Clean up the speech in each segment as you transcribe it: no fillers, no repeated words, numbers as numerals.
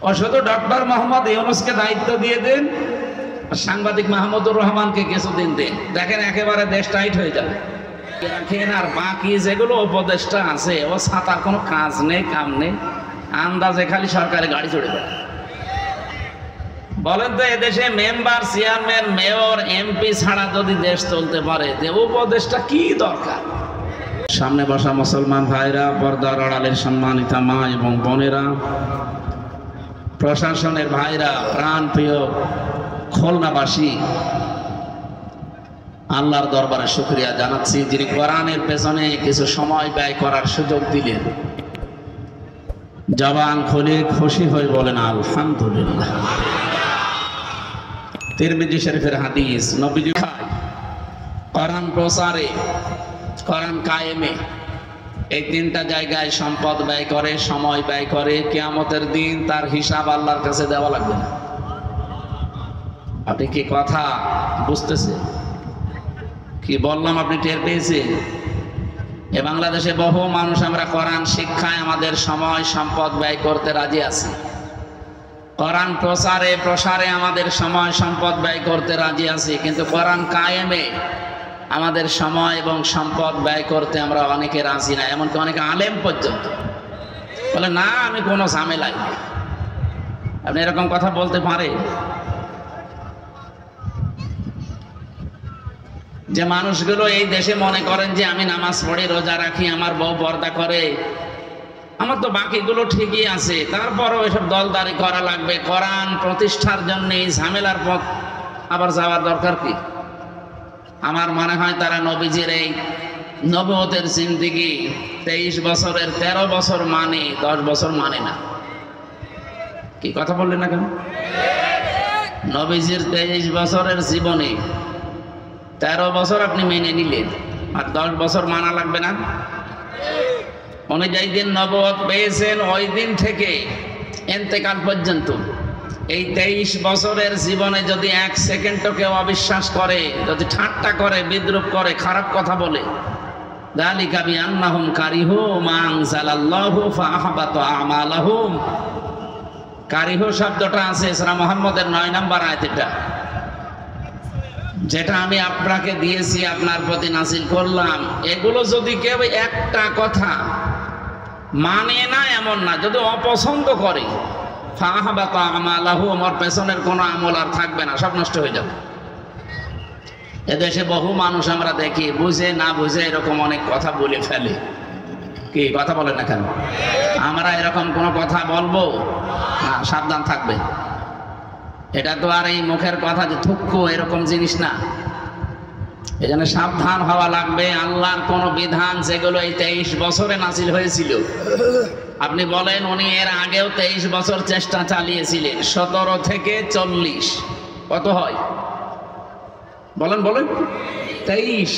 ও শুধু ডক্টর মোহাম্মদ ইউনূসকে দায়িত্ব দিয়ে দেন, সাংবাদিক মাহমুদুর রহমানকে কিছুদিন দিন, দেখেন একেবারে দেশ টাইট হয়ে যাবে। দেখেন আর বাকি যেগুলো উপদেষ্টা আছে ও ছাতার কোনো কাজ নেই, কাম নেই, আন্দাজে খালি সরকারি গাড়ি চড়ে বেড়ায়। বলেন তো এদেশে মেম্বার, চেয়ারম্যান, মেয়র, এমপি ছাড়া যদি দেশ চলতে পারে যে উপদেষ্টা কি দরকার? সামনে বসা মুসলমান ভাইরা, পর্দার আড়ালের সম্মানিত মা এবং বোনেরা, প্রশাসনের ভাইরা, প্রাণ প্রিয় খুলনাবাসী, আল্লাহর দরবারে শুকরিয়া জানাচ্ছি যিনি কোরআনের পেছনে কিছু সময় ব্যয় করার সুযোগ দিলেন। জবান খুলে খুশি হয়ে বলেন আলহামদুলিল্লাহ। তিরমিজি শরীফের হাদিস, নবীজি কোরআন প্রচারে, কোরআন কায়েমে এই তিনটা জায়গায় সম্পদ ব্যয় করে, সময় ব্যয় করে, কিয়ামতের দিন তার হিসাব আল্লাহর কাছে দেওয়া লাগবে না। আপনি কি কথা বুঝতেছেন? কি বললাম আপনি টের পেয়েছেন? এ বাংলাদেশে বহু মানুষ আমরা কোরআন শিক্ষায় আমাদের সময় সম্পদ ব্যয় করতে রাজি আছি, কোরআন প্রচারে প্রসারে আমাদের সময় সম্পদ ব্যয় করতে রাজি আছি, কিন্তু কোরআন কায়েমে আমাদের সময় এবং সম্পদ ব্যয় করতে আমরা অনেকে রাজি না। এমনকি অনেকে আলেম পর্যন্ত বলে না আমি কোনো ঝামেলাই নেই। আপনি এরকম কথা বলতে পারে? যে মানুষগুলো এই দেশে মনে করেন যে আমি নামাজ পড়ি, রোজা রাখি, আমার বউ পর্দা করে, আমার তো বাকিগুলো ঠিকই আছে, তারপরও এসব দলদারি করা লাগবে, কোরআন প্রতিষ্ঠার জন্য এই ঝামেলার পথ আবার যাওয়ার দরকার কি? আমার মনে হয় তারা নবীজির এই নবুয়তের জিন্দেগি 23 বছরের 13 বছর মানে 10 বছর মানে না। কি কথা বললেন না কেন? নবীজির 23 বছরের জীবনে 13 বছর আপনি মেনে নিলেন, আর 10 বছর মানা লাগবে না? উনি যেই দিন নবুয়ত পেয়েছেন ওই দিন থেকে ইন্তেকাল পর্যন্ত এই 23 বছরের জীবনে যদি 1 সেকেন্ডও কেউ অবিশ্বাস করে, যদি ঠাট্টা করে, বিদ্রুপ করে, খারাপ কথা বলে, যালিকা বিআন্নাহুম কারিহু মা আনজালাল্লাহু ফাআহবাতা আমালাহুম। কারিহু শব্দটা আছে সূরা মুহাম্মদের 9 নম্বর আয়াতটা, যেটা আমি আপনাকে দিয়েছি, আপনার প্রতি নাযিল করলাম। এগুলো যদি কেউ একটা কথা মানে না এমন না, যদি অপছন্দ করে, ফাআহবাতা আমালাহু, আমার পেছনের কোনো আমল আর থাকবে না, সব নষ্ট হয়ে যাবে। এদেশে বহু মানুষ আমরা দেখি বুঝে না বুঝে এরকম অনেক কথা বলে ফেলে। কি কথা বলে না কেন? আমরা এরকম কোনো কথা বলবো না, সাবধান থাকবে। এটা তো আর এই মুখের কথা যে থুক্কু এরকম জিনিস না, এজন্য সাবধান হওয়া লাগবে। আল্লাহর কোন বিধান যেগুলো এই 23 বছরে নাযিল হয়েছিল, আপনি বলেন উনি এর আগেও 23 বছর চেষ্টা চালিয়েছিলেন, 17 থেকে 40 কত হয়? বলেন বলেন 23।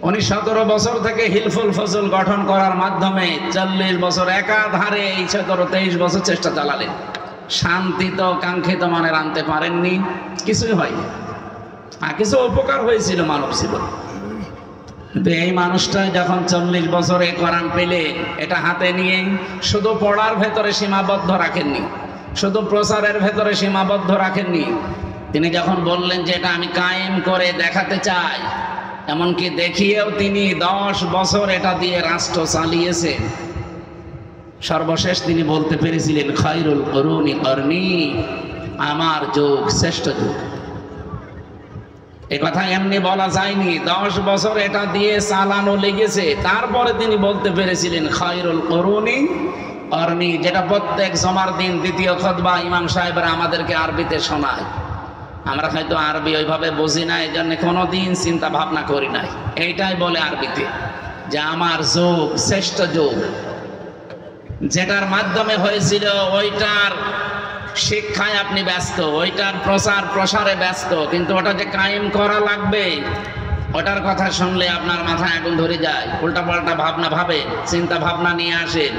উনি 17 বছর থেকে হিলফুল ফজল গঠন করার মাধ্যমে 40 বছর একাধারে এই 17-23 বছর চেষ্টা চালালেন। শান্তি তো কাঙ্ক্ষিত মানের আনতে পারেননি, কিছুই হয়নি। আর কিছু উপকার হয়েছিল মানব জীবন, কিন্তু এই মানুষটা যখন 40 বছরে কোরআন পেলে, এটা হাতে নিয়ে শুধু পড়ার ভেতরে সীমাবদ্ধ রাখেননি, শুধু প্রচারের ভেতরে সীমাবদ্ধ রাখেননি। তিনি যখন বললেন যে এটা আমি কায়েম করে দেখাতে চাই, এমনকি দেখিয়েও তিনি 10 বছর এটা দিয়ে রাষ্ট্র চালিয়েছেন। সর্বশেষ তিনি বলতে পেরেছিলেন খায়রুল কুরুনি করনি, আমার যুগ শ্রেষ্ঠ যুগ। এ কথা এমনি বলা যায়নি, 10 বছর এটা দিয়ে চালানো লেগেছে, তারপরে তিনি বলতে পেরেছিলেন খায়রুল কুরুনি করনি, যেটা প্রত্যেক জমার দিন দ্বিতীয় খুতবা ইমাম সাহেবরা আমাদেরকে আরবিতে শোনায়। আমরা হয়তো আরবি ওইভাবে বুঝি না, এই জন্য কোনোদিন চিন্তা ভাবনা করি নাই। এইটাই বলে আরবিতে যে আমার যুগ শ্রেষ্ঠ যুগ। যেটার মাধ্যমে হয়েছিল ওইটার শিক্ষায় আপনি ব্যস্ত, ওইটার প্রচার প্রসারে ব্যস্ত, কিন্তু ওটা যে কায়েম করা লাগবে ওটার কথা শুনলে আপনার মাথায় আগুন ধরে যায়, উল্টা পাল্টা ভাবনা ভাবে, চিন্তা ভাবনা নিয়ে আসেন,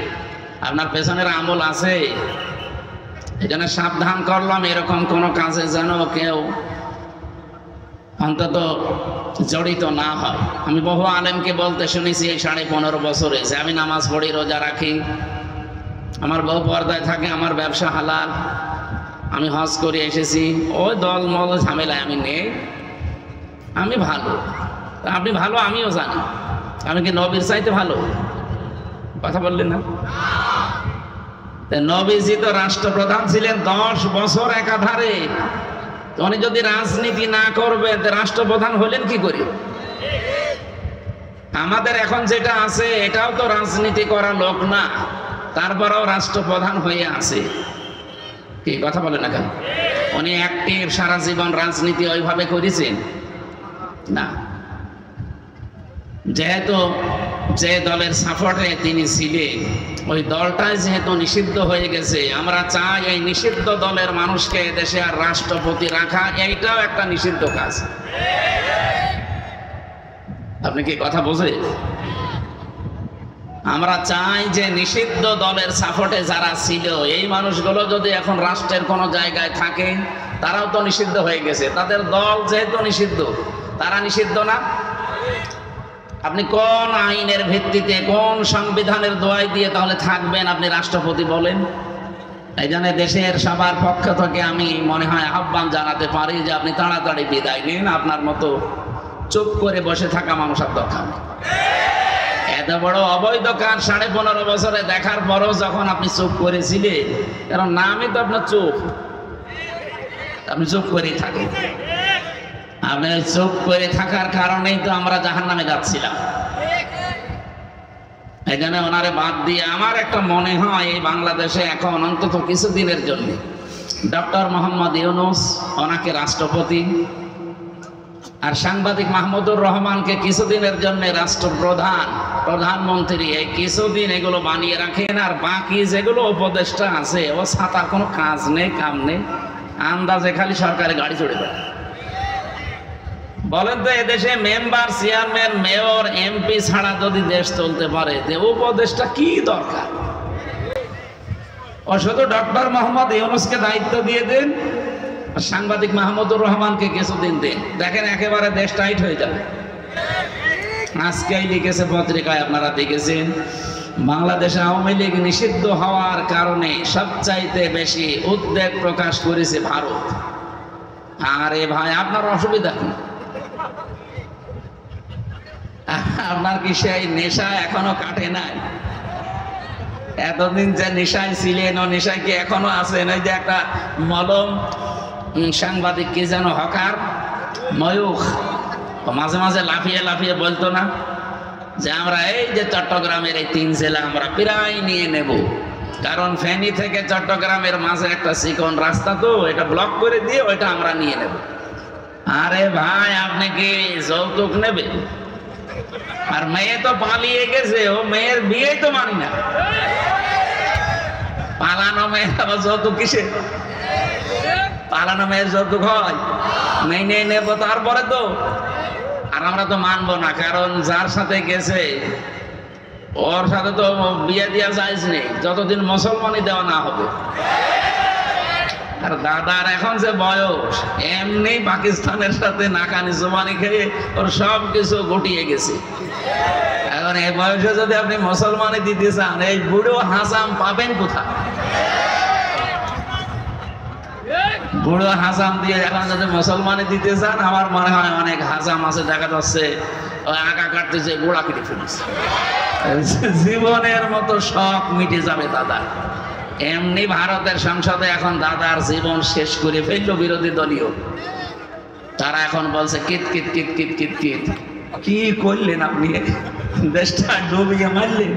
আপনার পেছনের আমল আছে। এই জন্য সাবধান করলাম এরকম কোনো কাজে যেন কেউ অন্তত জড়িত না হয়। আমি বহু আলেমকে বলতে শুনেছি এই 15.5 বছরে যে আমি নামাজ পড়ি, রোজা রাখি, আমার বউ পর্দায় থাকে, আমার ব্যবসা হালাল, আমি হজ করে এসেছি, ওই দল মল ঝামেলায় আমি নেই, আমি ভালো। আপনি ভালো আমিও জানি, আমি কি নবীর চাইতে ভালো? কথা বললেন না? নবীজি তো রাষ্ট্রপ্রধান ছিলেন 10 বছর একাধারে। উনি যদি রাজনীতি না করবেন রাষ্ট্রপ্রধান হলেন কি করে? আমাদের এখন যেটা আছে এটাও তো রাজনীতি করা লোক না, তারপরেও রাষ্ট্রপ্রধান হয়ে আছে। কি কথা বলে না কেন? উনি অ্যাক্টিভ, সারা জীবন রাজনীতি ওইভাবে করেছেন না। যেহেতু যে দলের সাপোর্টে তিনি ছিলেন ওই দলটাই যেহেতু নিষিদ্ধ হয়ে গেছে, আমরা চাই এই নিষিদ্ধ দলের মানুষকে দেশে আর রাষ্ট্রপতি রাখা, এইটাও একটা নিষিদ্ধ কাজ। আপনি কি কথা বোঝেন? আমরা চাই যে নিষিদ্ধ দলের সাপোর্টে যারা ছিল এই মানুষগুলো যদি এখন রাষ্ট্রের কোনো জায়গায় থাকে, তারাও তো নিষিদ্ধ হয়ে গেছে, তাদের দল যেহেতু নিষিদ্ধ, তারা নিষিদ্ধ না? আপনি কোন আইনের ভিত্তিতে, কোন সংবিধানের দোয়াই দিয়ে তাহলে থাকবেন আপনি রাষ্ট্রপতি বলেন? এই জন্য দেশের সবার পক্ষ থেকে আমি মনে হয় আহ্বান জানাতে পারি যে আপনি তাড়াতাড়ি বিদায় নিন। আপনার মতো চুপ করে বসে থাকা মানুষ আর দরকার নেই। এত বড় অবৈধ কাজ 15.5 বছরে দেখার পরও যখন আপনি চুপ করেছিলেন, কারণ নামই তো আপনার চুপ, আপনি চুপ করেই থাকেন। আপনি চুপ করে থাকার কারণেই তো আমরা জাহান্নামে যাচ্ছিলাম। এই জন্য ওনারে বাদ দিয়ে আমার একটা মনে হয় এই বাংলাদেশে এখন অন্তত কিছুদিনের জন্য ডক্টর মোহাম্মদ ইউনূস ওনাকে রাষ্ট্রপতি আর সাংবাদিক মাহমুদুর রহমানকে কিছুদিনের জন্য রাষ্ট্রপ্রধান, প্রধানমন্ত্রী, এই কিছুদিন এগুলো বানিয়ে রাখেন। আর বাকি যেগুলো উপদেষ্টা আছে ও ছাতার কোনো কাজ নেই, কাম নেই, আন্দাজে খালি সরকারি গাড়ি চড়ে বেড়ায়। বলেন তো এদেশে মেম্বার, চেয়ারম্যান, মেয়র, এমপি ছাড়া যদি দেশ চলতে পারে যে উপদেষ্টা কি দরকার? ও শুধু ডক্টর মোহাম্মদ ইউনূসকে দায়িত্ব দিয়ে দেন, সাংবাদিক মাহমুদুর রহমানকে কিছুদিন দেন, দেখেন একেবারে দেশ টাইট হয়ে যাবে। আজকেই লিখেছে পত্রিকায়, আপনারা দেখেছেন, বাংলাদেশে আওয়ামী লীগ নিষিদ্ধ হওয়ার কারণে সবচাইতে বেশি উদ্বেগ প্রকাশ করেছে ভারত। আরে ভাই, আপনার অসুবিধা কি? আপনার কি সেই নেশা এখনো কাটে নাই? এতদিন যে নেশায় ছিলেন ও নেশায় কি এখনো আছেন? ওই যে একটা মলম সাংবাদিক কি যেন হকার ময়ূখ মাঝে মাঝে লাফিয়ে লাফিয়ে বলতো না যে আমরা এই যে চট্টগ্রামের এই 3 জেলা আমরা প্রায় নিয়ে নেব, কারণ ফেনী থেকে চট্টগ্রামের মাঝে একটা চিকন রাস্তা, তো এটা ব্লক করে দিয়ে ওইটা আমরা নিয়ে নেব। আরে ভাই, আপনি কি যৌতুক নেবে? আর মেয়ে তো পালিয়ে গেছে, ও মেয়ের বিয়ে তো মানি না। পালানো মেয়ে আবার যৌতুক কিসে? পালানো মেয়ের যৌতুক হয়? মেয়ে নিয়ে নেবো তারপরে তো। আর আমরা তো মানবো না, কারণ যার সাথে গেছে ওর সাথে তো বিয়ে দেওয়া যাইজ নেই যতদিন মুসলমানই দেওয়া না হবে। আর দাদার এখন যে বয়স, এমনি পাকিস্তানের সাথে নাকানি জমানি খেয়ে ওর সব কিছু গুটিয়ে গেছে। এখন এই বয়সে যদি আপনি মুসলমানই দিতে চান, এই বুড়ো হাসাম পাবেন কোথায়? বুড়ো হাসাম দিয়ে এখন যদি মুসলমানই দিতে চান, আমার মনে হয় অনেক হাসাম আছে, দেখা যাচ্ছে ওই আগা কাটতেছে, গোড়া কেটে ফেলেছে, জীবনের মতো শখ মিটে যাবে দাদা। এমনি ভারতের সংসদে এখন দাদার জীবন শেষ করে ফেলল বিরোধী দলীয়। তারা এখন বলছে কিত কিত কিত কিত কিত কিত। কি করলেন আপনি? দেশটা ডুবিয়ে মারলেন।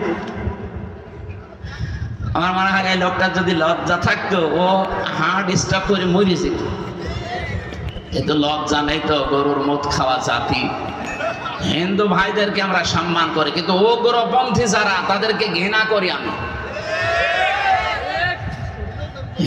আমার মনে হয় এই লোকটার যদি লজ্জা থাকতো ও হার্ট স্ট্রোক করে মরেছে। কিন্তু লজ্জা নেই তো, গরুর মদ খাওয়া জাতি। হিন্দু ভাইদেরকে আমরা সম্মান করি, কিন্তু উগ্রপন্থী যারা তাদেরকে ঘৃণা করি আমি।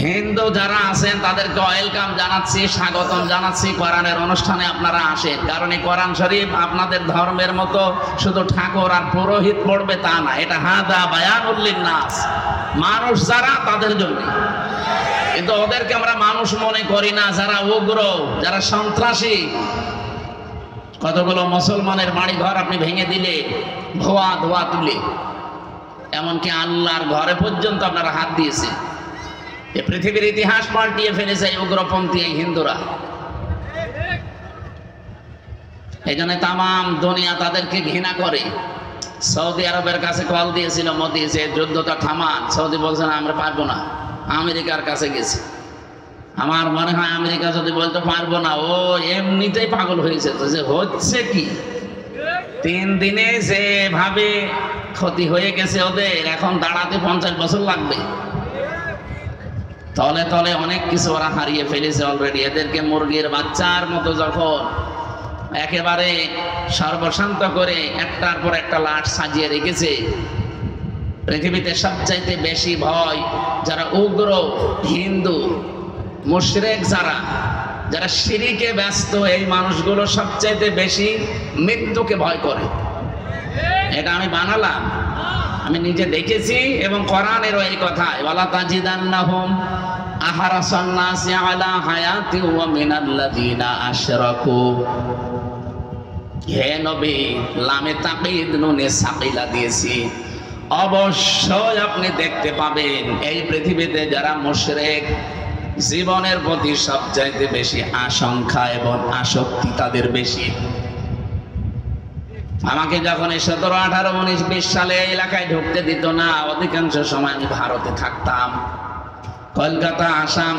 হিন্দু যারা আছেন তাদেরকে ওয়েলকাম জানাচ্ছি, স্বাগতম জানাচ্ছি, কোরআনের অনুষ্ঠানে আপনারা আসেন। কারণ এই কোরআন শরীফ আপনাদের ধর্মের মতো শুধু ঠাকুর আর পুরোহিত পড়বে তা না, এটা হাদা বায়ানুল লিন্নাস, মানুষ যারা তাদের জন্য। কিন্তু ওদেরকে আমরা মানুষ মনে করি না, যারা উগ্র, যারা সন্ত্রাসী। কতগুলো মুসলমানের বাড়ি ঘর আপনি ভেঙে দিলে, ধোয়া ধোয়া তুলে। এমনকি আল্লাহর ঘরে পর্যন্ত আপনারা হাত দিয়েছে। এই পৃথিবীর ইতিহাস পাল্টিয়ে ফেলেছে এই উগ্রপন্থী এই হিন্দুরা। এই জন্য তামাম দুনিয়া তাদেরকে ঘৃণা করে। সৌদি আরবের কাছে কল দিয়েছিল মোদি যে যুদ্ধটা থামান। সৌদি বলছে না, আমরা পারবো না। আমেরিকার কাছে গেছে। আমার মনে হয় আমেরিকা যদি বলতে পারবো না, ও এমনিতেই পাগল হয়েছে। তো যে হচ্ছে কি, 3 দিনে যেভাবে ক্ষতি হয়ে গেছে ওদের, এখন দাঁড়াতে 50 বছর লাগবে। তলে তলে অনেক কিছু ওরা হারিয়ে ফেলেছে অলরেডি। এদেরকে মুরগির বাচ্চার মতো যখন একেবারে সর্বশান্ত করে একটার পর একটা লাশ সাজিয়ে রেখেছে, পৃথিবীতে সবচাইতে বেশি ভয় যারা উগ্র হিন্দু মুশরিক, যারা শিরকে ব্যস্ত, এই মানুষগুলো সবচাইতে বেশি মৃত্যুকে ভয় করে। এটা আমি বানালাম, আমি নিজে দেখেছি এবং কোরআনেরও এই কথা, ওয়ালা তাজিদান্নাহুম আহরাসান নাসি আলা হায়াতি ওয়া মিনাল্লাযিনা আশরাকু। হে নবী, লামে তাকিদ নুনে সাকিলা দিয়েছি, অবশ্যই আপনি দেখতে পাবেন এই পৃথিবীতে যারা মুশরিক, জীবনের প্রতি সবচাইতে বেশি আশঙ্কা এবং আসক্তি তাদের বেশি। আমাকে যখন 17, 18, 19, 20 সালে এই এলাকায় ঢুকতে দিত না, অধিকাংশ সময় আমি ভারতে থাকতাম। কলকাতা, আসাম,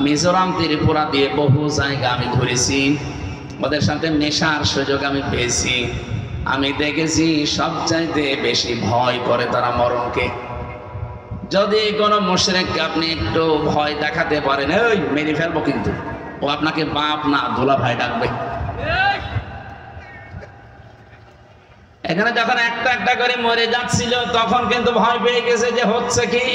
মিজোরাম, ত্রিপুরা দিয়ে বহু জায়গা আমি ঘুরেছি। ওদের সাথে মেশার সুযোগ আমি পেয়েছি। আমি দেখেছি সবচাইতে বেশি ভয় করে তারা মরণকে। যদি কোনো মুশরিককে আপনি একটু ভয় দেখাতে পারেন, ওই মেরে ফেলবো, কিন্তু ও আপনাকে বাপ না দোলা ভাই ডাকবে। এখানে যখন একটা একটা করে মরে যাচ্ছিল, তখন কিন্তু ভয় পেয়ে গেছে যে হচ্ছে কি।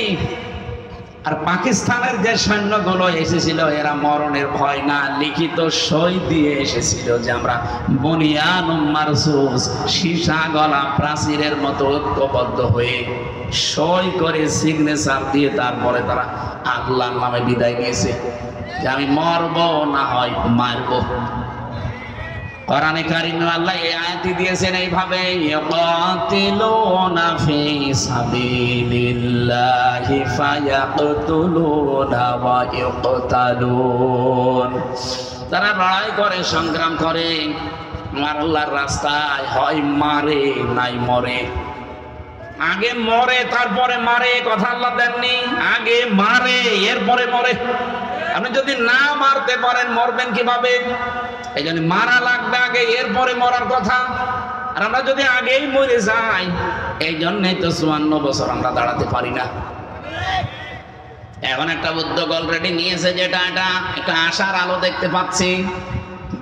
আর পাকিস্তানের যে সৈন্যগুলো এসেছিল, এরা মরণের ভয় না, লিখিত সই দিয়ে এসেছিল যে আমরা বুনিয়ানুম মারসুস, সীসা গলা প্রাচীরের মতো ঐক্যবদ্ধ হয়ে সই করে সিগনেচার দিয়ে তারপরে তারা আল্লাহর নামে বিদায় নিয়েছে যে আমি মরবো না হয় মারবো। কোরআনে কারিমে আল্লাহ এই আয়াতই দিয়েছেন এইভাবে, ইয়াকাতিলুনা ফি সাবিলিল্লাহি ফায়াকতুলুনা ওয়া ইউকতালুন। তারা লড়াই করে, সংগ্রাম করে আমার আল্লাহর রাস্তায়, হয় মারে নাই মরে। আগে মরে তারপরে মারে, কথা আল্লাহ দেননি। আগে মারে এরপরে মরে। আপনি যদি না মারতে পারেন মরবেন কিভাবে? এই জন্য মারা লাগবে আগে, এরপরে মরার কথা। আর আমরা যদি আগেই মরে যাই, এই জন্যই তো 54 বছর আমরা দাঁড়াতে পারি না। এখন একটা উদ্যোগ অলরেডি নিয়েছে, যেটা একটা আশার আলো দেখতে পাচ্ছি।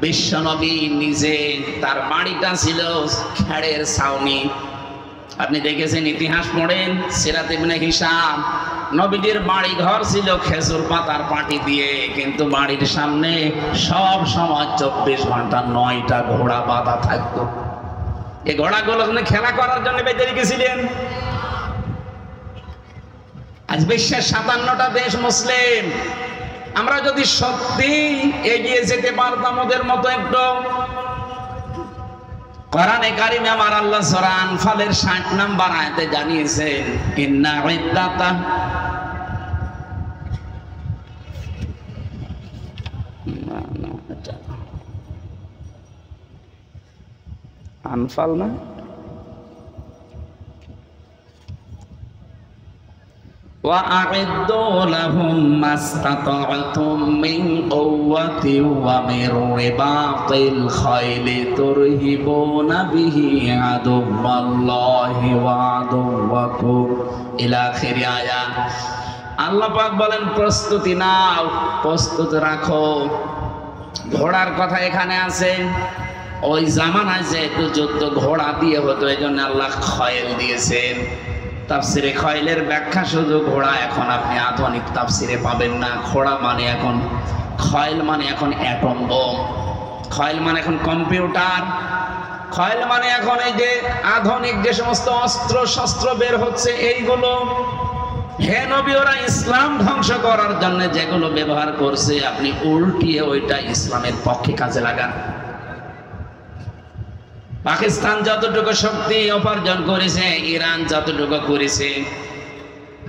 বিশ্বনবী নিজে, তার বাড়িটা ছিল খেড়ের ছাউনি। আপনি দেখেছেন, ইতিহাস পড়েন, সিরাত ইবনে হিশাম, নবীজির বাড়ি ঘর ছিল খেজুর পাতার পাটি দিয়ে, কিন্তু বাড়ির সামনে সব সময় 24 ঘন্টা 9টা ঘোড়া বাঁধা থাকতো। এই ঘোড়াগুলো খেলা করার জন্য বেঁধে রেখেছিলেন। আজ বিশ্বের 57টা দেশ মুসলিম। আমরা যদি সত্যি এগিয়ে যেতে পারতাম ওদের মতো একটু। কোরআনে কারিমে আমার আল্লাহ সূরা আনফালের 60 নম্বর আয়াতে জানিয়েছেন, ইন্না ইদ্দাতা আনফাল না, وَأَعِدُّوا لَهُم مَّا اسْتَطَعْتُم مِّن قُوَّةٍ وَمِن رِّبَاطِ الْخَيْلِ تُرْهِبُونَ بِهِ عَدُوَّ اللَّهِ وَعَدُوَّكُمْ إِلَى آخِرِ آيَةٍ। আল্লাহ পাক বলেন, প্রস্তুতি নাও, প্রস্তুত রাখো। ঘোড়ার কথা এখানে আছে। ওই জামানায় যেহেতু যুদ্ধ ঘোড়া দিয়ে হতো, এই জন্য আল্লাহ খয়েল দিয়েছেন। তাফসিরে খয়েলের ব্যাখ্যা শুধু ঘোড়া এখন আপনি আধুনিক তাফসিরে পাবেন না। ঘোড়া মানে এখন, খয়েল মানে এখন অ্যাটম বোম, খয়েল মানে এখন কম্পিউটার, খয়েল মানে এখন এই যে আধুনিক যে সমস্ত অস্ত্র শস্ত্র বের হচ্ছে এইগুলো। হে নবী, ওরা ইসলাম ধ্বংস করার জন্য যেগুলো ব্যবহার করছে, আপনি উল্টিয়ে ওইটা ইসলামের পক্ষে কাজে লাগান। পাকিস্তান যতটুকু শক্তি উপার্জন করেছে, ইরান যতটুকু করেছে,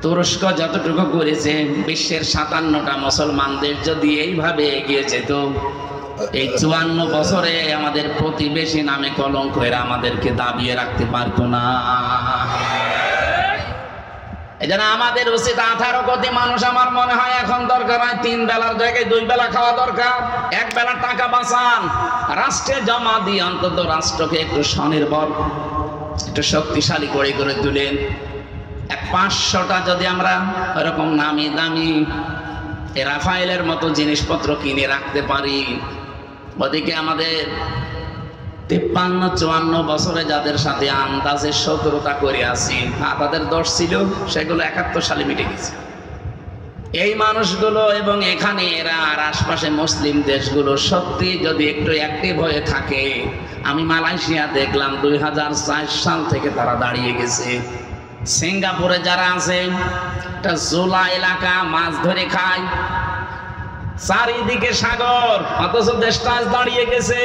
তুরস্ক যতটুকু করেছে, বিশ্বের 57টা মুসলমান দেশ যদি এইভাবে এগিয়ে যেত, এই 54 বছরে আমাদের প্রতিবেশী নামে কলঙ্ক এরা আমাদেরকে দাবিয়ে রাখতে পারতো না। এজন্য আমাদের উচিত 18 কোটি মানুষ, আমার মনে হয় এখন দরকার হয় 3 বেলার জায়গায় 2 বেলা খাওয়া দরকার। 1 বেলা টাকা বাঁচান, রাষ্ট্রে জমা দিয়ে অন্তত রাষ্ট্রকে একটু স্বনির্ভর, একটু শক্তিশালী করে তুলেন। 500টা যদি আমরা এরকম নামি দামি রাফায়েলের মতো জিনিসপত্র কিনে রাখতে পারি, ওদিকে আমাদের 53-54 বছরে যাদের সাথে আন্দাজে শত্রুতা করে আসি, তাদের দোষ ছিল, সেগুলো 71 সালে মিটে গেছে। এই মানুষগুলো এবং এখানে এরা আর আশপাশে মুসলিম দেশগুলো সত্যি যদি একটু অ্যাক্টিভ হয়ে থাকে, আমি মালয়েশিয়া দেখলাম 2004 সাল থেকে তারা দাঁড়িয়ে গেছে। সিঙ্গাপুরে যারা আছে, একটা জোলা এলাকা, মাছ ধরে খায়, চারিদিকে সাগর, অথচ দেশটা আজ দাঁড়িয়ে গেছে।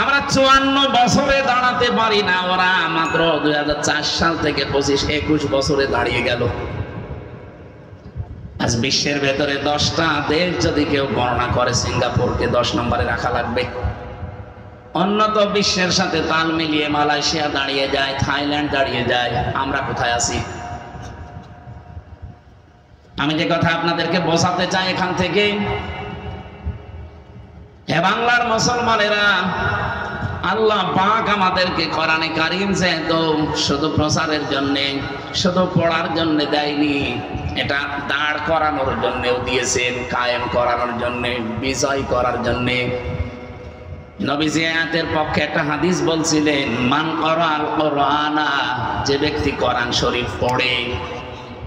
আমরা 54 বছরে দাঁড়াতে পারি না, ওরা মাত্র 2004 সাল থেকে 25-21 বছরে দাঁড়িয়ে গেল। আজ বিশ্বের ভেতরে 10টা দেশ যদি কেউ গণনা করে, সিঙ্গাপুরকে 10 নম্বরে রাখা লাগবে। উন্নত বিশ্বের সাথে তাল মিলিয়ে মালয়েশিয়া দাঁড়িয়ে যায়, থাইল্যান্ড দাঁড়িয়ে যায়, আমরা কোথায় আছি? আমি যে কথা আপনাদেরকে বোঝাতে চাই এখান থেকে, হে বাংলার মুসলমানেরা, আল্লাহ পাক আমাদেরকে কোরআনে কারীম যেহেতু শুধু প্রচারের জন্য, শুধু পড়ার জন্য দেয়নি, এটা দাঁড় করানোর জন্যও দিয়েছেন, কায়েম করানোর জন্য, বিজয় করার জন্য। নবীজি আয়াতের পক্ষে একটা হাদিস বলছিলেন, মান ক্বারাআল কুরআনা, যে ব্যক্তি কোরআন শরীফ পড়ে।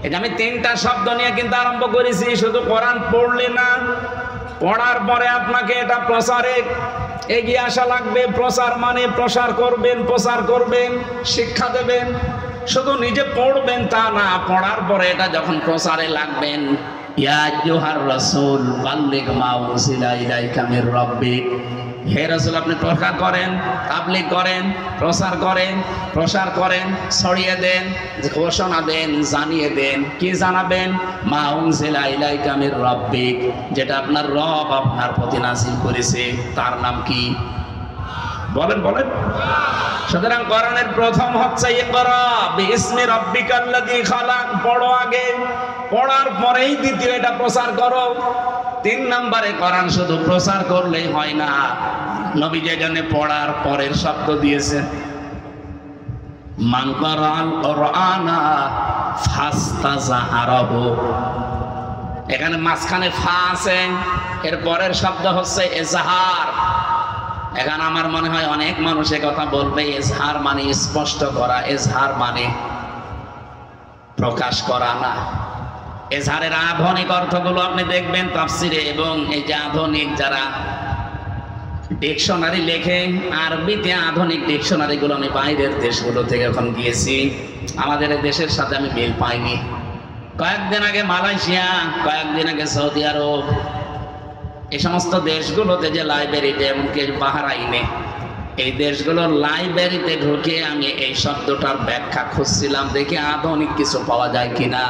এটা আমি 3টা শব্দ নিয়ে কিন্তু আরম্ভ করেছি, শুধু কোরআন পড়লে না, পড়ার পরে আপনাকে এটা প্রচারে এগিয়ে আসা লাগবে। প্রচার মানে প্রসার করবেন, শিক্ষা দেবেন। শুধু নিজে পড়বেন তা না, পড়ার পরে এটা যখন প্রচারে লাগবেন, ইয়া আইয়ুহার রাসূল বাল্লিগ মা উনজিলা ইলাইকা মির রাব্বিক, হে রাসূল আপনি প্রচার করেন, তাবলীগ করেন, প্রসার করেন, ছড়িয়ে দেন, ঘোষণা দেন, জানিয়ে দেন। কি জানাবেন? মা উনজিলা ইলাইকা মির রাব্বিক, যেটা আপনার রব আপনার প্রতি নাযিল করেছে, তার নাম কি? বলেন। সুতরাং কোরআনের প্রথম হচ্ছে ইকরা বিইসমি রাব্বিকাল্লাযী খালাক, পড়ো আগে, পড়ার পরেই দ্বিতীয় এটা প্রচার করো। 3 নম্বরে কোরআন শুধু প্রচার করলেই হয় না, নবী যেজন্য পড়ার পরের শব্দ দিয়েছেন, মান ক্বারাআল কুরআনা ফাস্তাযআরাহু, এখানে মাঝখানে ফা আছে, এর পরের শব্দ হচ্ছে এজহার। এখন আমার মনে হয় অনেক মানুষ কথা বলবে, এজহার মানে স্পষ্ট করা, এজহার মানে প্রকাশ করা না। এজহারের আধুনিক অর্থগুলো আপনি দেখবেন তাফসিরে, এবং এই যে আধুনিক যারা ডিকশনারি লেখে, আরবিতে আধুনিক ডিকশনারিগুলো আমি বাইরের দেশগুলো থেকে এখন গিয়েছি, আমাদের দেশের সাথে আমি মিল পাইনি। কয়েকদিন আগে মালয়েশিয়া, কয়েকদিন আগে সৌদি আরব, এই সমস্ত দেশগুলোতে যে লাইব্রেরিতে, এমনকি বাহরাইনে, এই দেশগুলোর লাইব্রেরিতে ঢুকে আমি এই শব্দটার ব্যাখ্যা খুঁজছিলাম, দেখি আধুনিক কিছু পাওয়া যায় কিনা।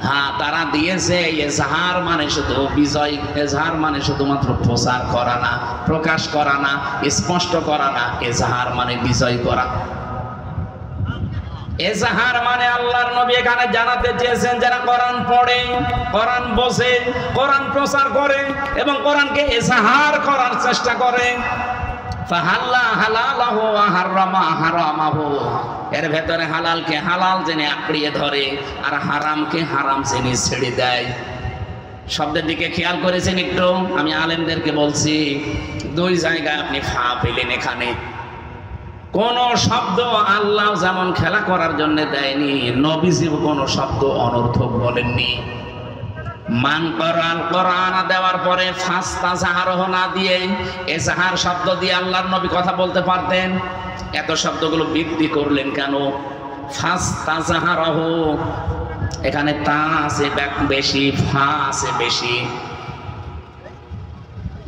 হ্যাঁ, তারা দিয়েছে এজহার মানে শুধু বিজয়, এজহার মানে শুধুমাত্র প্রচার করা না, প্রকাশ করা না, স্পষ্ট করা না, এজহার মানে বিজয় করা। এজহার মানে আল্লাহর নবী এখানে জানাতে চেয়েছেন, যারা কোরআন পড়ে, কোরআন বোঝে, কোরআন প্রচার করে এবং কোরআনকে এজহার করার চেষ্টা করে, ফাহাল্লা হালালাহু ওয়া হারামা হারামাহু, এর ভেতরে হালালকে হালাল জেনে আঁকড়িয়ে ধরে আর হারামকে হারাম জেনে ছেড়ে দেয়। শব্দের দিকে খেয়াল করেছেন একটু? আমি আলেমদেরকে বলছি, 2 জায়গায় আপনি ফা পেলেন। এখানে কোন শব্দ আল্লাহ যেমন খেলা করার জন্য দেয়নি, নবীজিও কোন শব্দ অনর্থক বলেননি। মান ক্বারাআল কুরআনা দেওয়ার পরে ফাস্তাযআরাহু না দিয়ে এজহার শব্দ দিয়ে আল্লাহর নবী কথা বলতে পারতেন। এত শব্দগুলো বৃদ্ধি করলেন কেন? ফাস্তাযআরাহু, এখানে তা আছে বেশি, ফা আছে বেশি।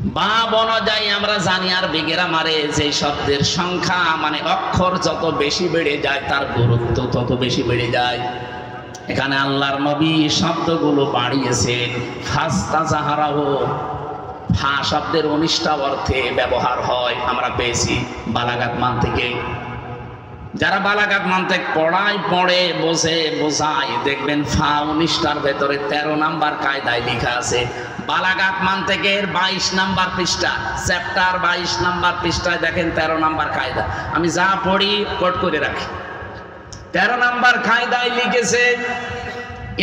বাব অনুযায়ী আমরা জানি আর বিগেরা মারে যে শব্দের সংখ্যা মানে অক্ষর যত বেশি বেড়ে যায় তার গুরুত্ব তত বেশি বেড়ে যায়। এখানে আল্লাহর নবী শব্দগুলো বাড়িয়েছেন। ফাস্তাজাহারাহু, ফা শব্দের 19টা অর্থে ব্যবহার হয়, আমরা পেয়েছি বালাগাত মান থেকে। যারা বালাগাত মান্তেক পড়ে বোঝায় দেখবেন ফা 19টার ভেতরে 13 নাম্বার কায়দায় লেখা আছে। বালাগাত মান্তেকের 22 নাম্বার পৃষ্ঠা, চ্যাপ্টার 22 নাম্বার পৃষ্ঠায় দেখেন 13 নাম্বার কায়দা। আমি যা পড়ি কোট করে রাখি। 13 নাম্বার কায়দায় লিখেছে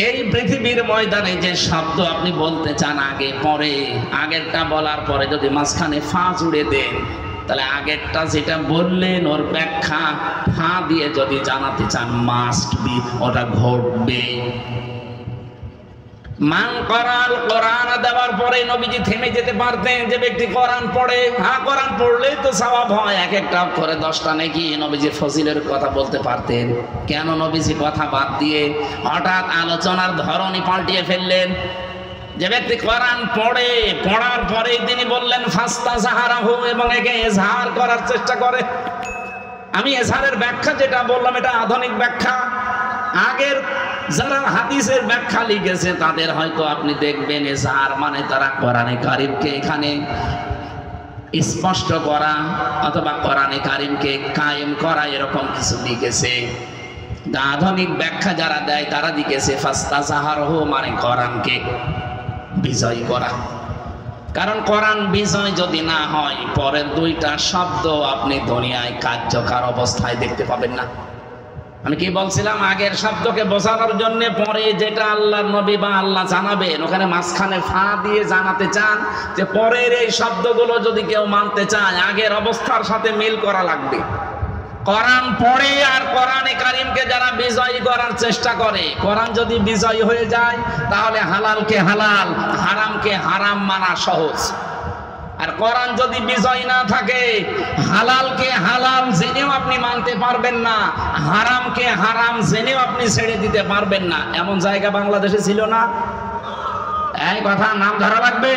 এই পৃথিবীর ময়দানে যে শব্দ আপনি বলতে চান আগে পরে, আগেরটা বলার পরে যদি মাঝখানে ফা জুড়ে দেন তাহলে আগেরটা যেটা বললেন ওর ব্যাখ্যা ফা দিয়ে যদি জানাতে চান মাস্ট বি, ওটা ঘটবে। মান কোরআন, কোরআন দেওয়ার পরে নবীজি থেমে যেতে পারতেন। যে ব্যক্তি কোরআন পড়ে, হ্যাঁ কোরআন পড়লেই তো সওয়াব হয়, এক একটা করে 10টা নাকি নবীজি ফজিলের কথা বলতে পারতেন। কেন নবীজি কথা বাদ দিয়ে হঠাৎ আলোচনার ধরনই পাল্টিয়ে ফেললেন? যে ব্যক্তি কোরআন পড়ে, পড়ার পরে তিনি বললেন ফাস্তাজাহারাহু, এবং একে এজহার করার চেষ্টা করে। আমি এজহারের ব্যাখ্যা যেটা বললাম এটা আধুনিক ব্যাখ্যা। আগের যারা হাদিসের ব্যাখ্যা লিখেছে তাদের হয়তো আপনি দেখবেন এজহার মানে তারা কোরআনে কারিমকে এখানে স্পষ্ট করা অথবা কোরআনে কারিমকে কায়েম করা এরকম কিছু লিখেছে। আধুনিক ব্যাখ্যা যারা দেয় তারা লিখেছে ফাস্তাজাহারাহু মানে কোরআনকে বিজয় করা। কারণ কোরআন বিজয় যদি না হয় পরের 2টা শব্দ আপনি দুনিয়ায় কার্যকর অবস্থায় দেখতে পাবেন না। আমি কি বলছিলাম, আগের শব্দকে বোঝানোর জন্য পরে যেটা আল্লাহর নবী বা আল্লাহ জানাবেন ওখানে মাঝখানে ফা দিয়ে জানাতে চান যে পরের এই শব্দগুলো যদি কেউ মানতে চায় আগের অবস্থার সাথে মিল করা লাগবে। কোরআন পড়ে আর কোরআনে কারিমকে যারা বিজয়ী করার চেষ্টা করে, কোরআন যদি বিজয়ী হয়ে যায় তাহলে হালালকে হালাল, হারামকে হারাম মানা সহজ। আর কোরআন যদি বিজয় না থাকে হালালকে হালাল জেনেও আপনি মানতে পারবেন না, হারামকে হারাম জেনেও আপনি ছেড়ে দিতে পারবেন না। এমন জায়গা বাংলাদেশে ছিল না? এই কথা নাম ধরা লাগবে।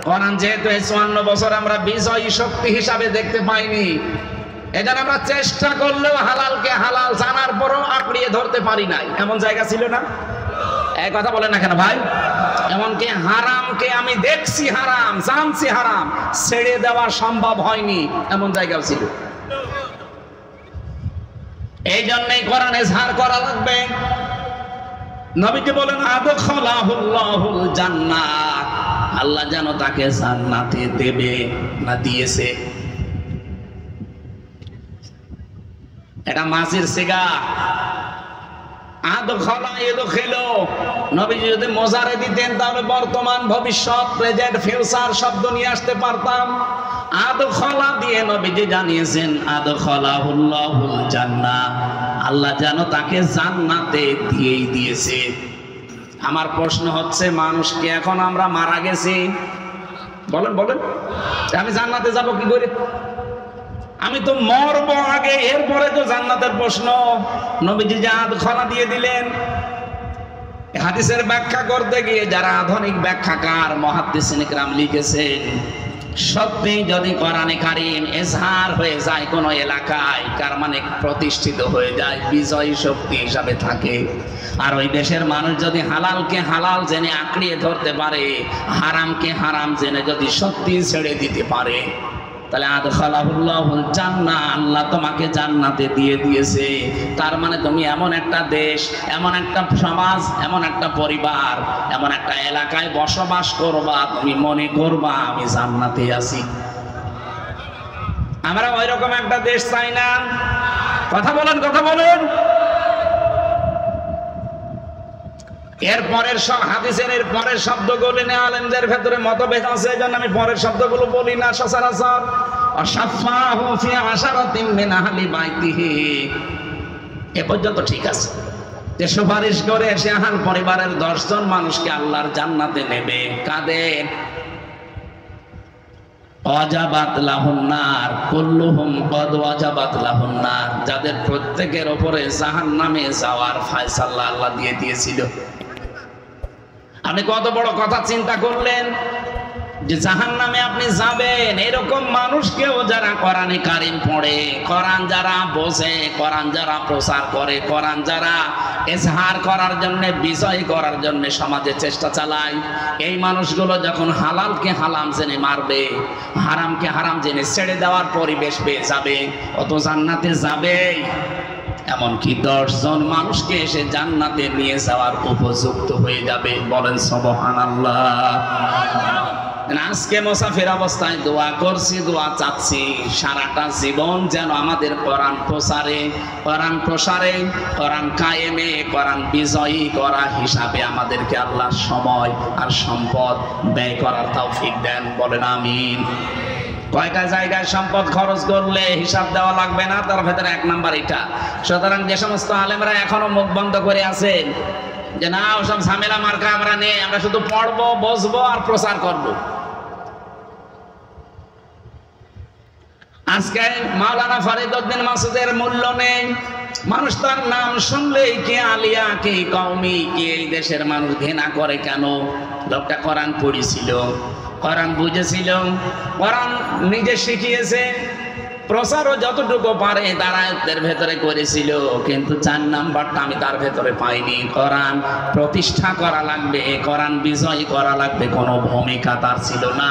কোরআন যেহেতু 54 বছর আমরা বিজয়ী শক্তি হিসাবে দেখতে পাইনি, এজন্য আমরা চেষ্টা করলেও হালালকে হালাল জানার পরও আঁকড়িয়ে ধরতে পারি নাই। এমন জায়গা ছিল না? এই কথা বলেন না কেন ভাই? এমনকি হারামকে আমি দেখছি হারাম, জানছি হারাম, ছেড়ে দেওয়া সম্ভব হয়নি, এমন জায়গাও ছিল। এই জন্যই কোরআন এজহার করা লাগবে। নবীজি বলেন আদখালাহুল্লাহুল জান্নাহ, আল্লাহ যেন তাকে জান্নাতে দেবে না দিয়েছে। এটা মাসির সিগা। আদখালা ইদখিলু, নবীজি যদি মোজারে দিতেন তাহলে বর্তমান ভবিষ্যৎ প্রেজেন্ট ফিউচার শব্দ নিয়ে আসতে পারতাম। আদখালা দিয়ে নবীজি জানিয়েছেন আদখালাহুল্লাহুল জান্নাহ, আল্লাহ যেন তাকে জান্নাতে দিয়েই দিয়েছে। আমার প্রশ্ন হচ্ছে মানুষকে এখন আমরা মারা গেছি, বলেন বলেন আমি জান্নাতে যাব কি করে? আমি তো মরব আগে, এরপরে তো জান্নাতের প্রশ্ন। নবীজি যে আদখালা দিয়ে দিলেন। হাদিসের ব্যাখ্যা করতে গিয়ে যারা আধুনিক ব্যাখ্যাকার মুহাদ্দিসিন ইকরাম লিখেছেন, সত্যি যদি কোরআনে কারীম এজহার হয়ে যায় কোন এলাকায়, তার মানে প্রতিষ্ঠিত হয়ে যায়, বিজয়ী শক্তি হিসাবে থাকে। আর ওই দেশের মানুষ যদি হালালকে হালাল জেনে আঁকড়িয়ে ধরতে পারে, হারামকে হারাম জেনে যদি সত্যি ছেড়ে দিতে পারে, তাহলে আদখালাহুল্লাহুল জান্নাহ, আল্লাহ তোমাকে জান্নাতে দিয়ে দিয়েছে। তার মানে তুমি এমন একটা দেশ, এমন একটা সমাজ, এমন একটা পরিবার, এমন একটা এলাকায় বসবাস করবা, তুমি মনে করবা আমি জান্নাতে আছি। আমরা ওই রকম একটা দেশ চাই না। কথা বলেন, কথা বলেন। এরপরের হাদিসের এর পরের শব্দগুলো নিয়ে আলেমদের ভেতরে মতভেদ আছে, এজন্য আমি পরের শব্দগুলো বলি না সচরাচর। আশাফাহু ফি আশারাতিন মিন আহলি বাইতিহি, এ পর্যন্ত ঠিক আছে যে সুপারিশ করে সে আহল পরিবারের 10 জন মানুষকে আল্লাহর জান্নাতে নেবে। কাদের? ওয়াজাবাত লাহুন নার কুল্লুহুম কদ ওয়াজাবাত লাহুন নার, যাদের প্রত্যেকের উপরে জাহান্নামে যাওয়ার ফয়সালা আল্লাহ দিয়ে দিয়েছিল। আপনি কত বড় কথা চিন্তা করলেন। যে জাহান্নামে আপনি যাবেন, এরকম মানুষকেও যারা কোরআনে কারিম পড়ে, কোরআন যারা বোঝে, কোরআন যারা প্রচার করে, কোরআন যারা এজহার করার জন্য, বিজয় করার জন্য সমাজে চেষ্টা চালায়, এই মানুষগুলো যখন হালালকে হালাম জেনে মারবে, হারামকে হারাম জেনে ছেড়ে দেওয়ার পরিবেশ পেয়ে যাবে, অত জান্নাতে যাবে। এমনকি 10 জন মানুষকে এসে জান্নাতে নিয়ে যাওয়ার উপযুক্ত হয়ে যাবে। বলেন সুবহানাল্লাহ। আজকে মুসাফির অবস্থায় দোয়া করছি, দোয়া চাচ্ছি সারাটা জীবন যেন আমাদের কোরআন প্রসারে, কোরআন কায়েমে, কোরআন বিজয়ী করা হিসাবে আমাদেরকে আল্লাহ সময় আর সম্পদ ব্যয় করার তৌফিক দেন। বলেন আমিন। কয়টা জায়গায় সম্পদ খরচ করলে হিসাব দেওয়া লাগবে না, তার ভেতরে 1 নাম্বার এটা। সুতরাং যে সমস্ত আলেমরা এখনো মুখ বন্ধ করে আছেন যে না ওসব ঝামেলা মার্কা আমরা নেই, আমরা শুধু পড়বো, বসবো আর প্রচার করব, আজকে মাওলানা ফরিদউদ্দিন মাসুদের মূল্য নেই। মানুষ তার নাম শুনলেই কে আলিয়া, কে কওমি, কে এই দেশের মানুষ ঘৃণা করে কেন? লোকটা কোরআন পড়েছিল, কোরআন বুঝেছিল, কোরআন নিজে শিখিয়েছে, প্রচারও যতটুকু পারে দাঁড়ায়তের ভেতরে করেছিল, কিন্তু 4 নাম্বারটা আমি তার ভেতরে পাইনি। কোরআন প্রতিষ্ঠা করা লাগবে, কোরআন বিজয় করা লাগবে, কোনো ভূমিকা তার ছিল না।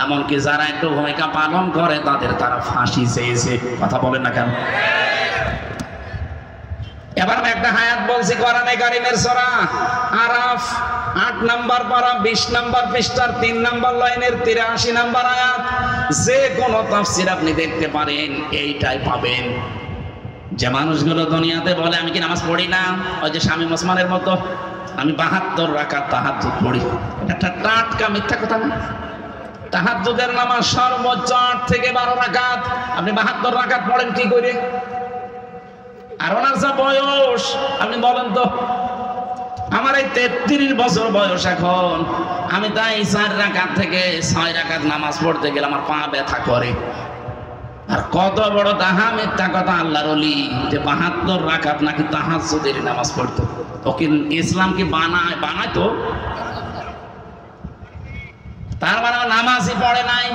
এমনকি যারা একটু ভূমিকা পালন করে তারা ফাঁসি চেয়েছে। কথা বলেন না কেন? এবার আমি একটা হায়াত বলছি কোরআনে কারিমের সূরা আরাফ 8 নাম্বার পারা 20 নাম্বার পৃষ্ঠার 3 নাম্বার লাইনের 83 নাম্বার আয়াত। যে কোন তাফসীর আপনি দেখতে পারেন এইটাই পাবেন। যে মানুষগুলো দুনিয়াতে বলে আমি কি নামাজ পড়ি না, ওই যে শামীম ওসমানের মতো, আমি 72 রাকাত তাহাজ্জুদ পড়ি, এটা টাটকা মিথ্যা কথা না। তাহাজ্জুদের নামাজ সর্বোচ্চ 8 থেকে 12 রাকাত, আপনি 72 রাকাত পড়েন কি করে? আর ওনার যা বয়স আপনি বলেন তো। আমার এই 33 বছর বয়স এখন, আমি তাই 4 রাকাত থেকে 6 রাকাত নামাজ পড়তে গেলে আমার পা ব্যথা করে। আর কত বড় তাহা মিথ্যা কথা আল্লাহর ওলি যে 72 রাকাত নাকি তাহাজ্জুদের নামাজ পড়তো। তো কি ইসলাম কি বানায় তো? তার মানে নামাজই পড়ে নাই,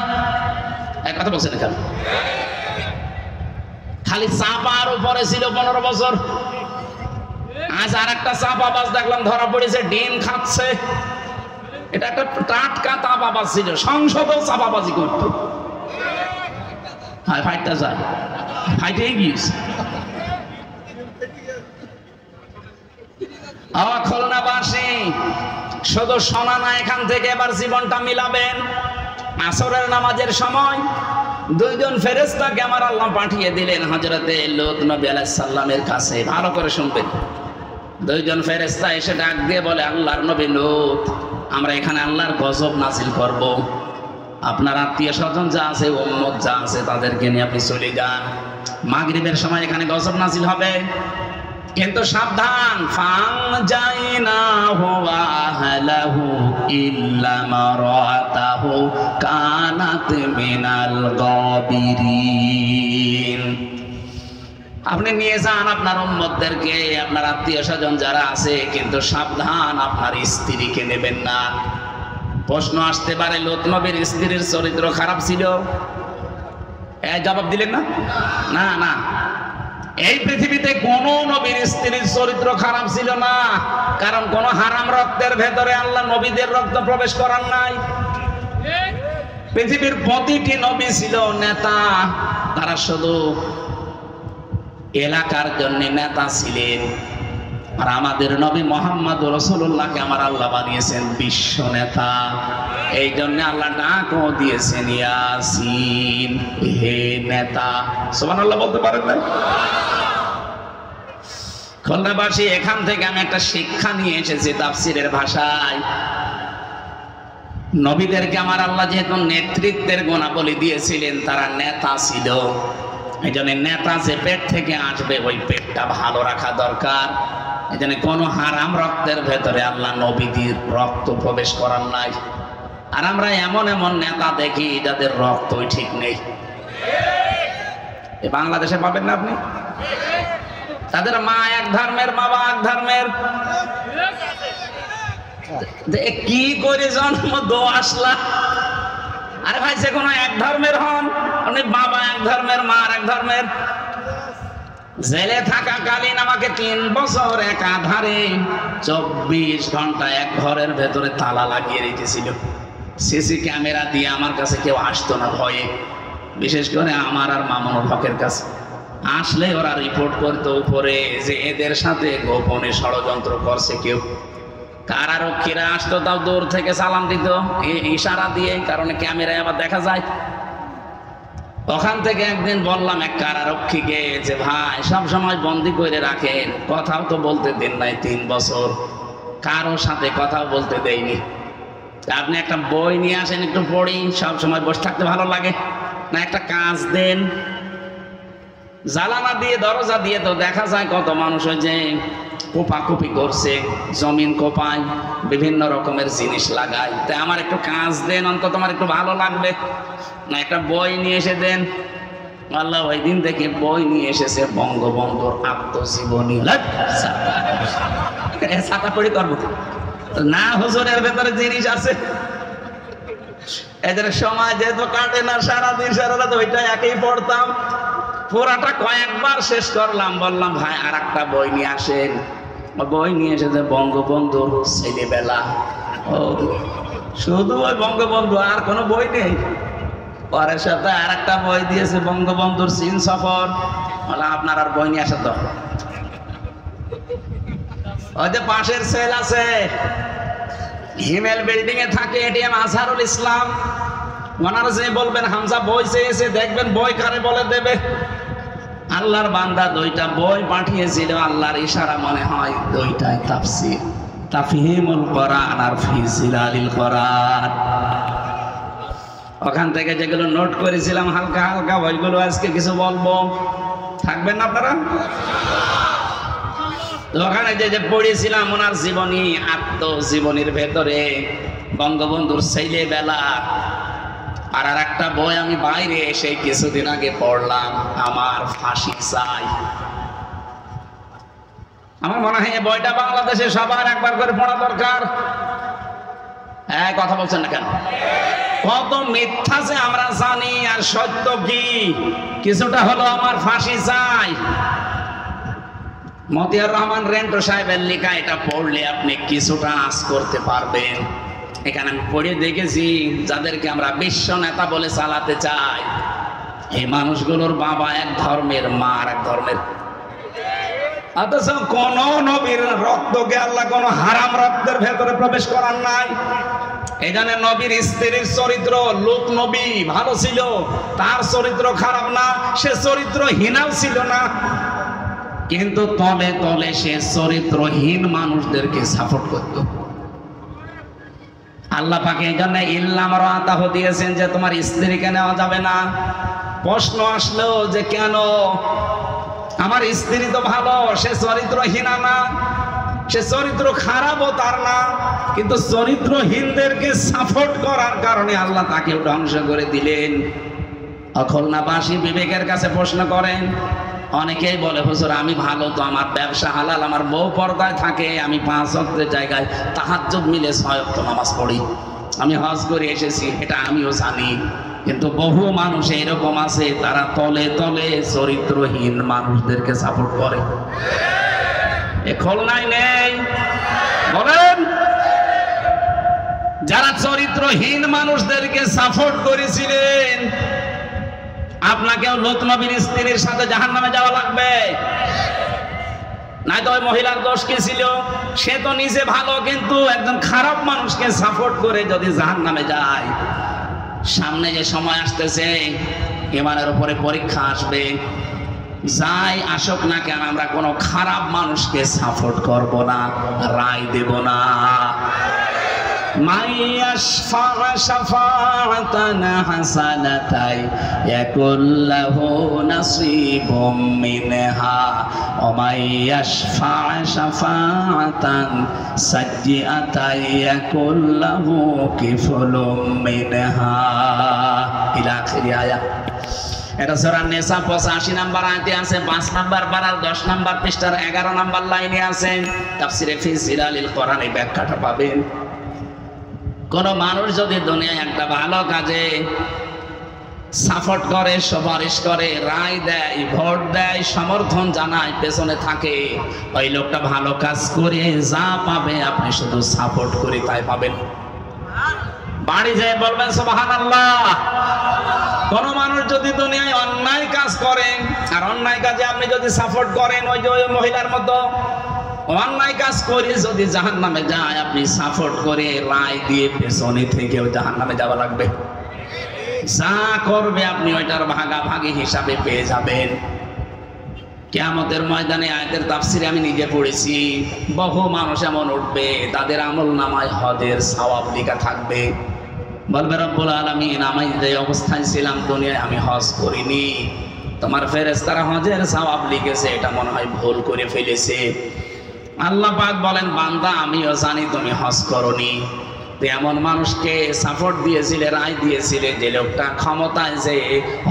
এক কথা বলছেন কেন? খালি চাপার উপরে ছিল 15 বছর। আজ আর একটা চাপাবাজ দেখলাম ধরা পড়েছে, ডিম খাচ্ছে। এটা একটা টাটকা চাপাবাজ ছিল, সংসদেও চাপাবাজি করত। হ্যাঁ, ফাইটটা যায়, ফাইটেই গিয়েছে। খুলনাবাসী শুধু শোনা না, এখান থেকে এবার জীবনটা মিলাবেন। আসরের নামাজের সময় 2 জন ফেরেশতাকে আমার আল্লাহ পাঠিয়ে দিলেন হযরতে লূত নবী আলাইহিস সালামের কাছে। ভালো করে শুনবেন। 2 জন ফেরেশতা এসে ডাক দিয়ে বলে, আল্লাহর নবী লূত, আমরা এখানে আল্লাহর গজব নাজিল করব, আপনার আত্মীয় স্বজন যা আছে, উম্মত যা আছে, তাদেরকে নিয়ে আপনি চলে যান। মাগরিবের সময় এখানে গজব নাজিল হবে, কিন্তু সাবধান, ফানজাইনাহু ওয়া আহলাহু ইল্লা মারাতাহু কানাত মিনাল গাবিরিন। আপনি নিয়ে যান আপনার উম্মতদেরকে, আপনার আত্মীয় স্বজন যারা আছে, কিন্তু সাবধান, আপনার স্ত্রীকে নেবেন না। প্রশ্ন আসতে পারে, লূত নবীর স্ত্রীর চরিত্র খারাপ ছিল? জবাব দিলেন না? না না, এই পৃথিবীতে কোন নবীর স্ত্রীর চরিত্র খারাপ ছিল না, কারণ কোন হারাম রক্তের ভেতরে আল্লাহ নবীদের রক্ত প্রবেশ করার নাই। পৃথিবীর প্রতিটি নবী ছিল নেতা, তারা শুধু এলাকার জন্য নেতা ছিলেন। আর আমাদের নবী মুহাম্মদ রাসূলুল্লাহকে আমার আল্লাহ বানিয়েছেন বিশ্ব নেতা। এই জন্য আল্লাহ ডাকও দিয়েছেন ইয়াসিন, হে নেতা। সুবহানাল্লাহ বলতে পারেন না? খুলনাবাসী, এখান থেকে আমি একটা শিক্ষা নিয়ে এসেছি তাফসীরের ভাষায়। নবীদেরকে আমার আল্লাহ যেহেতু নেতৃত্বের গুণাবলী দিয়েছিলেন, তারা নেতা ছিল। এই জন্য নেতা যে পেট থেকে আসবে, ওই পেটটা ভালো রাখা দরকার। এই জন্য কোনো হারাম রক্তের ভেতরে আল্লাহ নবীদের রক্ত প্রবেশ করার নাই। আর আমরা এমন এমন নেতা দেখি যাদের রক্তই ঠিক নেই। বাংলাদেশে পাবেন না আপনি? তাদের মা এক ধর্মের, বাবা এক ধর্মের। কি করে জন্ম দো আসলা, আরে ভাই যে কোনো এক ধর্মের হন, আপনি বাবা এক ধর্মের, মা এক ধর্মের। জেলে থাকাকালীন আমাকে 3 বছর একাধারে 24 ঘন্টা এক ঘরের ভেতরে তালা লাগিয়ে রেখেছিল। সিসি ক্যামেরা দিয়ে আমার কাছে কেউ আসতো না ভয়ে, বিশেষ করে আমার আর মামুনুল হকের কাছে। আসলে ওরা রিপোর্ট করতো উপরে যে এদের সাথে গোপনে ষড়যন্ত্র করছে কেউ। কারারক্ষীরা আসতো, তাও দূর থেকে সালাম দিত ইশারা দিয়ে, কারণ ক্যামেরায় আবার দেখা যায়। ওখান থেকে একদিন বললাম এক কারারক্ষীকে যে ভাই সব সময় বন্দি করে রাখেন, কথাও তো বলতে দেন নাই 3 বছর, কারো সাথে কথাও বলতে দেয়নি। আপনি একটা বই নিয়ে আসেন, একটু পড়ি, সব সময় বসে থাকতে ভালো লাগে না, একটা কাজ দেন। জানালা দিয়ে দরজা দিয়ে তো দেখা যায় কত মানুষ ওই যে কোপাকুপি করছে, জমিন কোপায়, বিভিন্ন রকমের জিনিস লাগায়। তাই আমার একটু কাজ দেন, অন্তত আমার একটু ভালো লাগবে, না একটা বই নিয়ে এসে দেন। আল্লাহ ওই দিন থেকে বই নিয়ে এসেছে বঙ্গবন্ধুর আত্মজীবনী। ছাতা পড়ি করবো না, হুজুরের ভেতরে জিনিস আছে। এদের সময় যেহেতু কাটে না, সারাদিন সারা রাত ওইটা একই পড়তাম, পুরাটা কয়েকবার শেষ করলাম। বললাম ভাই আর একটা বই নিয়ে আসেন। বই নিয়ে এসেছে বঙ্গবন্ধুর ছেলেবেলা। ও শুধু ওই বঙ্গবন্ধু, আর কোনো বই নেই। পরের সাথে আর একটা বই দিয়েছে বঙ্গবন্ধুর চীন সফর। বললাম আপনার আর বই নিয়ে আসে তো। ওই যে পাশের সেল আছে, হিমেল বিল্ডিং এ থাকে এটিএম আজহারুল ইসলাম, ওনারা যে বলবেন হামজা বই চেয়েছে, দেখবেন বই কারে বলে দেবে। আল্লাহর বান্দা 2টা বই পাঠিয়েছিল, আল্লাহর ইশারা মনে হয় 2টাই তাফসীর, তাফহিমুল কোরআন আর ফি জিলালিল কোরআন। ওখান থেকে যেগুলো নোট করেছিলাম হালকা হালকা, ওইগুলো আজকে কিছু বলবো, থাকবেন না আপনারা? ওখানে যে পড়েছিলাম ওনার জীবনী, আত্মজীবনীর ভেতরে বঙ্গবন্ধুর ছেলেবেলা। আর একটা বই আমি বাইরে এসে কিছুদিন আগে পড়লাম, আমার ফাঁসি চাই। আমার মনে হয় এই বইটা বাংলাদেশে সবার একবার করে পড়া দরকার। হ্যাঁ, কথা বলছেন না কেন? কত মিথ্যা যে আমরা জানি, আর সত্য কি কিছুটা হলো আমার ফাঁসি চাই। মতিয়ার রহমান রেন্টো সাহেবের লেখা, এটা পড়লে আপনি কিছুটা আঁচ করতে পারবেন। এখানে আমি পড়ে দেখেছি যাদেরকে আমরা বিশ্ব নেতা বলে চালাতে চাই, এই মানুষগুলোর বাবা এক ধর্মের, মা আর এক ধর্মের। অথচ কোন নবীর রক্তকে আল্লাহ কোন হারাম রক্তের ভেতরে প্রবেশ করার নাই। এখানে নবীর স্ত্রীর চরিত্র, লূত নবী ভালো ছিল, তার চরিত্র খারাপ না, সে চরিত্রহীনাও ছিল না, কিন্তু তলে তলে সে চরিত্রহীন মানুষদেরকে সাপোর্ট করত। আল্লাহ পাক এই জন্য ইল্লাম রাতাহ দিয়েছেন যে তোমার স্ত্রীকে নেওয়া যাবে না। প্রশ্ন আসলো যে কেন? আমার স্ত্রী তো ভালো, সে চরিত্রহীনা না, সে চরিত্র খারাপও তার না, কিন্তু চরিত্রহীনদেরকে সাপোর্ট করার কারণে আল্লাহ তাকে ধ্বংস করে দিলেন। অখলনাবাসী বিবেকের কাছে প্রশ্ন করেন, অনেকেই বলে হুজুর আমি ভালো তো, আমার ব্যবসা হালাল, আমার বউ পর্দায় থাকে, আমি 5 ওয়াক্তের জায়গায় তাহাজ্জুদ মিলে 6 ওয়াক্ত নামাজ পড়ি, আমি হজ করে এসেছি, এটা আমিও জানি। কিন্তু বহু মানুষ এরকম আছে, তারা তলে তলে চরিত্রহীন মানুষদেরকে সাপোর্ট করে। এ খুলনায় নেই? বলেন, যারা চরিত্রহীন মানুষদেরকে সাপোর্ট করেছিলেন, আপনাকেও লূত নবীর স্ত্রীর সাথে জাহান্নামে যাওয়া লাগবে। নাই তো ওই মহিলার দোষ কি ছিল? সে তো নিজে ভালো, কিন্তু একজন খারাপ মানুষকে সাপোর্ট করে যদি জাহান্নামে যায়, সামনে যে সময় আসতেছে ইমানের উপরে পরীক্ষা আসবে, যাই আসুক না কেন আমরা কোনো খারাপ মানুষকে সাপোর্ট করব না, রায় দেব না। মাইয়াশফা শাফাআতান হাসানাতাই ইয়াকুল্লাহু নাসীবুম মিনহা ওয়া মাইয়াশফা শাফাআতান সাজ্জিআতাই ইয়াকুল্লাহু কিফলুম মিনহা ইলা আখিরি আয়াত। এটা সূরা নিসা 85 নম্বর আয়াতে আছে, 5 নম্বর পারার 10 নম্বর পৃষ্ঠার 11 নম্বর লাইনে আছে। তাফসিরে ফি জিলালিল কোরআনে ব্যাখ্যাটা পাবেন। কোন মানুষ যদি দুনিয়ায় একটা ভালো কাজে সাপোর্ট করে, সুপারিশ করে, রায় দেয়, ভোট দেয়, সমর্থন জানায়, পেছনে থাকে, ওই লোকটা ভালো কাজ করে যা পাবে আপনি শুধু সাপোর্ট করে তাই পাবেন। বাড়ি যেয়ে বলবেন সুবহানাল্লাহ। কোন মানুষ যদি দুনিয়ায় অন্যায় কাজ করে আর অন্যায় কাজে আপনি যদি সাপোর্ট করেন, ওই যে ওই মহিলার মতো অন্যায় কাজ করে যদি জাহান্নামে যায়, আপনি সাপোর্ট করে রায় দিয়ে পেছনে থেকেও জাহান্নামে যাওয়া লাগবে। যা করবে আপনি ওইটার ভাগাভাগি হিসাবে পেয়ে যাবেন। কিয়ামতের ময়দানে আয়াতের তাফসিরে আমি নিজে পড়েছি, বহু মানুষ এমন উঠবে তাদের আমল নামায় হজের সওয়াব লেখা থাকবে। বলবে রব্বুল আলামিন, আমি যে অবস্থায় ছিলাম দুনিয়ায় আমি হজ করিনি, তোমার ফেরেশতারা হজের সওয়াব লিখেছে, এটা মনে হয় ভুল করে ফেলেছে। আল্লাহ পাক বলেন, বান্দা আমিও জানি তুমি হজ করনি। এমন মানুষকে সাপোর্ট দিয়েছিলে, রায় দিয়েছিলে, যে লোকটা ক্ষমতায় যে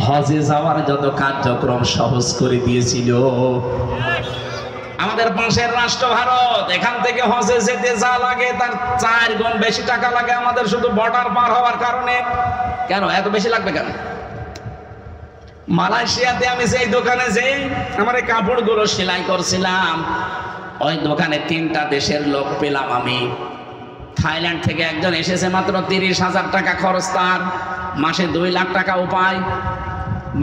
হজে যাওয়ার যত কার্যক্রম সহজ করে দিয়েছিল। আমাদের পাশের রাষ্ট্র ভারত, এখান থেকে হজে যেতে যা লাগে তার 4 গুণ বেশি টাকা লাগে আমাদের শুধু বর্ডার পার হওয়ার কারণে। কেন এত বেশি লাগবে কেন? মালয়েশিয়াতে আমি যেই দোকানে যে আমার এই কাপড়গুলো সেলাই করছিলাম, ওই দোকানে 3টা দেশের লোক পেলাম আমি। থাইল্যান্ড থেকে একজন এসেছে, মাত্র 30,000 টাকা খরচ, তার মাসে 2 লাখ টাকা উপায়।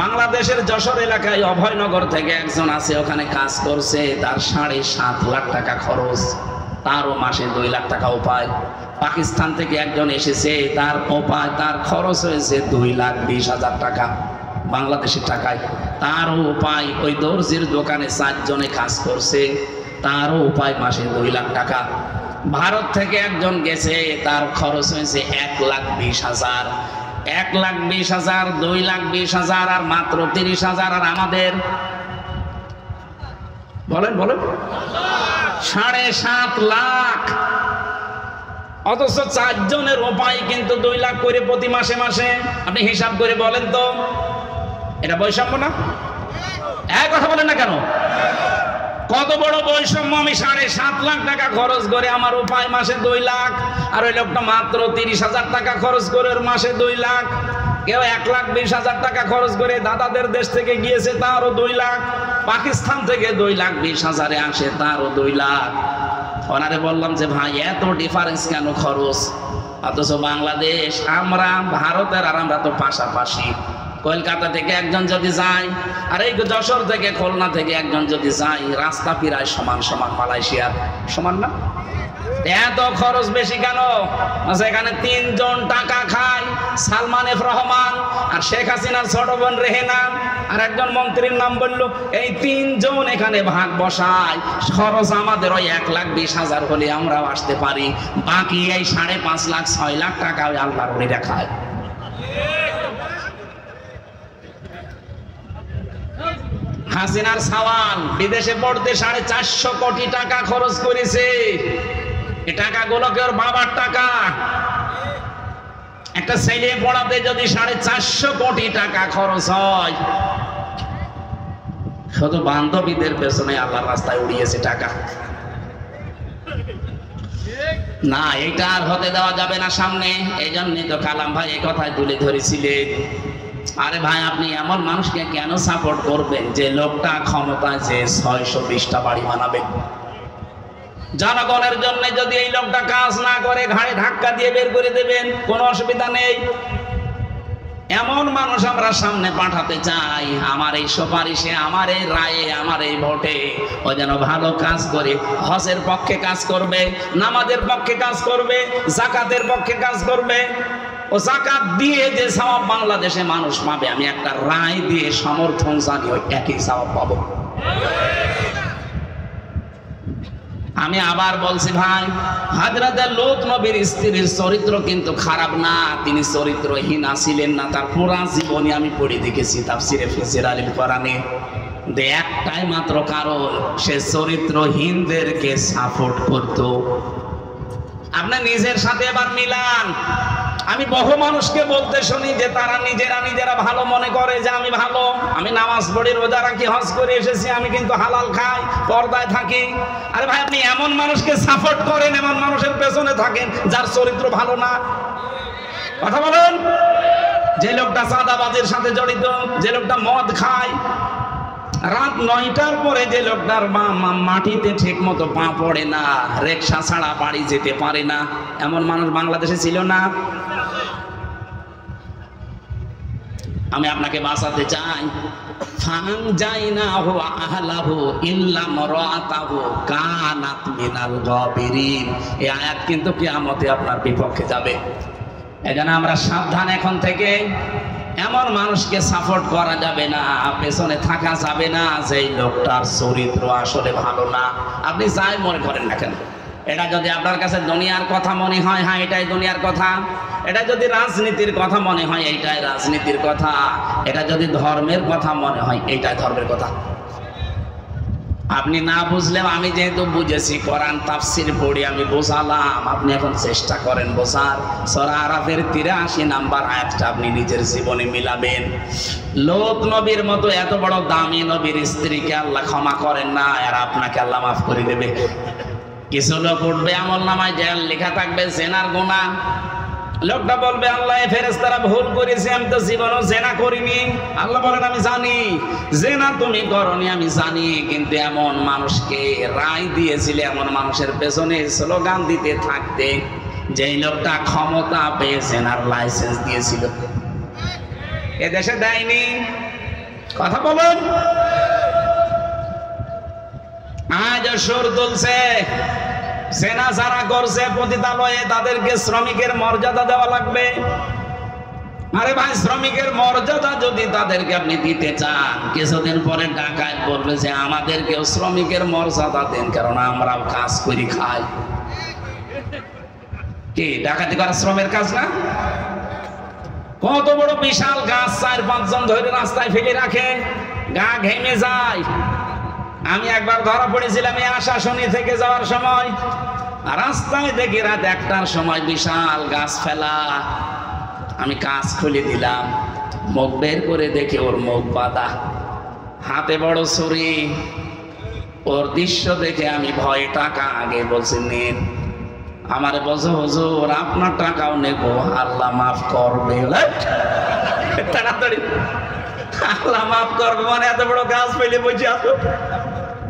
বাংলাদেশের যশোর এলাকায় অভয়নগর থেকে একজন আছে, ওখানে কাজ করছে, তার 7.5 লাখ টাকা খরচ, তারও মাসে 2 লাখ টাকা উপায়। পাকিস্তান থেকে একজন এসেছে, তার উপায়, তার খরচ হয়েছে 2,20,000 টাকা বাংলাদেশের টাকায়, তারও উপায়। ওই দর্জির দোকানে 4 জনে কাজ করছে, তারও উপায় মাসে 2 লাখ টাকা। ভারত থেকে একজন গেছে, তার খরচ হয়েছে 1,20,000, 1,20,000, 2,20,000 আর মাত্র 30,000। আর আমাদের বলেন বলেন 7.5 লাখ, অথচ 4 জনের উপায় কিন্তু 2 লাখ করে প্রতি মাসে মাসে। আপনি হিসাব করে বলেন তো, এটা বৈষম্য না? এক কথা বলেন না কেন? কত বড় বৈষম্য! আমি 7.5 লাখ টাকা খরচ করে আমার উপায় মাসে 2 লাখ, আর ওই লোকটা মাত্র 30,000 টাকা খরচ করে ওর মাসে 2 লাখ। কেউ 1,20,000 টাকা খরচ করে দাদাদের দেশ থেকে গিয়েছে, তারও 2 লাখ। পাকিস্তান থেকে 2,20,000 আসে, তারও 2 লাখ। ওনারে বললাম যে ভাই এত ডিফারেন্স কেন খরচ? অথচ বাংলাদেশ, আমরা ভারতের আর আমরা তো পাশাপাশি। কলকাতা থেকে একজন যদি যায় আর এই যশোর থেকে খুলনা থেকে একজন যদি যায়, রাস্তা প্রায় সমান সমান, মালয়েশিয়ার সমান না? এত খরচ বেশি কেন? এখানে 3 জন টাকা খায়, সালমান এফ রহমান আর শেখ হাসিনার ছোট বোন রেহেনা, আর একজন মন্ত্রীর নাম বললো। এই 3 জন এখানে ভাগ বসায়, খরচ আমাদের ওই 1,20,000 হলে আমরাও আসতে পারি। বাকি এই 5.5 লাখ 6 লাখ টাকা ওই আল্লাহর ওলিরা খায়। হাসিনার সাওয়াল বিদেশে পড়তে 450 কোটি টাকা খরচ করেছে। এই টাকাগুলোকে ওর বাবার টাকা। একটা ছেলে পড়াতে যদি 450 কোটি টাকা খরচ হয়, শুধু বান্ধবীদের পেছনে আল্লাহর রাস্তায় উড়িয়েছে টাকা। না, এটা আর হতে দেওয়া যাবে না সামনে। এই জন্যই তো কালাম ভাই এই কথাই তুলে ধরেছিলেন। আরে ভাই, আপনি এমন মানুষকে কেন সাপোর্ট করবেন যে লোকটা ক্ষমতায় যে 620টা বাড়ি বানাবে? জনগণের জন্য যদি এই লোকটা কাজ না করে, ঘাড়ে ধাক্কা দিয়ে বের করে দেবেন, কোনো অসুবিধা নেই। এমন মানুষ আমরা সামনে পাঠাতে চাই, আমার এই সুপারিশে, আমার এই রায়ে, আমার এই ভোটে ও যেন ভালো কাজ করে, হজের পক্ষে কাজ করবে, নামাজের পক্ষে কাজ করবে, যাকাতের পক্ষে কাজ করবে। ও যাকাত দিয়ে যে সওয়াব বাংলাদেশে মানুষ পাবে, আমি একটা রায় দিয়ে সমর্থন জানি ওই একই সওয়াব পাবো। আমি আবার বলছি ভাই, হযরত লূত নবীর স্ত্রীর চরিত্র কিন্তু খারাপ না, তিনি চরিত্রহীন ছিলেন না। তার পুরা জীবনী আমি পড়ে দেখেছি তাফসিরে ফিসির আলিল কোরআনে। একটাই মাত্র কারণ, সে চরিত্রহীনদেরকে সাপোর্ট করত। আপনি নিজের সাথে এবার মিলান, আমি বহু মানুষকে বলতে শুনি যে তারা নিজেরা ভালো মনে করে যে আমি ভালো, আমি নামাজ পড়ি, রোজা রাখি, হজ করে এসেছি, আমি কিন্তু হালাল খাই, পর্দায় থাকি। আরে ভাই, আপনি এমন মানুষকে সাপোর্ট করেন, এমন মানুষের পেছনে থাকেন যার চরিত্র ভালো না। কথা বলেন। যে লোকটা চাঁদাবাজির সাথে জড়িত, যে লোকটা মদ খায়, রাত 9টার পরে যে লোকটার মাটিতে ঠিক মতো পা পড়ে না, রিকশা ছাড়া বাড়ি যেতে পারে না, এমন মানুষ বাংলাদেশে ছিল না? আমি আপনাকে বাঁচাতে চাই। ফান জাইনাহু আহলাহু ইল্লা মারাতাহু কানাত মিনাল গাবিরিন। এই আয়াত কিন্তু কিয়ামতে আপনার বিপক্ষে যাবে। এজন্য আমরা সাবধান এখন থেকে। এমন মানুষকে সাপোর্ট করা যাবে না, পেছনে থাকা যাবে না যেই লোকটার চরিত্র আসলে ভালো না। আপনি যাই মনে করেন না কেন, এটা যদি আপনার কাছে দুনিয়ার কথা মনে হয়, হ্যাঁ এটাই দুনিয়ার কথা। এটা যদি রাজনীতির কথা মনে হয়, এইটাই রাজনীতির কথা। এটা যদি ধর্মের কথা মনে হয়, এইটাই ধর্মের কথা। আপনি না বুঝলেও আমি যেহেতু বুঝেছি, কোরআন তাফসির পড়ি, আমি বোঝালাম। আপনি এখন চেষ্টা করেন বোঝার। সূরা আরাফের 83 নাম্বার আয়াতটা আপনি নিজের জীবনে মিলাবেন। লোত নবীর মতো এত বড় দামি নবীর স্ত্রীকে আল্লাহ ক্ষমা করেন না, আর আপনাকে আল্লাহ মাফ করে দেবে। কিছু লোক উঠবে, আমলনামায় জেল লেখা থাকবে জেনার গুনাহ। লোকটা বলবে, আল্লাহ ফেরেশতারা ভুল করেছে, আমি তো জীবনও জেনা করিনি। আল্লাহ বলেন, আমি জানি জেনা তুমি করনি, আমি জানি, কিন্তু এমন মানুষকে রায় দিয়েছিলে, এমন মানুষের পেছনে স্লোগান দিতে থাকতে, যেই লোকটা ক্ষমতা পেয়ে জেনার লাইসেন্স দিয়েছিল। এদেশে দেয়নি। কথা বলুন। আজ সুর তুলছে, জেনা যারা করছে পতিতালয়ে, তাদেরকে শ্রমিকের মর্যাদা দেওয়া লাগবে। আরে ভাই, শ্রমিকের মর্যাদা যদি তাদেরকে আপনি দিতে চান, কিছুদিন পরে ডাকাত বলবে যে আমাদেরকেও শ্রমিকের মর্যাদা দেন, কারণ আমরাও কাজ করি খাই। কি ডাকাতি করা শ্রমের কাজ না? কত বড় বিশাল গাছ 4-5 জন ধরে রাস্তায় ফেলে রাখে, গা ঘেমে যায়। আমি একবার ধরা পড়েছিলাম এই আশাশুনি থেকে যাওয়ার সময়, রাস্তায় দেখি রাত 1টার সময় বিশাল গাছ ফেলা। আমি কাজ খুলে দিলাম, মুখ বের করে দেখি ওর মুখ বাঁধা, হাতে বড় ছুরি। ওর দৃশ্য দেখে আমি ভয়ে টাকা আগে বলছি নিন। আমারে বলছে, হুজুর আপনার টাকাও নেবো, আল্লাহ মাফ করবে। তাড়াতাড়ি আল্লাহ মাফ করবে মানে এত বড় গাছ ফেলে বসে আসো,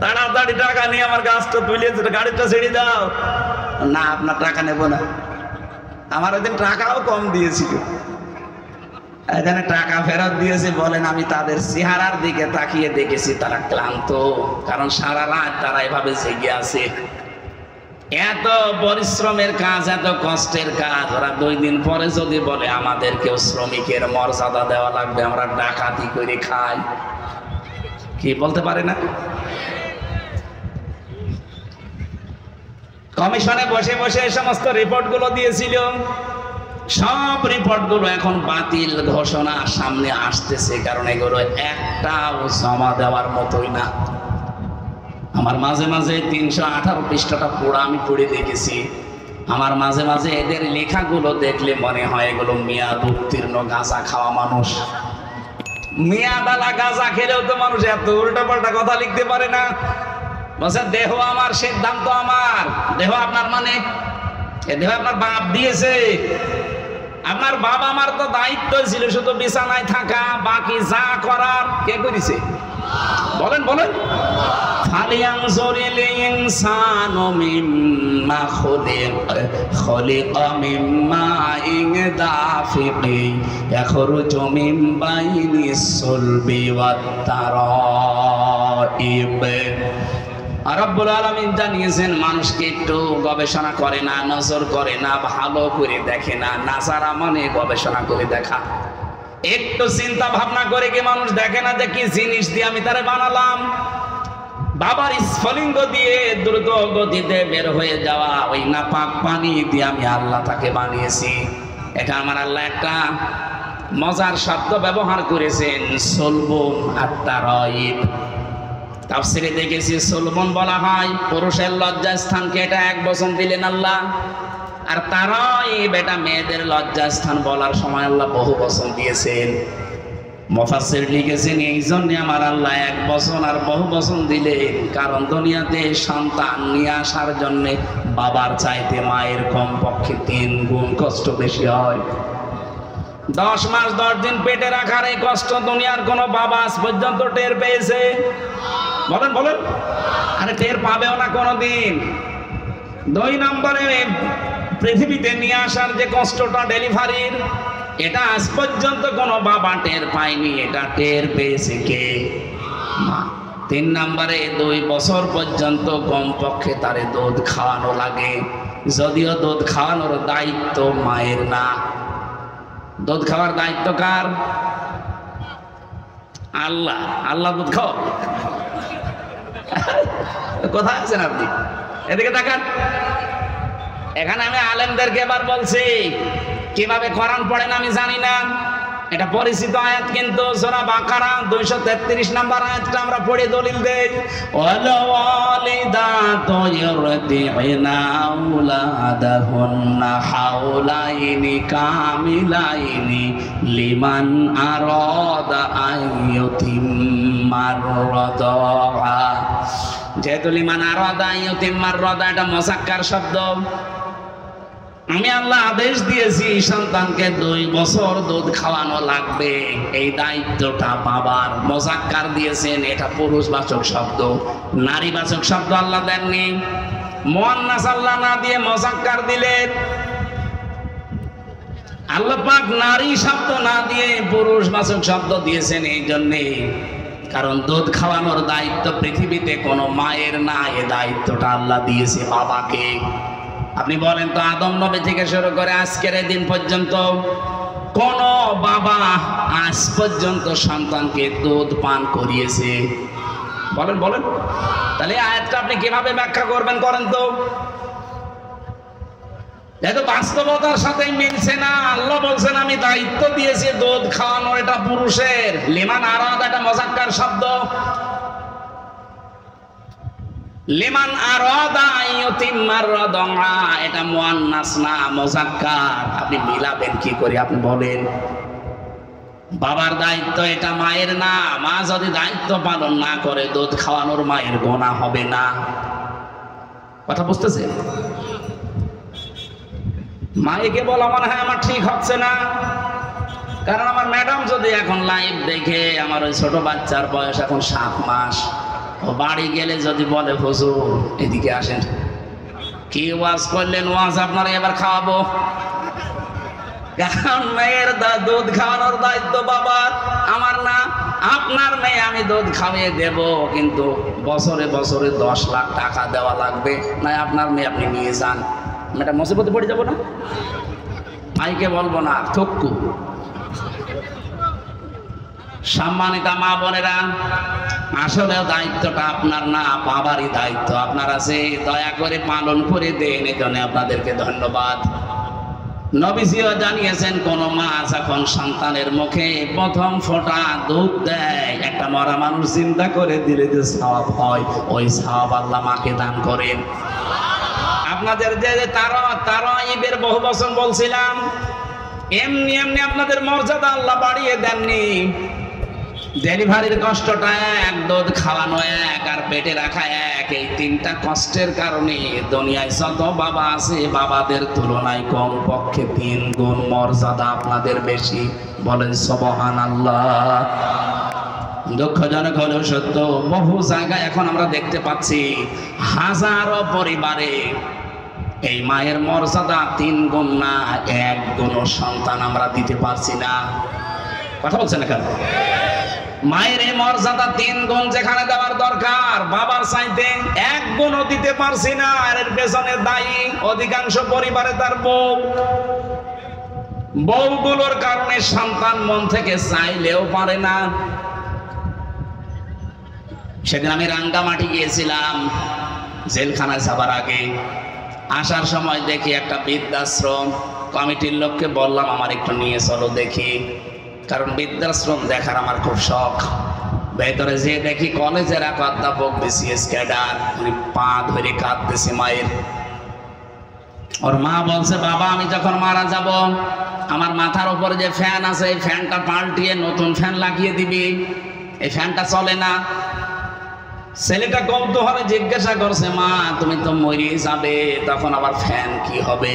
তাড়াতাড়ি টাকা নিয়ে আমার গাছটা তুলে গাড়িটা ছেড়ে দাও। না, আপনার টাকা নেব না। আমার ওইদিন টাকাও কম দিয়েছিল, এখানে টাকা ফেরত দিয়েছি। বলেন, আমি তাদের চেহারার দিকে তাকিয়ে দেখেছি তারা ক্লান্ত, কারণ সারা রাত তারা এভাবে জেগে আছে। এত পরিশ্রমের কাজ, এত কষ্টের কাজ, ওরা 2 দিন পরে যদি বলে আমাদেরকেও শ্রমিকের মর্যাদা দেওয়া লাগবে, আমরা ডাকাতি করে খাই, কি বলতে পারে না? কমিশনে বসে বসে এই সমস্ত রিপোর্টগুলো দিয়েছিল, সব রিপোর্টগুলো এখন বাতিল ঘোষণা সামনে আসতেছে, কারণ এগুলো একটাও জমা দেওয়ার মতোই না। আমার মাঝে মাঝে 318 পৃষ্ঠাটা পড়া আমি পড়ে দেখেছি। আমার মাঝে মাঝে এদের লেখাগুলো দেখলে মনে হয় এগুলো মেয়াদ উত্তীর্ণ গাঁজা খাওয়া মানুষ। মেয়াদালা গাঁজা খেলেও তো মানুষ এত উল্টাপাল্টা কথা লিখতে পারে না। বলছে, দেহ আমার, সিদ্ধান্ত আমার। দেহ আপনার মানে এ দেহ আপনার বাপ দিয়েছে। আপনার বাবা আমার তো দায়িত্ব ছিল শুধু বিছানায় থাকা, বাকি যা করার কে করেছে? বলেন বলেন। ফালিয়ানজুরিল ইনসানু মিম্মা খুলিকা মিম্মা দাফিকি ইয়াখরুজু মিন বাইনিস সুলবি ওয়াত তারাইব। রব্বুল আলামিন জানিয়েছেন, মানুষকে একটু গবেষণা করে না, নজর করে না, ভালো করে দেখে না। নাজারা মানে গবেষণা করে দেখা। একটু চিন্তা ভাবনা করে কি মানুষ দেখে না যে কি জিনিস দিয়ে আমি তারে বানালাম? বাবার স্ফলিঙ্গ দিয়ে দ্রুত গতিতে বের হয়ে যাওয়া ওই নাপাক পানি দিয়ে আমি আল্লাহ তাকে বানিয়েছি। এটা আমার আল্লাহ একটা মজার শব্দ ব্যবহার করেছেন, সুলবুন আত-তারাইব। তাফসীরে দেখেছি সুলবুন বলা হয় পুরুষের লজ্জা স্থানকে, এটা 1 বচন দিলেন আল্লাহ। আর তারাই বেটা মেয়েদের লজ্জাস্থান বলার সময় আল্লাহ বহু বচন দিয়েছেন। মুফাসসির লিখেছেন এই জন্য আমার আল্লাহ এক বচন আর বহু বচন দিলেন, কারণ দুনিয়াতে সন্তান নিয়ে আসার জন্য বাবার চাইতে মায়ের কমপক্ষে 3 গুণ কষ্ট বেশি হয়। 10 মাস 10 দিন পেটে রাখার এই কষ্ট দুনিয়ার কোন বাবা আজ পর্যন্ত টের পেয়েছে? বলেন বলেন। আরে টের পাবেও না কোনোদিন। 2 নম্বরে পৃথিবীতে নিয়ে আসার যে কষ্টটা ডেলিভারির, এটা আজ পর্যন্ত কোনো বাবা টের পায়নি, এটা টের পেয়েছে কে? মা। 3 নম্বরে 2 বছর পর্যন্ত কমপক্ষে তারে দুধ খাওয়ানো লাগে, যদিও দুধ খাওয়ানোর দায়িত্ব মায়ের না। দুধ খাওয়ার দায়িত্ব কার? আল্লাহ। আল্লাহ দুধ খাও। কোথায় আছেন আপনি? এদিকে তাকান। এখানে আমি আলেমদেরকে এবার বলছি, কিভাবে কোরআন পড়েন আমি জানি না, এটা পরিচিত আয়াত, কিন্তু সূরা বাকারা 233 নম্বর আয়াতটা আমরা পড়ে দলিল দেই। ওয়ালা ওয়ালিদাতু ইরদি'না আওলাদাহুন্না হাওলাইনি কামিলাইনি লিমান আরাদা আইয়ুতিম্মার রাদা। যেহেতু লিমান আরাদা আইয়ুতিম্মার রাদা এটা মুযাক্কার শব্দ, আমি আল্লাহ আদেশ দিয়েছি সন্তানকে 2 বছর দুধ খাওয়ানো লাগবে, এই দায়িত্বটা বাবার। মুযাক্কার দিয়েছেন, এটা পুরুষবাচক শব্দ, নারীবাচক শব্দ আল্লাহ দেননি। মুয়ান্নাস আল্লাহ না দিয়ে মুযাক্কার দিলেন। আল্লাহ পাক নারী শব্দ না দিয়ে পুরুষবাচক শব্দ দিয়েছেন এই জন্যে, কারণ দুধ খাওয়ানোর দায়িত্ব পৃথিবীতে কোনো মায়ের না, এই দায়িত্বটা আল্লাহ দিয়েছে বাবাকে। আপনি বলেন তো, আদম নবী থেকে শুরু করে আজকের দিন পর্যন্ত কোন বাবা আজ পর্যন্ত সন্তানকে দুধ পান করিয়েছে? বলেন বলেন। তাহলে আয়াতটা আপনি কিভাবে ব্যাখ্যা করবেন করেন তো? যেহেতু বাস্তবতার সাথে মিলছে না। আল্লাহ বলছেন আমি দায়িত্ব দিয়েছি দুধ খাওয়ানো, এটা পুরুষের। লিমান আরাদা এটা মুযাক্কার শব্দ, লিমান আরাদা আইয়ুতিম্মার রাদা এটা মুয়ান্নাস না, মুযাক্কার। আপনি মিলাবেন কি করে? আপনি বলেন। বাবার দায়িত্ব, এটা মায়ের না। মা যদি দায়িত্ব পালন না করে দুধ খাওয়ানোর মায়ের গুনাহ হবে না। কথা বুঝতেছেন? মায়েকে বলা মনে হয় আমার ঠিক হচ্ছে না, কারণ আমার ম্যাডাম যদি এখন লাইভ দেখে, আমার ওই ছোট বাচ্চার বয়স এখন 7 মাস, ও বাড়ি গেলে যদি বলে হুজুর এদিকে আসেন, কি ওয়াজ করলেন, ওয়াজ আপনারা এবার খাওয়াবো। কারণ মেয়ের দুধ খাওয়ানোর দায়িত্ব বাবার, আমার না। আপনার মেয়ে আমি দুধ খাওয়িয়ে দেব, কিন্তু বছরে বছরে 10 লাখ টাকা দেওয়া লাগবে, না আপনার মেয়ে আপনি নিয়ে যান। এটা মুসিবতে পড়ে যাবো না? মাইকে বলবো না, থক্কু। সম্মানিতা মা বোনেরা, আসলে দায়িত্বটা আপনার না, বাবারই দায়িত্ব। আপনার আছে, দয়া করে পালন করে দেন, এজন্য আপনাদেরকে ধন্যবাদ। নবীজিও জানিয়েছেন, কোন মা যখন সন্তানের মুখে প্রথম ফোঁটা দুধ দেয়, একটা মরা মানুষ চিন্তা করে দিলে যে সওয়াব হয়, ওই সওয়াব আল্লাহ মাকে দান করেন। আপনাদের যে তারাইবের বহু বচন বলছিলাম, এমনি এমনি আপনাদের মর্যাদা আল্লাহ বাড়িয়ে দেননি। ডেলিভারির কষ্টটা এক, দুধ খাওয়ানো এক, আর পেটে রাখা এক, এই 3টা কষ্টের কারণে দুনিয়ায় যত বাবা আছে বাবাদের তুলনায় কম পক্ষে 3 গুণ মর্যাদা আপনাদের বেশি। বলেন সুবহানাল্লাহ। দুঃখজনক হলেও সত্য, বহু জায়গায় এখন আমরা দেখতে পাচ্ছি হাজারো পরিবারে এই মায়ের মর্যাদা 3 গুণ না, 1 গুণ সন্তান আমরা দিতে পারছি না। কথা বলছেন না কেন? মায়ের এই মর্যাদা 3 গুণ যেখানে দেওয়ার দরকার, বাবার চাইতে 1 গুণও দিতে পারছি না। আর এর পেছনে দায়ী অধিকাংশ পরিবারে তার বউ। বউগুলোর কারণে সন্তান মন থেকে চাইলেও পারে না। সেদিন আমি রাঙ্গামাটি গিয়েছিলাম জেলখানায় যাবার আগে। আসার সময় দেখি একটা বৃদ্ধাশ্রম। কমিটির লোককে বললাম আমার একটু নিয়ে চলো দেখি, কারণ বৃদ্ধাশ্রম দেখার আমার খুব শখ। ভেতরে যে দেখি কলেজের এক অধ্যাপক BCS ক্যাডার, উনি পা ধরে কাঁদতেছে মায়ের। ওর মা বলছে, বাবা আমি যখন মারা যাব আমার মাথার উপরে যে ফ্যান আছে এই ফ্যানটা পাল্টিয়ে নতুন ফ্যান লাগিয়ে দিবি, এই ফ্যানটা চলে না। ছেলেটা কৌতূহলে জিজ্ঞাসা করছে, মা তুমি তো মরে যাবে, তখন আবার ফ্যান কি হবে?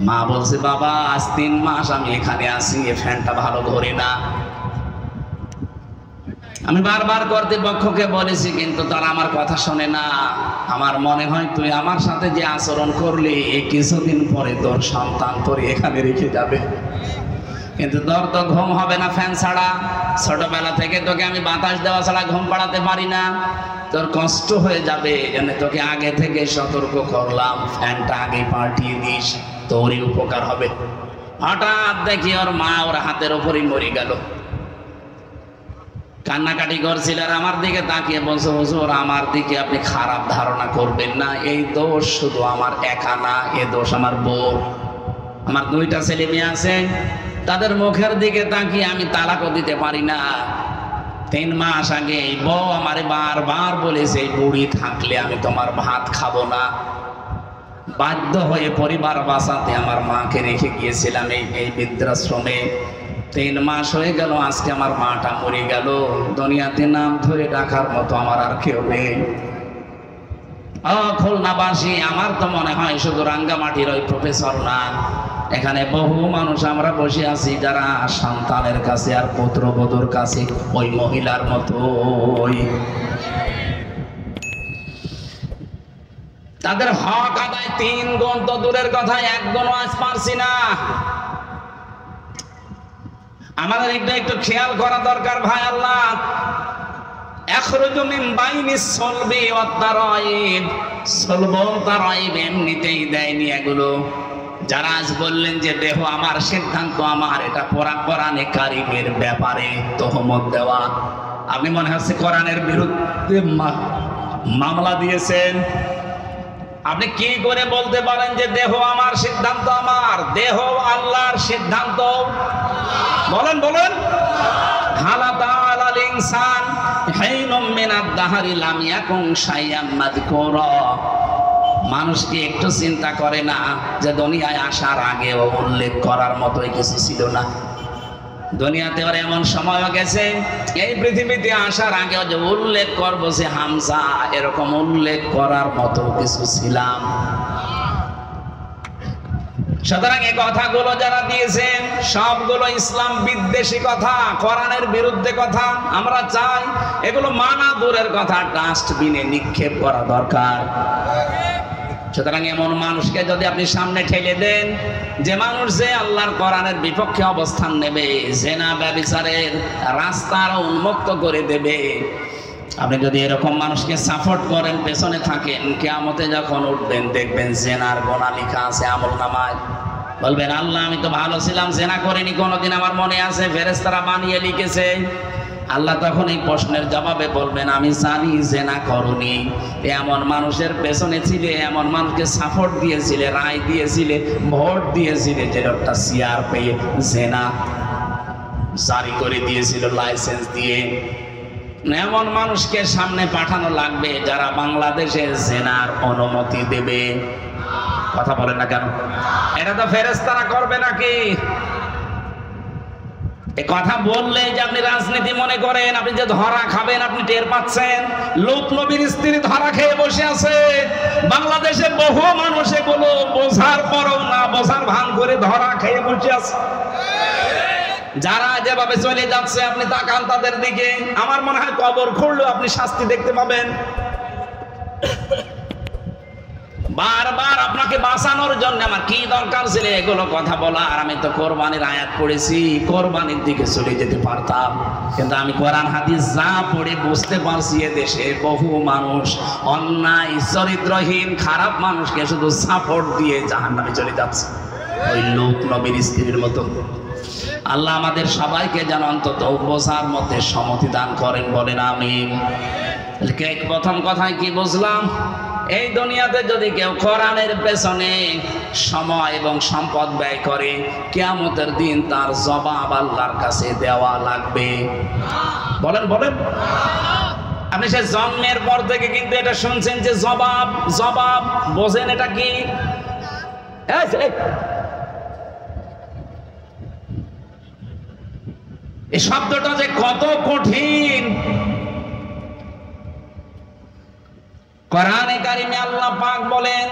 মা বলছে, বাবা আজ 3 মাস আমি এখানে আছি, এই ফ্যানটা ভালো ঘোরে না। আমি বারবার কর্তৃপক্ষকে বলেছি, কিন্তু তারা আমার কথা শোনে না। আমার মনে হয় তুই আমার সাথে যে আচরণ করলি এই কিছুদিন পরে তোর সন্তান তোর এখানে রেখে যাবে, কিন্তু তোর তো ঘুম হবে না ফ্যান ছাড়া। ছোটবেলা থেকে তোকে আমি বাতাস দেওয়া ছাড়া ঘুম পাড়াতে পারি না, তোর কষ্ট হয়ে যাবে, এজন্য তোকে আগে থেকে সতর্ক করলাম, ফ্যানটা আগে পাল্টিয়ে দিস, তোরই উপকার হবে। হঠাৎ দেখি ওর মা ওর হাতের ওপরই মরে গেল। কান্নাকাটি করছিল আর আমার দিকে তাকিয়ে বলছে, হুজুর আমার দিকে আপনি খারাপ ধারণা করবেন না, এই দোষ শুধু আমার একা না, এ দোষ আমার বউ। আমার 2টা ছেলে মেয়ে আছে, তাদের মুখের দিকে তাকিয়ে আমি তালাকও দিতে পারি না। 3 মাস আগে এই বউ আমারে বারবার বলেছে, এই বুড়ি থাকলে আমি তোমার ভাত খাবো না। বাধ্য হয়ে পরিবার বাঁচাতে আমার মাকে রেখে গিয়েছিলাম এই বৃদ্ধাশ্রমে। 3 মাস হয়ে গেল, আজকে আমার মাটা মরে গেল। দুনিয়াতে নাম ধরে ডাকার মতো আমার আর কেউ নেই। খুলনাবাসী, আমার তো মনে হয় শুধু রাঙ্গামাটির ওই প্রফেসর না, এখানে বহু মানুষ আমরা বসে আছি যারা সন্তানের কাছে আর পুত্রবধূর কাছে ওই মহিলার মতো। তাদের হক আদায় 3 গুণ তো দূরের কথা, 1 গুণও আজ পারছি না। আমাদের একটু খেয়াল করা দরকার ভাই। আল্লাহ এমনিতেই দেয়নি এগুলো। যারা আজ বললেন যে দেহ আমার, সিদ্ধান্ত আমার, এটা কোরআনে কারিমের ব্যাপারে তহমত দেওয়া, আপনি মনে হচ্ছে কোরআনের বিরুদ্ধে মামলা দিয়েছেন। আপনি কি করে বলতে পারেন যে দেহ আমার, সিদ্ধান্ত আমার? দেহ আল্লাহর সিদ্ধান্ত। বলেন বলেন। মানুষকে একটু চিন্তা করে না যে দুনিয়ায় আসার আগেও উল্লেখ করার মতোই কিছু ছিল না। দুনিয়াতে ওর এমন সময়ও গেছে, এই পৃথিবীতে আসার আগেও যে উল্লেখ করবো যে হামজা, এরকম উল্লেখ করার মতো কিছু ছিলাম। সুতরাং এই কথাগুলো যারা দিয়েছেন সবগুলো ইসলাম বিদ্বেষী কথা, কোরআনের বিরুদ্ধে কথা। আমরা চাই এগুলো মানা দূরের কথা, ডাস্টবিনে নিক্ষেপ করা দরকার। সুতরাং এমন মানুষকে যদি আপনি সামনে ঠেলে দেন, যে মানুষ যে আল্লাহর কোরআনের বিপক্ষে অবস্থান নেবে, জেনা ব্যভিচারের রাস্তা আরো উন্মুক্ত করে দেবে, আপনি যদি এরকম মানুষকে সাপোর্ট করেন, পেছনে থাকেন, কিয়ামতে যখন উঠবেন দেখবেন জেনার গোনা লেখা আছে আমলনামায়। বলবেন, আল্লাহ আমি তো ভালো ছিলাম, জেনা করিনি কোনোদিন, আমার মনে আছে, ফেরেশতারা বানিয়ে লিখেছে। আল্লাহ তখন এই প্রশ্নের জবাবে বলবেন, আমি জানি জেনা করনি। এমন মানুষের পেছনে ছিলে, এমন মানুষকে সাপোর্ট দিয়েছিলে, রায় দিয়েছিলে, ভোট দিয়েছিলে, যে লোকটা সিআর পেয়ে জেনা জারি করে দিয়েছিল লাইসেন্স দিয়ে। এমন মানুষকে সামনে পাঠানো লাগবে যারা বাংলাদেশে জেনার অনুমতি দেবে। কথা বলেন না কেন? এটা তো ফেরেশতারা করবে নাকি? এই কথা বললে যে আপনি রাজনীতি মনে করেন, আপনি যে ধরা খাবেন আপনি টের পাচ্ছেন। লূত নবীর স্ত্রী ধরা খেয়ে বসে আছে। বাংলাদেশে বহু মানুষ এগুলো বোঝার পরও না বোঝার ভান করে ধরা খেয়ে বসে আছে। যারা যেভাবে চলে যাচ্ছে আপনি তাকান তাদের দিকে, আমার মনে হয় কবর খুঁড়লেও আপনি শাস্তি দেখতে পাবেন। বারবার আপনাকে বাঁচানোর জন্য আমার কি দরকার ছিল এগুলো কথা বলা? আর আমি তো কোরবানির আয়াত পড়েছি, কোরবানির দিকে চলে যেতে পারতাম, কিন্তু আমি কোরআন হাদিস যা পড়ে বুঝতে পারছি, দেশে বহু মানুষ অন্যায়, চরিত্রহীন, খারাপ মানুষকে শুধু সাপোর্ট দিয়ে জাহান্নামে চলে যাচ্ছে, ওই লূত নবীর স্ত্রীর মতো। আল্লাহ আমাদের সবাইকে যেন অন্তত বোঝার মধ্যে সম্মতি দান করেন, বলেন আমিন। প্রথম কথায় কি বুঝলাম? এই দুনিয়াতে যদি কেউ কোরআনের পেছনে সময় এবং সম্পদ ব্যয় করে, কিয়ামতের দিন তার জবাব আল্লাহর কাছে দেওয়া লাগবে। বলেন বলেন। আপনি সে জন্মের পর থেকে কিন্তু এটা শুনছেন যে জবাব জবাব, বোঝেন এটা কি? এই শব্দটা যে কত কঠিন। কোরআনে কারিমে আল্লাহ পাক বলেন,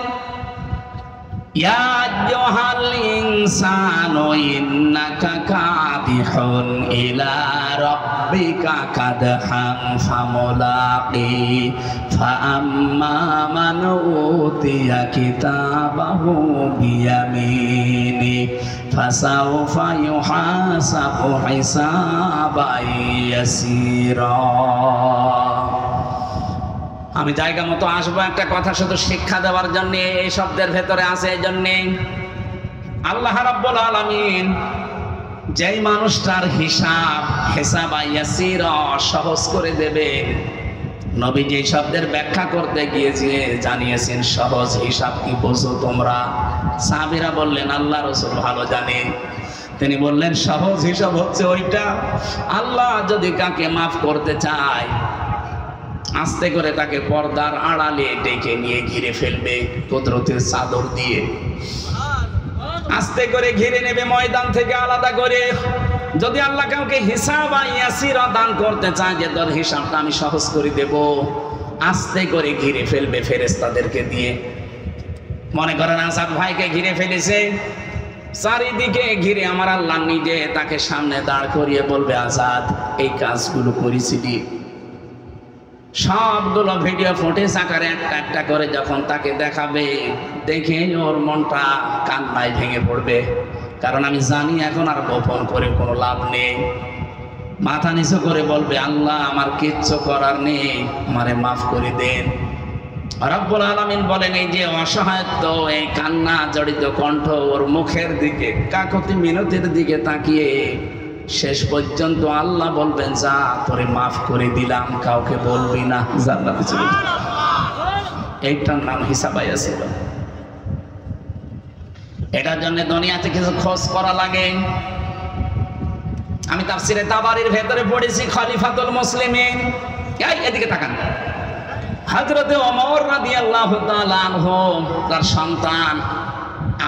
ইয়া আইয়ুহাল ইনসানু ইন্নাকা কাদিহুন ইলা রাব্বিকা কাদহান ফামুলাকি ফাআম্মা মান উতিয়া কিতাবাহু বিয়ামিনি ফাসাউফা ইউহাসাবু হিসাবান ইয়াসীরা। আমি জায়গা মতো আসবো, একটা কথা শুধু শিক্ষা দেওয়ার জন্য এই শব্দের ভেতরে আছে। এই জন্যে আল্লাহ রাব্বুল আলামিন যেই মানুষটার হিসাব ইয়াসীরা সহজ করে দেবে, নবী যে শব্দের ব্যাখ্যা করতে গিয়েছে জানিয়েছেন সহজ হিসাব কি বোঝো তোমরা? সাহাবীরা বললেন আল্লাহ রাসূল ভালো জানেন। তিনি বললেন সহজ হিসাব হচ্ছে ওইটা, আল্লাহ যদি কাকে মাফ করতে চায় আস্তে করে তাকে পর্দার আড়ালে ডেকে নিয়ে ঘিরে ফেলবে কুদরতের চাদর দিয়ে, আস্তে করে ঘিরে নেবে ময়দান থেকে আলাদা করে। যদি আল্লাহ কাউকে হিসাব ইয়াসীরা দান করতে চায়, যে তোর হিসাবটা আমি সহজ করে দেব, আস্তে করে ঘিরে ফেলবে ফেরেশতাদেরকে দিয়ে। মনে করেন আসাদ ভাইকে ঘিরে ফেলেছে, চারিদিকে ঘিরে আমার আল্লাহ নিজে তাকে সামনে দাঁড় করিয়ে বলবে, আসাদ এই কাজগুলো করেছিলি। সবগুলো ভিডিও ফুটেজ আকারে একটা একটা করে যখন তাকে দেখাবে, দেখে ওর মনটা কান্নায় ভেঙে পড়বে। কারণ আমি জানি এখন আর গোপন করে কোনো লাভ নেই। মাথা নিচু করে বলবে, আল্লাহ আমার কিচ্ছু করার নেই, আমারে মাফ করে দেন। রব্বুল আলামিন বলেন, এই যে অসহায়ত্ব, এই কান্না জড়িত কণ্ঠ, ওর মুখের দিকে কাকতি মিনতির দিকে তাকিয়ে শেষ পর্যন্ত আল্লাহ বলবেন, যা তোরে মাফ করে দিলাম, কাউকে বলবি না, জান্নাতে চলে যা। এইটার নাম হিসাব ইয়াসীরা। এটার জন্য দুনিয়াতে কিছু খোঁজ করা লাগে। আমি তাফসীরে তাবারির ভেতরে পড়েছি, খলিফাতুল মুসলিমিন, এদিকে তাকান, হযরতে ওমর রাদিয়াল্লাহু তাআলা আনহু তার সন্তান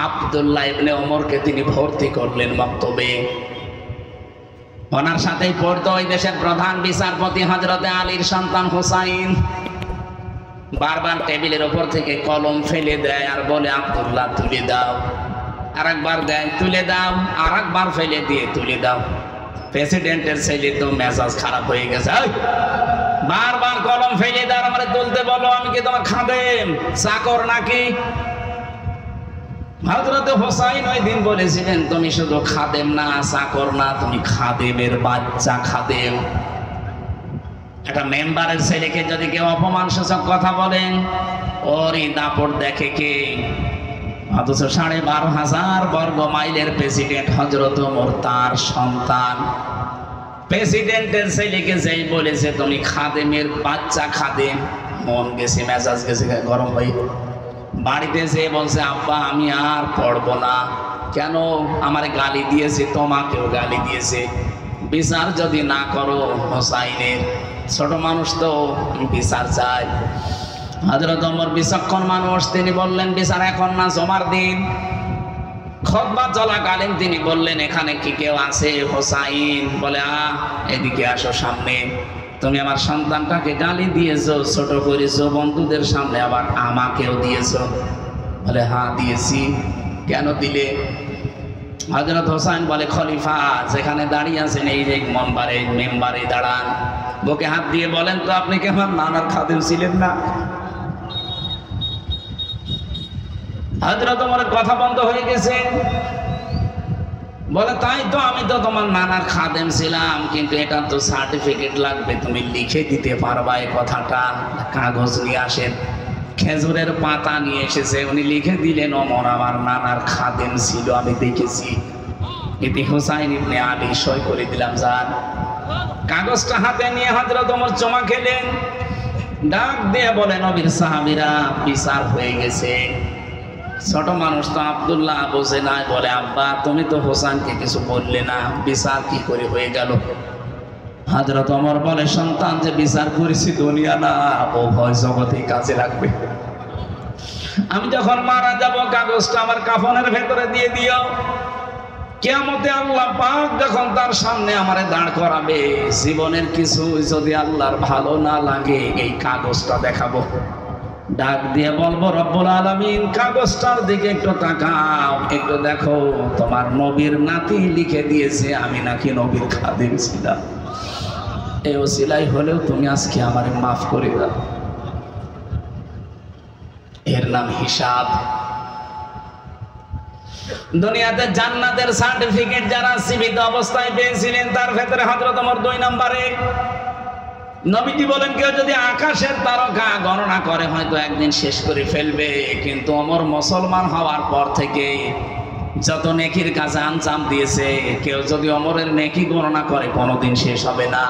আব্দুল্লাহ ইবনে ওমরকে তিনি ভর্তি করলেন মক্তবে। ওনার সাথেই পড়তো ওই দেশের প্রধান বিচারপতি হযরতে আলীর সন্তান হুসাইন। বারবার টেবিলের উপর থেকে কলম ফেলে দেয় আর বলে, আব্দুল্লাহ তুলে দাও। আরেকবার দেয়, তুলে দাও। আরেকবার ফেলে দিয়ে তুলে দাও। প্রেসিডেন্টের ছেলে তো মেজাজ খারাপ হয়ে গেছে, বারবার কলম ফেলে দাও, আমারে তুলতে বলো, আমি কি তোমার খাদেম চাকর নাকি? হযরতে হুসাইন ওই দিন বলেছিলেন, তুমি শুধু খাদেম না, চাকর না, তুমি খাদেমের বাচ্চা খাদেম। একটা মেম্বারের ছেলেকে যদি কেউ অপমানসূচক কথা বলেন, ওর এই দাপট দেখে কে? অথচ 12,500 বর্গ মাইলের প্রেসিডেন্ট হযরত ওমর, তার সন্তান। প্রেসিডেন্টের ছেলেকে যেই বলেছে তুমি খাদেমের বাচ্চা খাদেম, মন গেছে, মেজাজ গেছে গরম হয়ে। বাড়িতে যেয়ে বলছে, আব্বা আমি আর পড়বো না। কেন? আমার গালি দিয়েছে, তোমাকেও গালি দিয়েছে। বিচার যদি না করো হোসাইনের, ছোট মানুষ তো বিচার চাই। হযরত ওমর বিচক্ষণ মানুষ, তিনি বললেন, বিচার এখন না, জমার দিন। খুতবা চলাকালীন তিনি বললেন, এখানে কি কেউ আছে? হোসাইন বলে, এদিকে আসো সামনে। তুমি আমার সন্তানটাকে গালি দিয়েছো, ছোট করেছো, বন্ধুদের সামনে আবার আমাকেও দিয়েছো। বলে, হ্যাঁ দিয়েছি। কেন দিলে? হযরত হোসাইন বলে, খলিফা যেখানে দাঁড়িয়ে আছেন এই যে মেম্বারে দাঁড়ান, বুকে হাত দিয়ে বলেন তো, আপনি কি আমার নানার খাদেম ছিলেন না? হযরত ওমরের কথা বন্ধ হয়ে গেছে। বলে, তাই তো, আমি তো তোমার নানার খাদেম ছিলাম, কিন্তু এটা তো সার্টিফিকেট লাগবে, তুমি লিখে দিতে পারবা এই কথাটা? কাগজ নিয়ে আসেন। খেজুরের পাতা নিয়ে এসেছে, উনি লিখে দিলেন, ওমর আমার নানার খাদেম ছিল, আমি দেখেছি। এতে হুসাইন ইবনে আলী সই করে দিলাম। যান। কাগজটা হাতে নিয়ে হযরত ওমর চমা খেলেন, ডাক দিয়ে বলে, নবীর সাহাবীরা, বিচার হয়ে গেছে। ছোট মানুষ তো আব্দুল্লাহ বোঝে না, বলে, আব্বা তুমি তো হোসেনকে কিছু বললে না, বিচার কি করে হয়ে গেল? হযরত ওমর বলে, সন্তান যে বিচার করেছি দুনিয়া না, ও ভয় জগতে কাজে লাগবে। আমি যখন মারা যাব কাগজটা আমার কাফনের ভেতরে দিয়ে দিও। কিয়ামতে আল্লাহ পাক যখন তার সামনে আমারে দাঁড় করাবে, জীবনের কিছু যদি আল্লাহর ভালো না লাগে এই কাগজটা দেখাবো, ডাক দিয়ে বলবো রব্বুল আলামিন কাগজটার দিকে একটু তাকাও, একটু দেখো তোমার নবীর নাতি লিখে দিয়েছে আমি নাকি নবীর খাদিম ছিলাম, এই ওসিলাই হলেও তুমি আজকে আমারে মাফ করে দাও। এর নাম হিসাব। দুনিয়াতে জান্নাতের সার্টিফিকেট যারা জীবিত অবস্থায় পেয়েছিলেন তার ভেতরে হযরত ওমর 2 নম্বরে। নবীজি বলেন কেউ যদি আকাশের তারকা গণনা করে হয়তো একদিন শেষ করে ফেলবে, কিন্তু ওমর মুসলমান হওয়ার পর থেকে যত নেকির কাজে আঞ্জাম দিয়েছে কেউ যদি ওমরের নেকি গণনা করে কোনোদিন শেষ হবে না।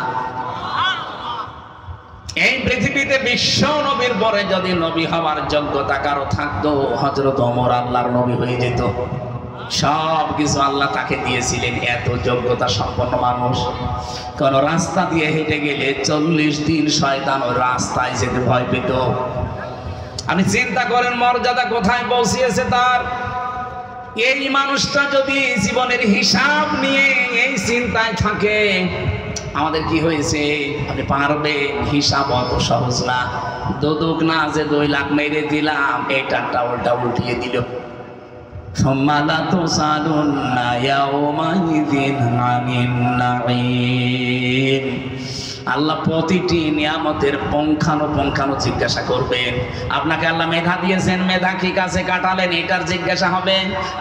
এই পৃথিবীতে বিশ্ব নবীর পরে যদি নবী হওয়ার যোগ্যতা কারো থাকতো হযরত ওমর আল্লাহর নবী হয়ে যেত। সব কিছু আল্লাহ তাকে দিয়েছিলেন, এত যোগ্যতা সম্পন্ন মানুষ। কোন রাস্তা দিয়ে হেঁটে গেলে 40 দিন শয়তান ওই রাস্তায় যেতে ভয় পেত। আপনি চিন্তা করেন মর্যাদা কোথায় পৌঁছিয়েছে তার। এই মানুষটা যদি জীবনের হিসাব নিয়ে এই চিন্তায় থাকে আমাদের কি হয়েছে আপনি পারবেন? হিসাব অত সহজ না। দুদুক না যে 2 লাখ মেরে দিলাম এইটারটা উল্টা উল্টিয়ে দিল। আল্লাহ প্রতিটি নিয়ামতের পুঙ্খানুপুঙ্খানু জিজ্ঞাসা করবেন। আপনাকে আল্লাহ মেধা দিয়েছেন, মেধা কি কাছে কাটালেন এটার জিজ্ঞাসা হবে।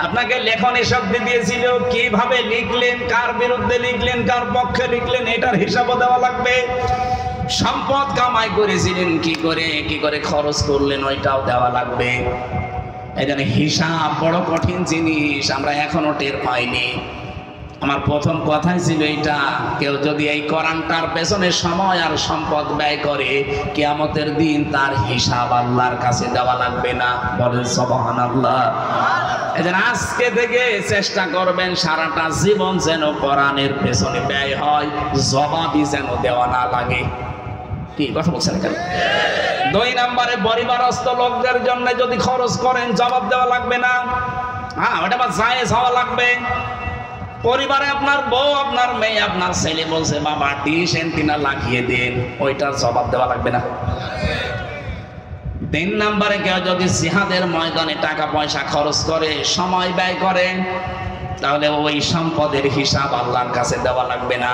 আপনাকে লেখনী শক্তি দিয়েছিল, কিভাবে লিখলেন, কার বিরুদ্ধে লিখলেন, কার পক্ষে লিখলেন এটার হিসাবও দেওয়া লাগবে। সম্পদ কামাই করেছিলেন কি করে খরচ করলেন ওইটাও দেওয়া লাগবে। এই জন্য হিসাব বড় কঠিন জিনিস, আমরা এখনো টের পাইনি। আমার প্রথম কথাই ছিল এইটা, কেউ যদি এই কোরআনটার পেছনে সময় আর সম্পদ ব্যয় করে কিয়ামতের দিন তার হিসাব আল্লাহর কাছে দেওয়া লাগবে না। বলেন সুবহানাল্লাহ। এই জন্য আজকে থেকে চেষ্টা করবেন সারাটা জীবন যেন কোরআনের পেছনে ব্যয় হয়, জবাবই যেন দেওয়া না লাগে। কি কথা বলছেন এখানে? 2 নম্বরে পরিবারস্থ লোকদের জন্য যদি খরচ করেন জবাব দেওয়া লাগবে না। হ্যাঁ, ওটা বা জায়েজ হওয়া লাগবে। পরিবারে আপনার বউ, আপনার মেয়ে, আপনার ছেলে বলছে বাবা ডিশ এন্টিনা লাগিয়ে দেন, ওইটার জবাব দেওয়া লাগবে না। 3 নম্বরে কেউ যদি জিহাদের ময়দানে টাকা পয়সা খরচ করে, সময় ব্যয় করে, তাহলে ওই সম্পদের হিসাব আল্লাহর কাছে দেওয়া লাগবে না।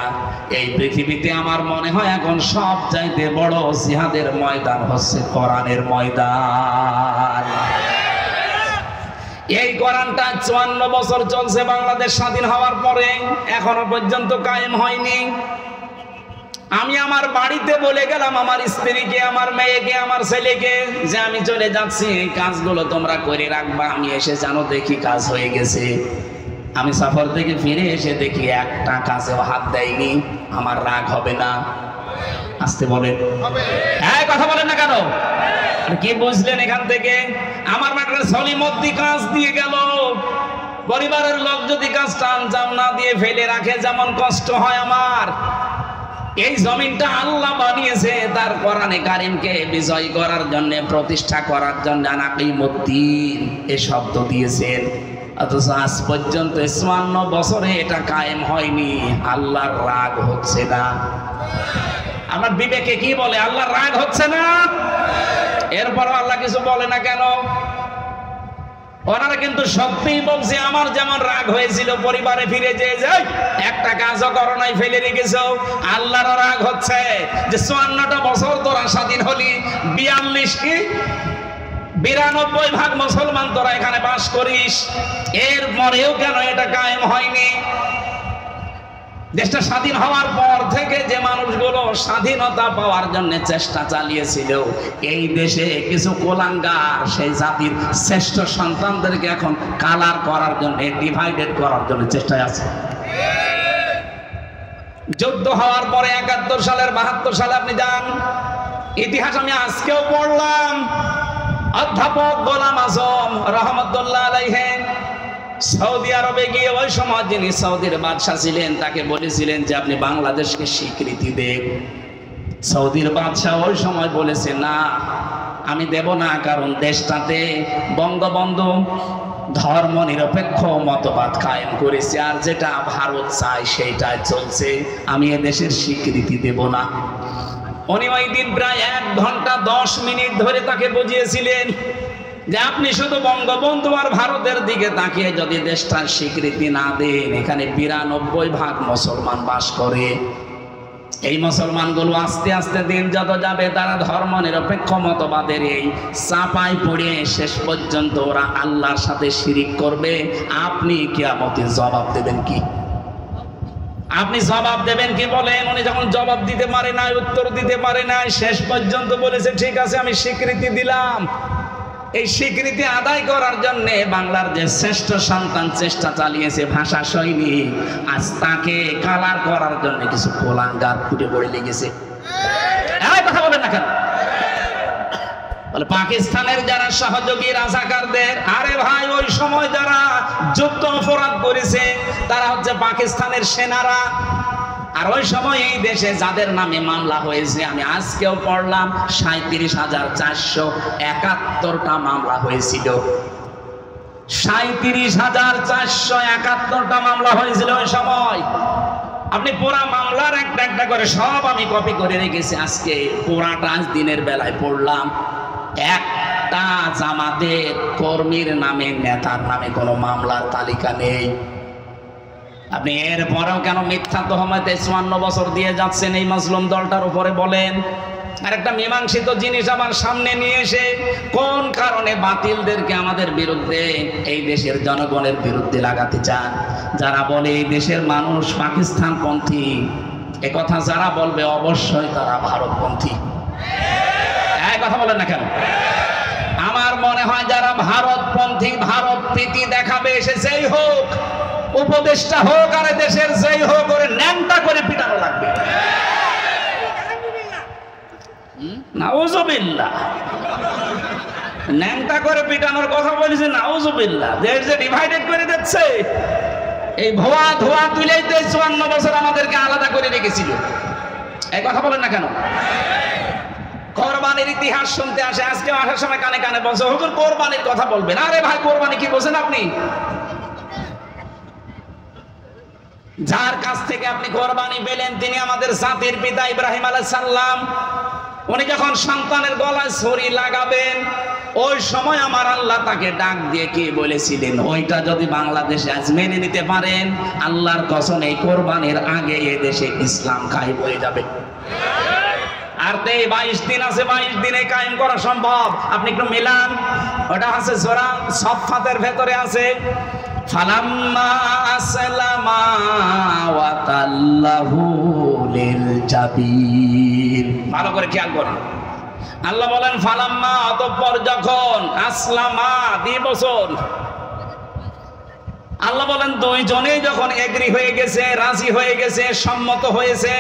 এই পৃথিবীতে আমার মনে হয় এখন সব চাইতে বড় জিহাদের ময়দান হচ্ছে কোরআনের ময়দান। এই কোরআনটা 54 বছর চলছে বাংলাদেশ স্বাধীন হওয়ার পরে, এখনো পর্যন্ত কায়েম হয়নি। আমি আমার বাড়িতে বলে গেলাম আমার স্ত্রীকে, আমার মেয়েকে, আমার ছেলেকে যে আমি চলে যাচ্ছি, এই কাজগুলো তোমরা করে রাখবা। আমি এসে জানো দেখি কাজ হয়ে গেছে। আমি সফর থেকে ফিরে এসে দেখি একটা কাজেও হাত দেয়নি, আমার রাগ হবে না? আসতে বলেন, হ্যাঁ কথা বলেন না কেন? কি বুঝলেন এখান থেকে? আমার মাঠে সলিমদ্দি কাজ দিয়ে গেল, পরিবারের লোক যদি কাজটা আঞ্জাম না দিয়ে ফেলে রাখে যেমন কষ্ট হয় আমার। এই জমিনটা আল্লাহ বানিয়েছে তার কোরআনে কারিমকে বিজয় করার জন্য, প্রতিষ্ঠা করার জন্য। আনাকিমুদ্দিন এ শব্দ দিয়েছেন, অথচ আজ পর্যন্ত 54 বছরে এটা কায়েম হয়নি। আল্লাহর রাগ হচ্ছে না। আমার বিবেকে কি বলে? আল্লাহর রাগ হচ্ছে না। এরপর আল্লাহ কিছু বলে না কেন? ওনারা কিন্তু সত্যিই বলছে আমার যেমন রাগ হয়েছিল পরিবারে ফিরে যেয়ে একটা কাজও করো নাই, ফেলে রেখেছো। আল্লাহর রাগ হচ্ছে যে 54টা বছর তোরা স্বাধীন হলি, 92 মুসলমান তোরা এখানে বাস করিস, এরপরেও কেন এটা কায়েম হয়নি? দেশটা স্বাধীন হওয়ার পর থেকে যে মানুষগুলো স্বাধীনতা পাওয়ার জন্য চেষ্টা চালিয়েছিল, এই দেশে কিছু কোলাঙ্গার সেই জাতির শ্রেষ্ঠ সন্তানদেরকে এখন কালার করার জন্য, ডিভাইডেড করার জন্য চেষ্টায় আছে। যুদ্ধ হওয়ার পরে 71 সালের 72 সালে আপনি যান, ইতিহাস আমি আজকেও পড়লাম। অধ্যাপক গোলাম আজম রহমতুল্লাহ আলাইহি সৌদি আরবে গিয়ে ওই সময় যিনি সৌদির বাদশাহ ছিলেন তাকে বলেছিলেন যে আপনি বাংলাদেশকে স্বীকৃতি দেন। সৌদির বাদশাহ ওই সময় বলেছে না, আমি দেব না, কারণ দেশটাতে বঙ্গবন্ধু ধর্ম নিরপেক্ষ মতবাদ কায়েম করেছে, আর যেটা ভারত চায় সেইটাই চলছে, আমি এ দেশের স্বীকৃতি দেব না। উনি ওই দিন প্রায় 1 ঘন্টা 10 মিনিট ধরে তাকে বুঝিয়েছিলেন যে আপনি শুধু বঙ্গবন্ধু আর ভারতের দিকে তাকিয়ে যদি দেশটার স্বীকৃতি না দেন, এখানে 92% মুসলমান বাস করে। এই মুসলমানগুলো আস্তে আস্তে দিন যত যাবে তারা ধর্ম নিরপেক্ষ মতবাদের এই চাপায় পড়ে শেষ পর্যন্ত ওরা আল্লাহর সাথে শিরিক করবে। আপনি কিয়ামতে জবাব দেবেন কি? আপনি জবাব দেবেন কি বলেন? উনি যখন জবাব দিতে পারে না, উত্তর দিতে পারে না, শেষ পর্যন্ত বলেছে ঠিক আছে আমি স্বীকৃতি দিলাম। এই স্বীকৃতি আদায় করার জন্য বাংলার যে শ্রেষ্ঠ সন্তান চেষ্টা চালিয়েছে ভাষা সৈনিক, আজ তাকে কালার করার জন্য কিছু কোলাঙ্গার ফুটে পড়ে লেগেছে। কথা বলেন না কেন? বলে পাকিস্তানের যারা সহযোগী রাজাকারদের, আরে ভাই ওই সময় যারা যুদ্ধ অপরাধ করেছে তারা হচ্ছে পাকিস্তানের সেনারা। আর ওই সময় এই দেশে যাদের নামে মামলা হয়েছে, আমি আজকেও পড়লাম 37,471টা মামলা হয়েছিল। 37,471টা মামলা হয়েছিল ওই সময়। আপনি পুরা মামলার একটা একটা করে সব আমি কপি করে রেখেছি, আজকে পুরাটা আজ দিনের বেলায় পড়লাম। একটা জামাতের কর্মীর নামে, নেতার নামে কোনো মামলার তালিকা নেই। আপনি এরপরেও কেন মিথ্যা তহমতে 54 বছর দিয়ে যাচ্ছেন এই মাজলুম দলটার উপরে বলেন? আর একটা মীমাংসিত জিনিস আমার সামনে নিয়ে এসে কোন কারণে বাতিলদেরকে আমাদের বিরুদ্ধে, এই দেশের জনগণের বিরুদ্ধে লাগাতে চান? যারা বলে এই দেশের মানুষ পাকিস্তানপন্থী, এ কথা যারা বলবে অবশ্যই তারা ভারতপন্থী। এই কথা বলেন না কেন? আমার মনে হয় যারা ভারতপন্থী, ভারত প্রীতি দেখাবে এসেছেই হোক, উপদেষ্টা হোক আর দেশের যেই হোক, করে ন্যাংটা করে পিটানো লাগবে। নাউজুবিল্লাহ, ন্যাংটা করে পিটানোর কথা বলেছে। নাউজুবিল্লাহ, দেশ যে ডিভাইডেড করে দিচ্ছে, এই ভুয়া ধোয়া তুলেই তো 54 বছর আমাদেরকে আলাদা করে রেখেছিল। এই কথা বলেন না কেন? কোরবানির ইতিহাস শুনতে আসে, আজকে আসার সময় কানে কানে বলছে হুজুর কোরবানির কথা বলবেন। আরে ভাই, কোরবানি কি বলছেন আপনি? যার কাছ থেকে আপনি কোরবানি পেলেন তিনি আমাদের জাতির পিতা ইব্রাহিম আলাইহিস সালাম। উনি যখন সন্তানের গলায় ছুরি লাগাবেন, ওই সময় আমার আল্লাহ তাকে ডাক দিয়ে কি বলেছিলেন, ওইটা যদি বাংলাদেশে আজ মেনে নিতে পারেন, আল্লাহর কসম এই কোরবানির আগে এই দেশে ইসলাম কায়েম হয়ে যাবে। আর 22 দিন আছে, 22 দিনে কায়েম করা সম্ভব। আপনি একটু মিলান, ওটা আছে সূরা সাফফাতের ভেতরে আছে, ফালাম্মা আসলামা ওয়া তাল্লাহু লিল জাবিন। ভালো করে খেয়াল করুন, আল্লাহ বলেন ফালাম্মা, অতঃপর যখন, আসলামা 2 বছর, আল্লাহ বলেন দুইজনেই যখন এগ্রি হয়ে গেছে, রাজি হয়ে গেছে, সম্মত হয়েছে,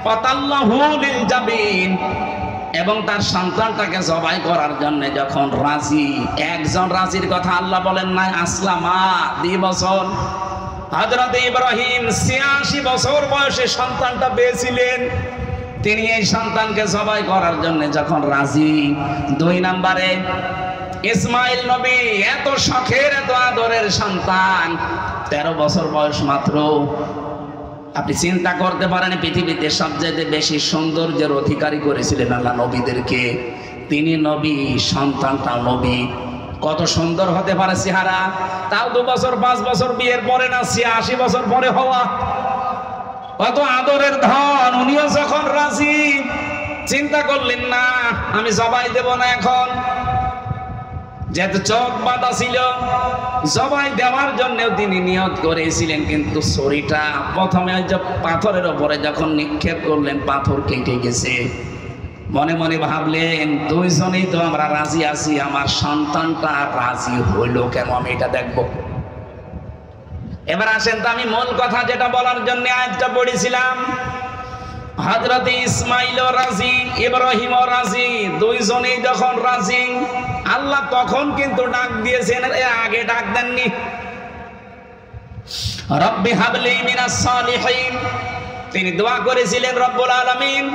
ওয়া তাল্লাহু লিল জাবিন, এবং তার সন্তানটাকে জবাই করার জন্য যখন রাজি, একজন রাজির কথা আল্লাহ বলেন নাই, আসলামা 2 বছর। হযরত ইব্রাহিম 86 বছর বয়সে সন্তানটা পেয়েছিলেন, তিনি এই সন্তানকে জবাই করার জন্য যখন রাজি। 2 নম্বরে ইসমাইল নবী, এত শখের এত আদরের সন্তান, 13 বছর বয়স মাত্র। আপনি চিন্তা করতে পারেন পৃথিবীতে সবচেয়ে বেশি সৌন্দর্যের অধিকারী করেছিলেন আল্লাহ নবীদেরকে, তিনি নবী, সন্তানটা নবী। কত সুন্দর হতে পারে চেহারা, তাও 2 বছর 5 বছর বিয়ের পরে না, 86 বছর পরে হওয়া। কত আদরের ধন। উনিও যখন রাজি, চিন্তা করলেন না আমি জবাই দেব না এখন, যেহেতু চোখ বাঁধা ছিল, জবাই দেওয়ার জন্য তিনি নিয়ত করেছিলেন, কিন্তু ছুরিটা প্রথমে ওই যে পাথরের ওপরে যখন নিক্ষেপ করলেন, পাথর কেটে গেছে। মনে মনে ভাবলেন দুইজনেই তো আমরা রাজি আছি, আমার সন্তানটা রাজি হইল কেন, আমি এটা দেখব। এবার আসেন তো আমি মূল কথা যেটা বলার জন্য আয়াতটা পড়েছিলাম। হযরত ইসমাইলও রাজি, ইব্রাহিমও রাজি, দুইজনেই যখন রাজি, আল্লাহ তখন কিন্তু ডাক দিয়েছেন, এর আগে ডাক দেননি। রব্বি হাবলি মিনাস সালিহিন, তিনি দোয়া করেছিলেন, রব্বুল আলামিন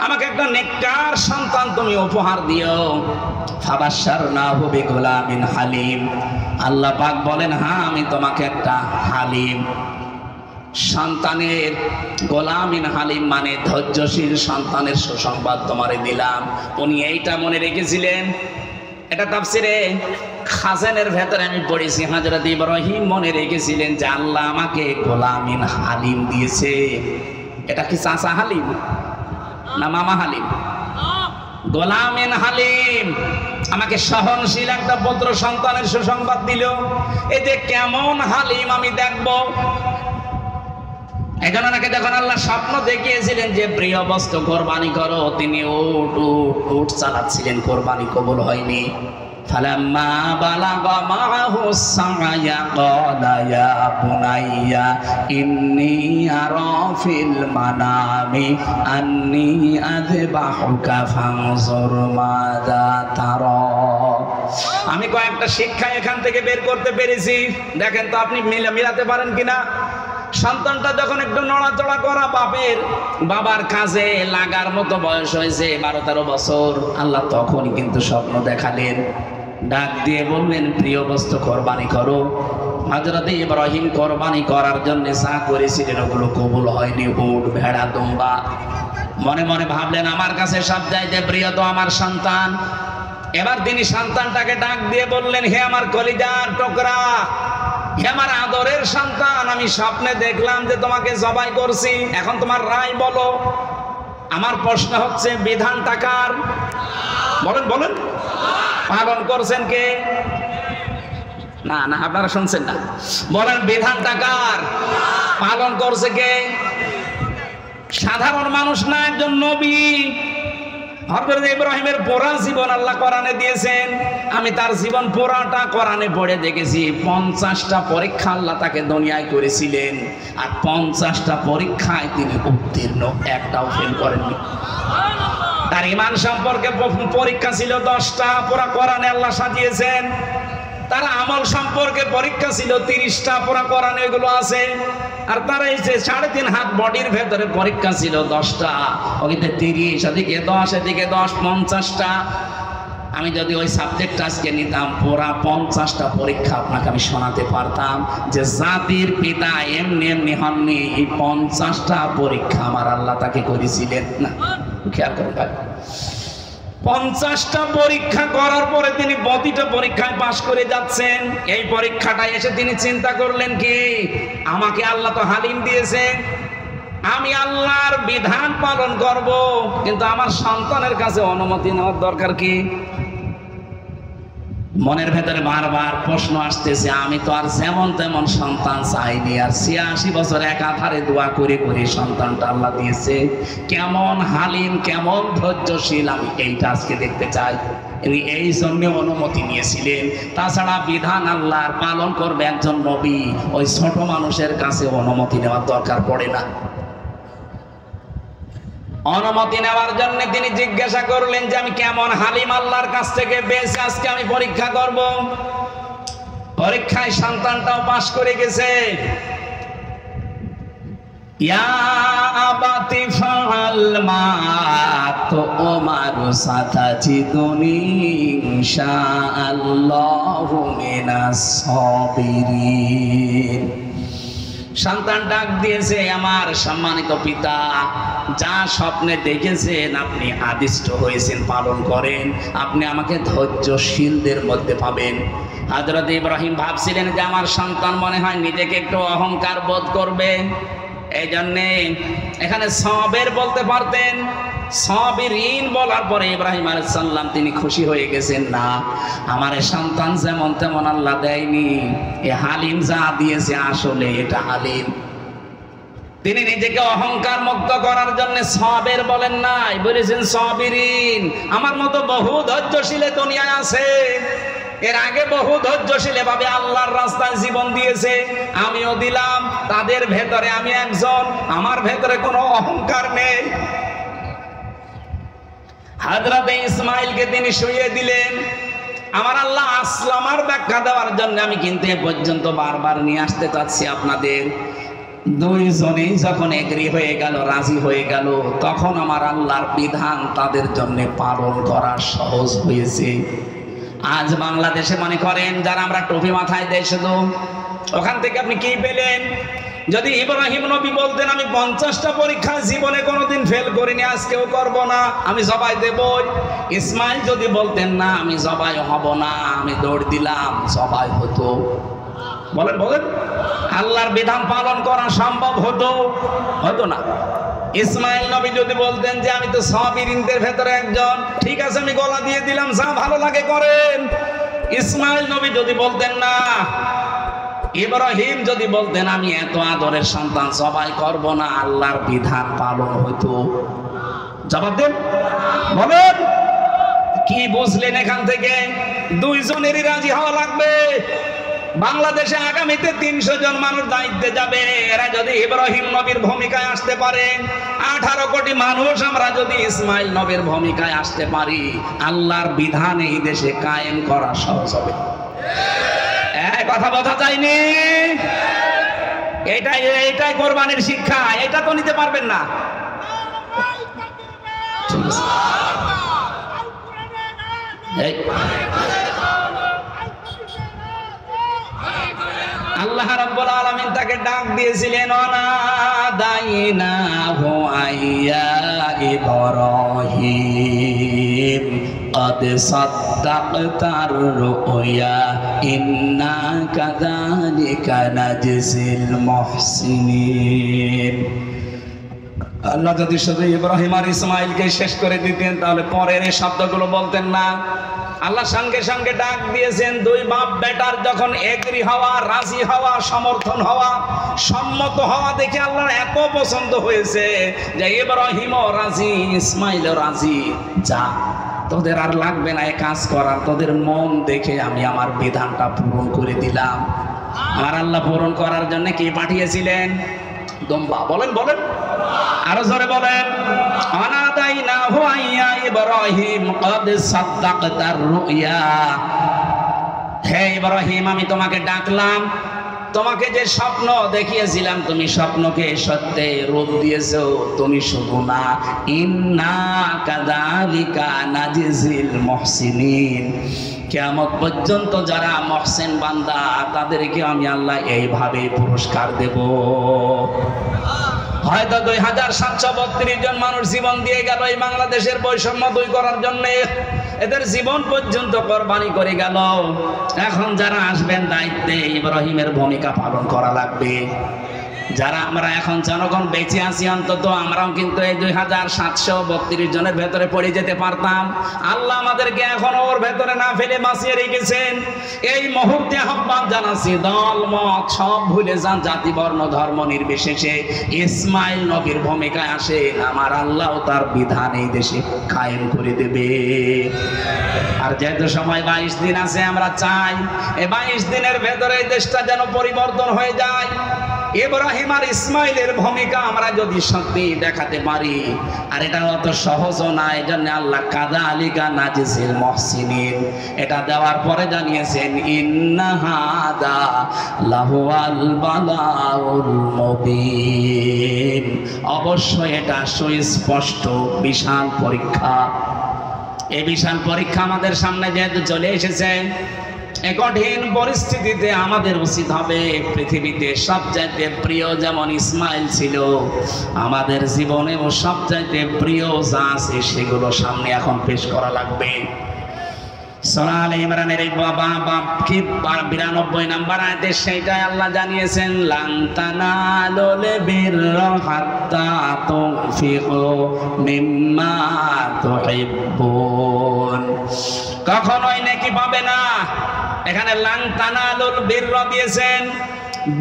আমাকে একটা নেককার সন্তান তুমি উপহার দিও। ফাবাশশারনাহু বিগুলামিন হালিম। আল্লাহ পাক বলেন, হ্যাঁ আমি তোমাকে একটা হালিম সন্তানের, গোলামিন হালিম মানে ধৈর্যশীল সন্তানের সুসংবাদ তোমারে দিলাম। উনি এইটা মনে রেখেছিলেন। এটা তাফসিরে খাজানের ভেতরে আমি পড়েছি, হযরত ইব্রাহিম মনে রেখেছিলেন যে আল্লাহ আমাকে গোলামিন হালিম দিয়েছে। এটা কি চাচা হালিম না মামা হালিম? গোলামিন হালিম, আমাকে সহনশীল একটা পুত্র সন্তানের সুসংবাদ দিল। এই যে কেমন হালিম আমি দেখব। এখন ওনাকে যখন আল্লাহ স্বপ্ন দেখিয়েছিলেন যে প্রিয় বস্তু কোরবানি করো, তিনি উট চালাচ্ছিলেন, কোরবানি কবুল হয়নি। ফালাম্মা বালাগা মাআহু সা'য়া ক্বালা ইয়া বুনাইয়া ইন্নী আরা ফিল মানামি আন্নী আযবাহুকা ফানজুর মাযা তারা। আমি কয়েকটা শিক্ষা এখান থেকে বের করতে পেরেছি, দেখেন তো আপনি মিলাতে পারেন কিনা। সন্তানটা যখন একটু নড়াচড়া করা, বাবার কাজে লাগার মতো বয়স হয়েছে 12-13 বছর, আল্লাহ তখন কিন্তু স্বপ্ন দেখালেন, ডাক দিয়ে বললেন প্রিয় বস্তু কোরবানি করো। হযরত ইব্রাহিম কোরবানি করার জন্য যা করেছিলেন ওগুলো কবুল হয়নি, উট ভেড়া দুম্বা। মনে মনে ভাবলেন আমার কাছে সব চাইতে প্রিয় তো আমার সন্তান। এবার তিনি সন্তানটাকে ডাক দিয়ে বললেন, হে আমার কলিজার টুকরা, হে আমার আদরের সন্তান, আমি স্বপ্নে দেখলাম যে তোমাকে জবাই করছি, এখন তোমার রায় বলো। আমার প্রশ্ন হচ্ছে বিধানটা কার? বলেন বলেন। পালন করছেন কে? না না আপনারা শুনছেন না, বলেন বিধানটা কার? পালন করছে কে? সাধারণ মানুষ না, একজন নবী। হযরত ইব্রাহিমের পুরা জীবন আল্লাহ কোরআনে দিয়েছেন। আমি তার জীবন পুরাটা কোরআনে পড়ে দেখেছি। 50টা পরীক্ষা আল্লাহ তাকে দুনিয়ায় করেছিলেন, আর 50টা পরীক্ষায় তিনি উত্তীর্ণ, একটাও ফেল করেননি। তার ঈমান সম্পর্কে পরীক্ষা ছিল 10টা, পুরা কোরআনে আল্লাহ সাজিয়েছেন। তার আমল সম্পর্কে পরীক্ষা ছিল 30টা, পুরা কোরআনে এগুলো আছে। আর তার এই যে 3.5 হাত বডির ভেতরে পরীক্ষা ছিল 10টা, ওইতে 30, এদিকে 10, এদিকে 10, 50টা। আমি যদি ওই সাবজেক্ট আজকে নিতাম, পুরা 50টা পরীক্ষা আপনাকে আমি শোনাতে পারতাম যে জাতির পিতা এমনি এমনি হননি। এই 50টা পরীক্ষা আমার আল্লাহ তাকে করেছিলেন। না খেয়াল করুন ভাই, 50টা পরীক্ষা করার পরে তিনি প্রতিটা পরীক্ষায় পাশ করে যাচ্ছেন। এই পরীক্ষাটা এসে তিনি চিন্তা করলেন কি, আমাকে আল্লাহ তো হালিম দিয়েছে, আমি আল্লাহর বিধান পালন করব, কিন্তু আমার সন্তানের কাছে অনুমতি নেওয়ার দরকার কি? মনের ভেতরে বারবার প্রশ্ন আসতেছে, আমি তো আর যেমন তেমন সন্তান চাইনি, আর 86 বছর একাধারে দোয়া করে করে সন্তানটা আল্লাহ দিয়েছে। কেমন হালিম, কেমন ধৈর্যশীল, আমি এইটা আজকে দেখতে চাই। তিনি এই জন্য অনুমতি নিয়েছিলেন। তাছাড়া বিধান আল্লাহর পালন করবে একজন নবী, ওই ছোট মানুষের কাছে অনুমতি নেওয়ার দরকার পড়ে না। অনুমতি নেওয়ার জন্য তিনি জিজ্ঞাসা করলেন যে আমি কেমন হালিম আল্লাহর কাছ থেকে পেয়েছি, আজকে আমি পরীক্ষা করব। পরীক্ষায় সন্তানটাও পাশ করে গেছে। ইয়া আবাতি ফাআল মা তুমারু সাতাজিদুনি ইনশাআল্লাহু মিনাস সাবিরিন। সন্তান ডাক দিয়েছে, আমার সম্মানিত পিতা, যা স্বপ্নে দেখেছেন আপনি আদিষ্ট হয়েছেন, পালন করেন, আপনি আমাকে ধৈর্যশীলদের মধ্যে পাবেন। হযরত ইব্রাহিম ভাবছিলেন যে আমার সন্তান মনে হয় নিজেকে একটু অহংকার বোধ করবে, এই জন্যে এখানে সবের বলতে পারতেন। সাবিরিন বলার পরে ইব্রাহিম আলাইহিস সালাম তিনি খুশি হয়ে গেছেন, না আমার সন্তান যেমন তেমন আল্লাহ দেয়নি, এ হালিম যা দিয়েছে আসলে এটা হালিম। তিনি নিজেকে অহংকার মুক্ত করার জন্য সাবের বলেন নাই, বলেছেন সাবিরিন। আমার মতো বহু ধৈর্যশীল দুনিয়ায় আছে, এর আগে বহু ধৈর্যশীল ভাবে আল্লাহর রাস্তায় জীবন দিয়েছে, আমিও দিলাম। তাদের ভেতরে আমি একজন, আমার ভেতরে কোনো অহংকার নেই। হযরতে ইসমাইলকে তিনি শুইয়ে দিলেন। আমার আল্লাহ আসলামার ব্যাখ্যা দেওয়ার জন্য আমি কিন্তু এ পর্যন্ত বারবার নিয়ে আসতে চাচ্ছি আপনাদের। দুইজনেই যখন এগ্রি হয়ে গেল, রাজি হয়ে গেল, তখন আমার আল্লাহর বিধান তাদের জন্য পালন করা সহজ হয়েছে। আজ বাংলাদেশে মনে করেন যারা আমরা টুপি মাথায় দেয় শুধু, ওখান থেকে আপনি কি পেলেন? যদি ইব্রাহিম নবী বলতেন আমি 50টা পরীক্ষা জীবনে কোনোদিন ফেল করিনি, আজকেও করব না, আমি জবাই দেবই। ইসমাইল যদি বলতেন না আমি জবাই হব না, আমি দৌড় দিলাম, জবাই হতো। বলেন বলেন, আল্লাহর বিধান পালন করা সম্ভব হতো? হতো না। ইসমাইল নবী যদি বলতেন যে আমি তো সাবিরিনদের ভেতরে একজন, ঠিক আছে আমি গলা দিয়ে দিলাম, যা ভালো লাগে করেন। ইসমাইল নবী যদি বলতেন না, ইব্রাহিম যদি বলতেন আমি এত আদরের সন্তান জবাই করব না, আল্লাহর বিধান পালন হতো? জবাব দেন, বলেন। কি বুঝলেন এখান থেকে? দুইজনেরই রাজি হওয়া লাগবে। বাংলাদেশে আগামীতে 300 জন মানুষ দায়িত্বে যাবে, এরা যদি ইব্রাহিম নবীর ভূমিকায় আসতে পারে, 18 কোটি মানুষ আমরা যদি ইসমাইল নবীর ভূমিকায় আসতে পারি, আল্লাহর বিধান এই দেশে কায়েম করা সহজ হবে। কথা বোঝা যায়নি? এইটাই কোরবানির শিক্ষা। এটা তো নিতে পারবেন না। আল্লাহ রাব্বুল আলামিন তাকে ডাক দিয়েছিলেন, অনাদাইনাহু আইয়া ইব্রাহিম قد صدقت الرؤيا إنا كذلك نجزي المحسنين। আল্লাহ যদি শুধু ইব্রাহিম আর ইসমাইলকে শেষ করে দিতেন তাহলে পরের এই শব্দগুলো বলতেন না। আল্লাহ সঙ্গে সঙ্গে ডাক দিয়েছেন, দুই বাপ বেটার যখন এগ্রি হওয়া, রাজি হওয়া, সমর্থন হওয়া, সম্মত হওয়া দেখে আল্লাহর এত পছন্দ হয়েছে যে ইব্রাহিমও রাজি, ইসমাইলও রাজি, যা তোদের আর লাগবে না এ কাজ করার, তোদের মন দেখে আমি আমার বিধানটা পূরণ করে দিলাম। আমার আল্লাহ পূরণ করার জন্য কি পাঠিয়েছিলেন? দম্বা। বলেন বলেন, আরো জোরে বলেন। অনাদাইনাহু আইয়া ইব্রাহিম ক্বাদ সাদ্দাকতার রুইয়া। হে ইব্রাহিম, আমি তোমাকে ডাকলাম, তোমাকে যে স্বপ্ন দেখিয়েছিলাম তুমি স্বপ্নকে সত্যে রূপ দিয়েছো। তুমি শুধু না, ইন্না কাযালিকা নাজিজিল মুহসিনিন, কিয়ামত পর্যন্ত যারা মুহসিন বান্দা তাদেরকে আমি আল্লাহ এইভাবে পুরস্কার দেব। হয়তো 2732 জন মানুষ জীবন দিয়ে গেল এই বাংলাদেশের বৈষম্য দূর করার জন্য, এদের জীবন পর্যন্ত কোরবানি করে গেল। এখন যারা আসবেন দায়িত্বে, ইব্রাহিমের ভূমিকা পালন করা লাগবে। যারা আমরা এখন জনগণ বেঁচে আছি, অন্তত আমরাও কিন্তু এই 2732 জনের ভেতরে পড়ে যেতে পারতাম। আল্লাহ আমাদেরকে এখন ওর ভেতরে না ফেলে বাঁচিয়ে রেখেছেন। এই মুহূর্তে আহ্বান জানাচ্ছি, দল মত সব ভুলে যান, জাতি বর্ণ ধর্ম নির্বিশেষে ইসমাইল নবীর ভূমিকায় আসেন, আমার আল্লাহ তার বিধান এই দেশে কায়েম করে দেবে। আর যেহেতু সময় 22 দিন আছে, আমরা চাই এই 22 দিনের ভেতরে এই দেশটা যেন পরিবর্তন হয়ে যায়। ইব্রাহিম আর ইসমাইলের ভূমিকা আমরা যদি সত্যি দেখাতে পারি, আর এটা অত সহজও না, এই জন্য আল্লাহ কাযালিকা নাজিজিল মুহসিনিন এটা দেওয়ার পরে জানিয়েছেন, ইন্না হাদা লাহুয়াল বালাউল মুবিন, অবশ্যই এটা সুস্পষ্ট বিশাল পরীক্ষা। এই বিশাল পরীক্ষা আমাদের সামনে যেহেতু চলে এসেছে, এই কঠিন পরিস্থিতিতে আমাদের উচিত হবে পৃথিবীতে সবচাইতে প্রিয় যেমন ইসমাইল ছিল, আমাদের জীবনেও সবচাইতে প্রিয় যা আছে সেগুলো সামনে এখন পেশ করা লাগবে। সূরা আলে ইমরানের 92 নম্বর আয়াতে সেইটাই আল্লাহ জানিয়েছেন, লান তানালুল বিররা হাত্তা তুনফিকু মিম্মা তুহিব্বুন, কখনোই নেকি পাবে না। এখানে লান তানালুল বিররা দিয়েছেন।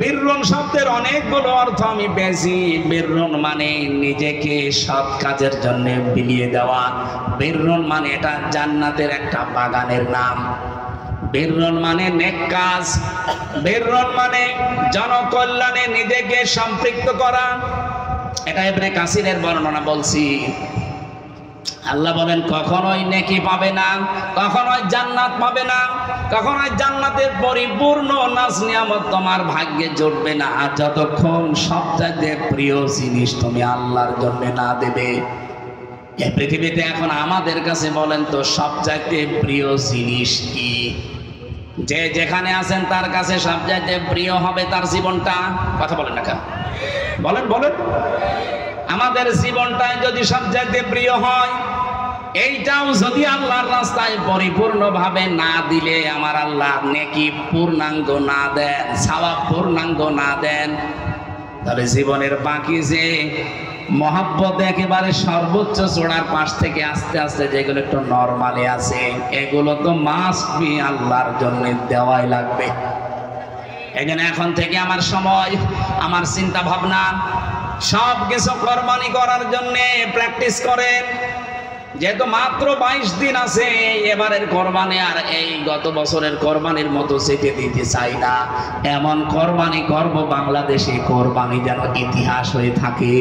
বিররুন শব্দের অনেকগুলো অর্থ আমি পেয়েছি। বিররুন মানে নিজেকে সৎ কাজের জন্য বিলিয়ে দেওয়া। বিররুন মানে এটা জান্নাতের একটা বাগানের নাম। বিররুন মানে নেক কাজ। বিররুন মানে জনকল্যাণে নিজেকে সম্পৃক্ত করা। এটা ইবনে কাসিরের বর্ণনা বলছি। আল্লাহ বলেন কখনোই নেকি পাবে না, কখনোই জান্নাত পাবে না কখনোই জান্নাতের পরিপূর্ণ নাজ নিয়ামত তোমার ভাগ্যে জুটবে না যতক্ষণ সবচাইতে প্রিয় জিনিস তুমি আল্লাহর জন্য না দেবে। এই পৃথিবীতে এখন আমাদের কাছে বলেন তো সবচাইতে প্রিয় জিনিস কি? যে যেখানে আছেন তার কাছে সবচাইতে প্রিয় হবে তার জীবনটা। কথা বলেন না কেন? বলেন বলেন। আমাদের জীবনটাই যদি সবচাইতে প্রিয় হয়, এইটাও যদি আল্লাহর রাস্তায় পরিপূর্ণভাবে না দিলে, আমার আল্লাহ নেকি পূর্ণাঙ্গ না দেন, সওয়াব পূর্ণাঙ্গ না দেন, তাহলে জীবনের বাকি যে মহাব্বত একেবারে সর্বোচ্চ চূড়ার পাশ থেকে আস্তে আস্তে যেগুলো একটু নরমালি আছে, এগুলো তো মাস্ট বি আল্লাহর জন্য দেওয়াই লাগবে। এখানে এখন থেকে আমার সময়, আমার চিন্তা ভাবনা সব কিছু কোরবানি করার জন্য প্র্যাকটিস করেন। যেহেতু মাত্র 22 দিন আছে, এবারের কোরবানি আর এই গত বছরের কোরবানির মতো চেটে দিতে চাই না। এমন কোরবানি করব বাংলাদেশে কোরবানি যেন ইতিহাস হয়ে থাকে।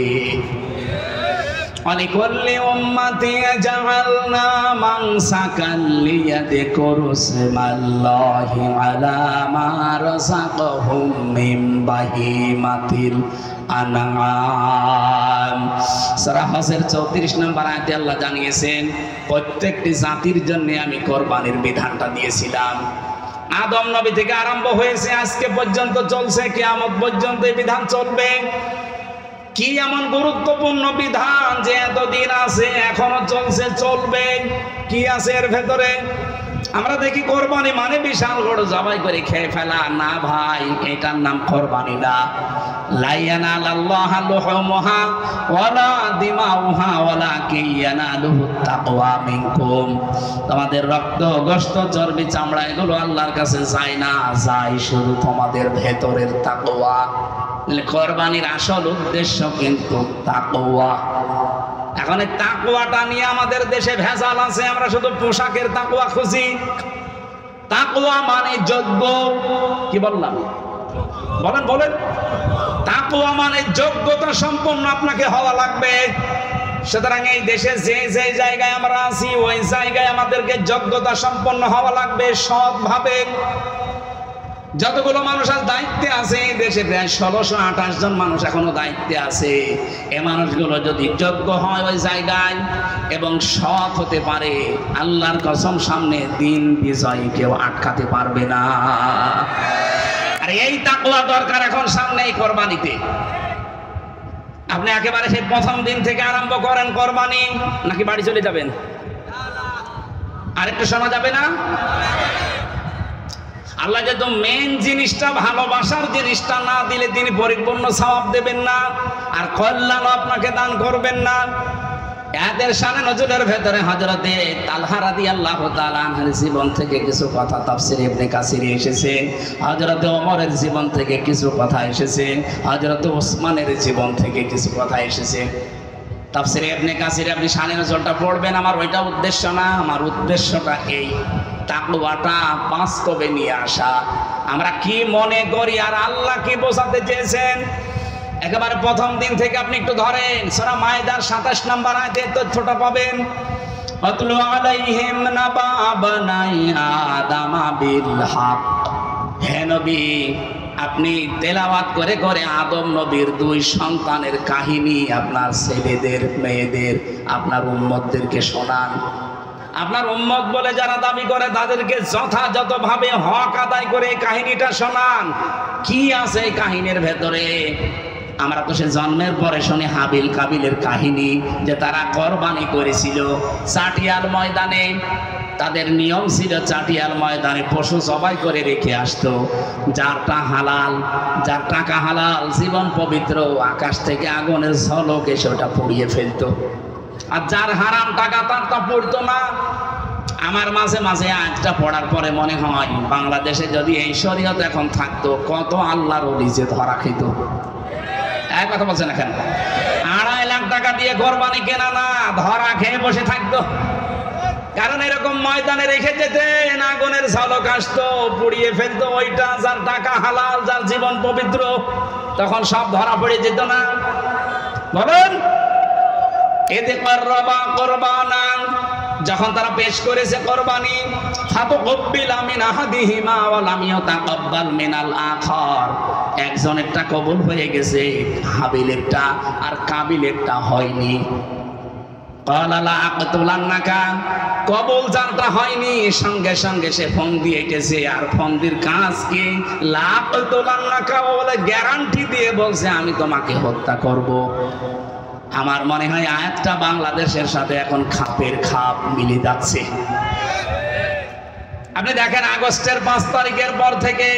অলিকুল্লি উম্মতি জাআলনা মানসাকান লিয়াযকুরু ইসমাল্লাহি আলা মা রাযাকাহুম মিন বাহিমাতিল আনআম। সূরা হজের 34 নম্বর আয়াতে আল্লাহ জানিয়েছেন, প্রত্যেকটি জাতির জন্য আমি কোরবানির বিধানটা দিয়েছিলাম। আদম নবী থেকে আরম্ভ হয়েছে, আজকে পর্যন্ত চলছে, কিয়ামত পর্যন্ত এই বিধান চলবে। কি এমন গুরুত্বপূর্ণ বিধান যে এতদিন আছে, এখনো চলছে, চলবে? কি আছে এর ভেতরে? আমরা দেখি কোরবানি মানে বিশাল বড় জবাই করে খেয়ে ফেলা। না ভাই, এটার নাম কোরবানি না। লা ইয়ানালাল্লাহু লুহুমুহা ওয়ালা দিমাউহা ওয়ালাকিন ইয়ানালুহুত তাকওয়া মিনকুম। তোমাদের রক্ত, গোশত, চর্বি, চামড়া এগুলো আল্লাহর কাছে যায় না, যায় শুধু তোমাদের ভেতরের তাকওয়া। কোরবানির আসল উদ্দেশ্য কিন্তু তাকওয়া। এখন এই তাকওয়াটা নিয়ে আমাদের দেশে ভেজাল আছে। আমরা শুধু পোশাকের তাকওয়া খুঁজি। তাকওয়া মানে যোগ্য। কি বললাম? বলেন বলেন। তাকওয়া মানে যোগ্যতা সম্পন্ন আপনাকে হওয়া লাগবে। সুতরাং এই দেশে যে যে জায়গায় আমরা আছি, ওই জায়গায় আমাদেরকে যোগ্যতা সম্পন্ন হওয়া লাগবে, সৎভাবে। যতগুলো মানুষ আজ দায়িত্বে আছে এই দেশে, প্রায় 1628 জন মানুষ এখনো দায়িত্বে আছে। এ মানুষগুলো যদি যোগ্য হয় ওই জায়গায় এবং সৎ হতে পারে, আল্লাহর কসম সামনে দিন বিজয় কেউ আটকাতে পারবে না। আর এই তাকওয়া দরকার এখন সামনে এই কোরবানিতে। আপনি একেবারে সেই প্রথম দিন থেকে আরম্ভ করেন কোরবানি, নাকি বাড়ি চলে যাবেন? আরেকটু শোনা যাবে না? আল্লাহ যেহেতু মেন জিনিসটা, ভালোবাসার জিনিসটা না দিলে তিনি পরিপূর্ণ সওয়াব দেবেন না, আর কল্যাণ আপনাকে দান করবেন না। এদের শানে নজরুলের ভেতরে হযরতে তালহা রাদিয়াল্লাহু তাআলা আনহুর জীবন থেকে কিছু কথা তাফসীর ইবনে কাসিরে এসেছে, হযরতে ওমরের জীবন থেকে কিছু কথা এসেছে, হযরতে ওসমানের জীবন থেকে কিছু কথা এসেছে। তাফসীরে ইবনে কাসিরে আপনি শানে নজরুলটা পড়বেন। আমার ওইটা উদ্দেশ্য না, আমার উদ্দেশ্যটা এই তাকওয়াটা বাস্তবে নিয়ে আসা। আমরা কি মনে করি আর আল্লাহ কি বোঝাতে চেয়েছেন, একেবারে প্রথম দিন থেকে আপনি একটু ধরেন। সূরা মায়েদার 27 নম্বর আয়াতে তথ্যটা পাবেন। আতলু আলাইহিম নাবা বানাই আদামা বিল হক। হে নবী, আপনি তেলাওয়াত করে করে আদম নবীর 2 সন্তানের কাহিনী আপনার ছেলেদের, মেয়েদের, আপনার উম্মতদেরকে শোনান। আপনার উম্মত বলে যারা দাবি করে তাদেরকে যথাযথভাবে হক আদায় করে এই কাহিনীটা শোনান। কি আছে এই কাহিনীর ভেতরে? আমরা তো সে জন্মের পরে শুনি হাবিল কাবিলের কাহিনী, যে তারা কোরবানি করেছিল চাটিয়াল ময়দানে। তাদের নিয়ম ছিল চাটিয়াল ময়দানে পশু জবাই করে রেখে আসতো। যারটা হালাল, যার টাকা হালাল, জীবন পবিত্র, আকাশ থেকে আগুনের ঝলক এসে ওটা পুড়িয়ে ফেলতো। আর যার হারাম টাকা তার তা পড়তো না। আমার মাঝে মাঝে আজটা পড়ার পরে মনে হয়, বাংলাদেশে যদি এই শরীয়ত এখন থাকতো, কত আল্লাহর ওলি যে ধরা খেত। এক কথা বলছে না কেন? 2.5 লাখ টাকা দিয়ে কোরবানি কেনা না, ধরা খেয়ে বসে থাকতো। কারণ এরকম ময়দানে রেখে যেতেন, আগুনের ঝলক আসতো, পুড়িয়ে ফেলতো ওইটা। যার টাকা হালাল, যার জীবন পবিত্র, তখন সব ধরা পড়ে যেত না? বলেন। এতে করবা কোরবানান, যখন তারা পেশ করেছে কোরবানি, ফাতুকব্বিলা মিন আহাদিহিমা ওয়া লাম ইউতাকাব্বাল মিনাল আখার, একজনেরটা কবুল হয়ে গেছে, হাবিলেরটা আর কাবিলেরটা হয়নি। ক্বালা লা আকতুলান্নাকা, কবুল যারটা হয়নি সঙ্গে সঙ্গে সে ফোন দিয়ে এসেছে, আর ফন্দির কাজ কি, লা আকতুলান্নাকা বলে গ্যারান্টি দিয়ে বলছে আমি তোমাকে হত্যা করব। আমার মনে হয় আয়াতটা বাংলাদেশের সাথে এখন খাপের খাপ মিলে যাচ্ছে। আপনি দেখেন আগস্টের 5 তারিখের পর থেকে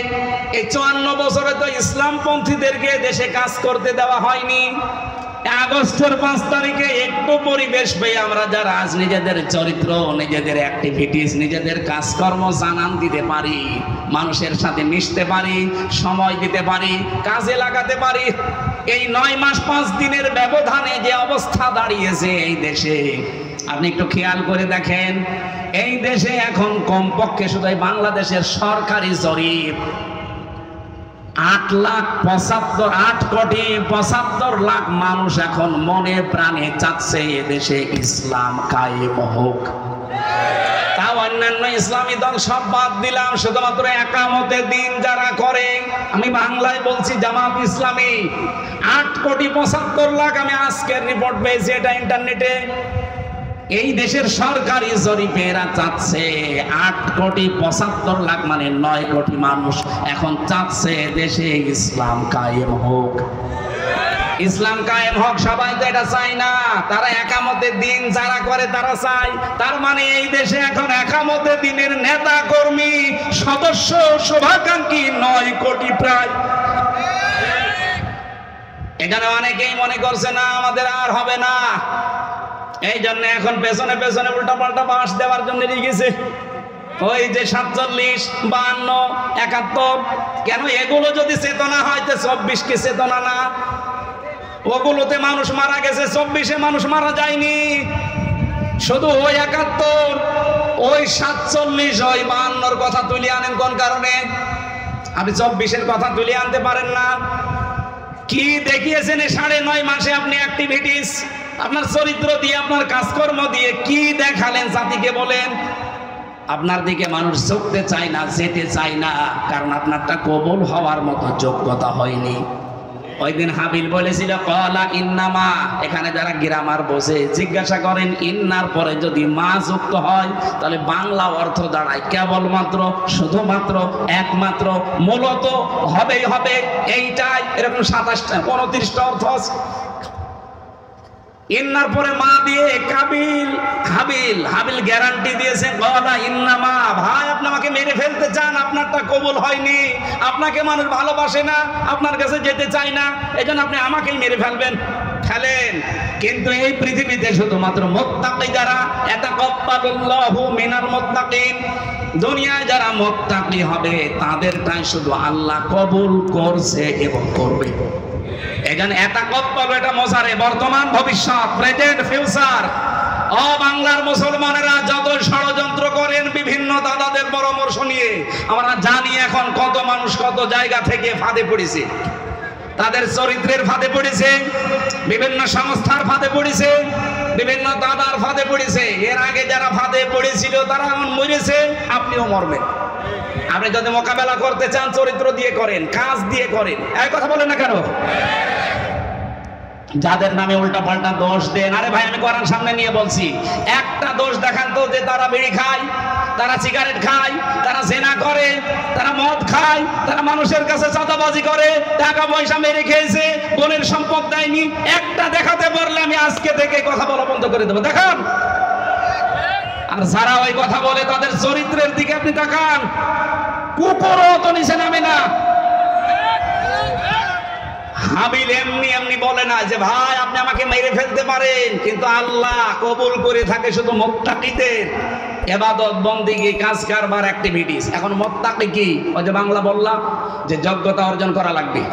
এই 54 বছরে তো ইসলামপন্থীদেরকে দেশে কাজ করতে দেওয়া হয়নি। আগস্টের 5 তারিখে একটু পরিবেশ পেয়ে আমরা যারা আজ নিজেদের চরিত্র, নিজেদের অ্যাক্টিভিটিস, নিজেদের কাজকর্ম জানান দিতে পারি, মানুষের সাথে মিশতে পারি, সময় দিতে পারি, কাজে লাগাতে পারি, এই 9 মাস 5 দিনের ব্যবধানে যে অবস্থা দাঁড়িয়েছে এই দেশে, আপনি একটু খেয়াল করে দেখেন। এই দেশে এখন কমপক্ষে শুধু বাংলাদেশের সরকারি জরিপ 8 কোটি 75 লাখ মানুষ এখন মনে প্রাণে চাচ্ছে এদেশে ইসলাম কায়েম হোক। তাও অন্যান্য ইসলামী দল সব বাদ দিলাম, শুধুমাত্র একামতের দিন যারা করে, আমি বাংলায় বলছি জামাত ইসলামী, 8 কোটি 75 লাখ, আমি আজকের রিপোর্ট পেয়েছি এটা ইন্টারনেটে। এই দেশের সরকারি জরিপে এরা চাচ্ছে 8 কোটি 75 লাখ, মানে 9 কোটি মানুষ এখন চাচ্ছে দেশে ইসলাম কায়েম হোক। ইসলাম কায়েম হোক সবাই তো এটা চায় না, তারা একামতের দিন যারা করে তারা চায়। তার মানে এই দেশে এখন একামতের দিনের নেতা কর্মী সদস্য শুভাকাঙ্ক্ষী 9 কোটি প্রায়। এখানে অনেকেই মনে করছে না আমাদের আর হবে না, এই জন্য এখন পেছনে পেছনে উল্টা পাল্টা বাস দেওয়ার জন্য লিখেছে ওই যে 47, 52, 71। কেন এগুলো যদি চেতনা হয় তো 24 কি চেতনা না? ওগুলোতে মানুষ মারা গেছে, 24-এ মানুষ মারা যায়নি। শুধু ওই 71, ওই 47, ওই 52-র কথা তুলে আনেন কোন কারণে? আপনি 24-এর কথা তুলে আনতে পারেন না। কি দেখিয়েছেন 9.5 মাসে আপনি অ্যাক্টিভিটিস, আপনার চরিত্র দিয়ে, আপনার কাজকর্ম দিয়ে কি দেখালেন জাতিকে বলেন? আপনার দিকে মানুষ ঝুঁকতে চায় না, যেতে চায় না, কারণ আপনারটা কবুল হওয়ার মতো যোগ্যতা হয়নি। ওই দিন হাবিল বলেছিল ক্বালা ইন্নামা, এখানে যারা গ্রামার বোঝে জিজ্ঞাসা করেন ইন্নার পরে যদি মা যুক্ত হয় তাহলে বাংলা অর্থ দাঁড়ায় কেবলমাত্র, শুধুমাত্র, একমাত্র, মূলত, হবেই হবে, এইটাই, এরকম 27টা 29টা অর্থ আছে। ইন্নার পরে মা দিয়ে কাবিল, হাবিল গ্যারান্টি দিয়েছে ক্বালা ইন্নামা, ভাই আপনি আমাকে মেরে ফেলতে চান, আপনারটা কবুল হয়নি, আপনাকে মানুষ ভালোবাসে না, আপনার কাছে যেতে চায় না, এজন্য আপনি আমাকেই মেরে ফেলবেন, ফেলেন। কিন্তু এই পৃথিবীতে শুধুমাত্র মুত্তাকি যারা, ইয়াতাকাব্বালুল্লাহু মিনাল মুত্তাকিন, দুনিয়ায় যারা মুত্তাকি হবে তাদেরটাই শুধু আল্লাহ কবুল করছে এবং করবে। এখানে ইয়াতাকাব্বাল, এটা মোজারে, বর্তমান ভবিষ্যৎ, প্রেজেন্ট ফিউচার। ও বাংলার মুসলমানেরা যত ষড়যন্ত্র করেন বিভিন্ন দাদাদের পরামর্শ নিয়ে, আমরা জানি এখন কত মানুষ কত জায়গা থেকে ফাঁদে পড়েছে, তাদের চরিত্রের ফাঁদে পড়েছে, বিভিন্ন সংস্থার ফাঁদে পড়েছে, বিভিন্ন দাদার ফাঁদে পড়েছে। এর আগে যারা ফাঁদে পড়েছিল তারা এখন মরেছে, আপনিও মরবেন। আপনি যদি মোকাবেলা করতে চান চরিত্র দিয়ে করেন, কাজ দিয়ে করেন। এই কথা বলেন না কেন? যাদের নামে উল্টা পাল্টা দোষ দেন, আরে ভাই আমি কোরআন সামনে নিয়ে বলছি, একটা দোষ দেখান তো যে তারা বিড়ি খায়, তারা সিগারেট খায়, তারা জেনা করে, তারা মদ খায়, তারা মানুষের কাছে চাঁদাবাজি করে, টাকা পয়সা মেরে খেয়েছে, বোনের সম্পদ দেয়নি। একটা দেখাতে পারলে আমি আজকে থেকে কথা বলা বন্ধ করে দেবো, দেখান। আর যারা ওই কথা বলে তাদের চরিত্রের দিকে আপনি তাকান, কুকুরও তো নিচে নামে না। হাবিল এমনি এমনি বলে না যে ভাই আপনি আমাকে মেরে ফেলতে পারেন, কিন্তু আল্লাহ কবুল করে থাকে শুধু মুত্তাকিদের ইবাদত, বন্দেগী, কাজ কারবার, অ্যাক্টিভিটিস। এখন মুত্তাকি কি? ওই যে বাংলা বললাম যে যোগ্যতা অর্জন করা লাগবে।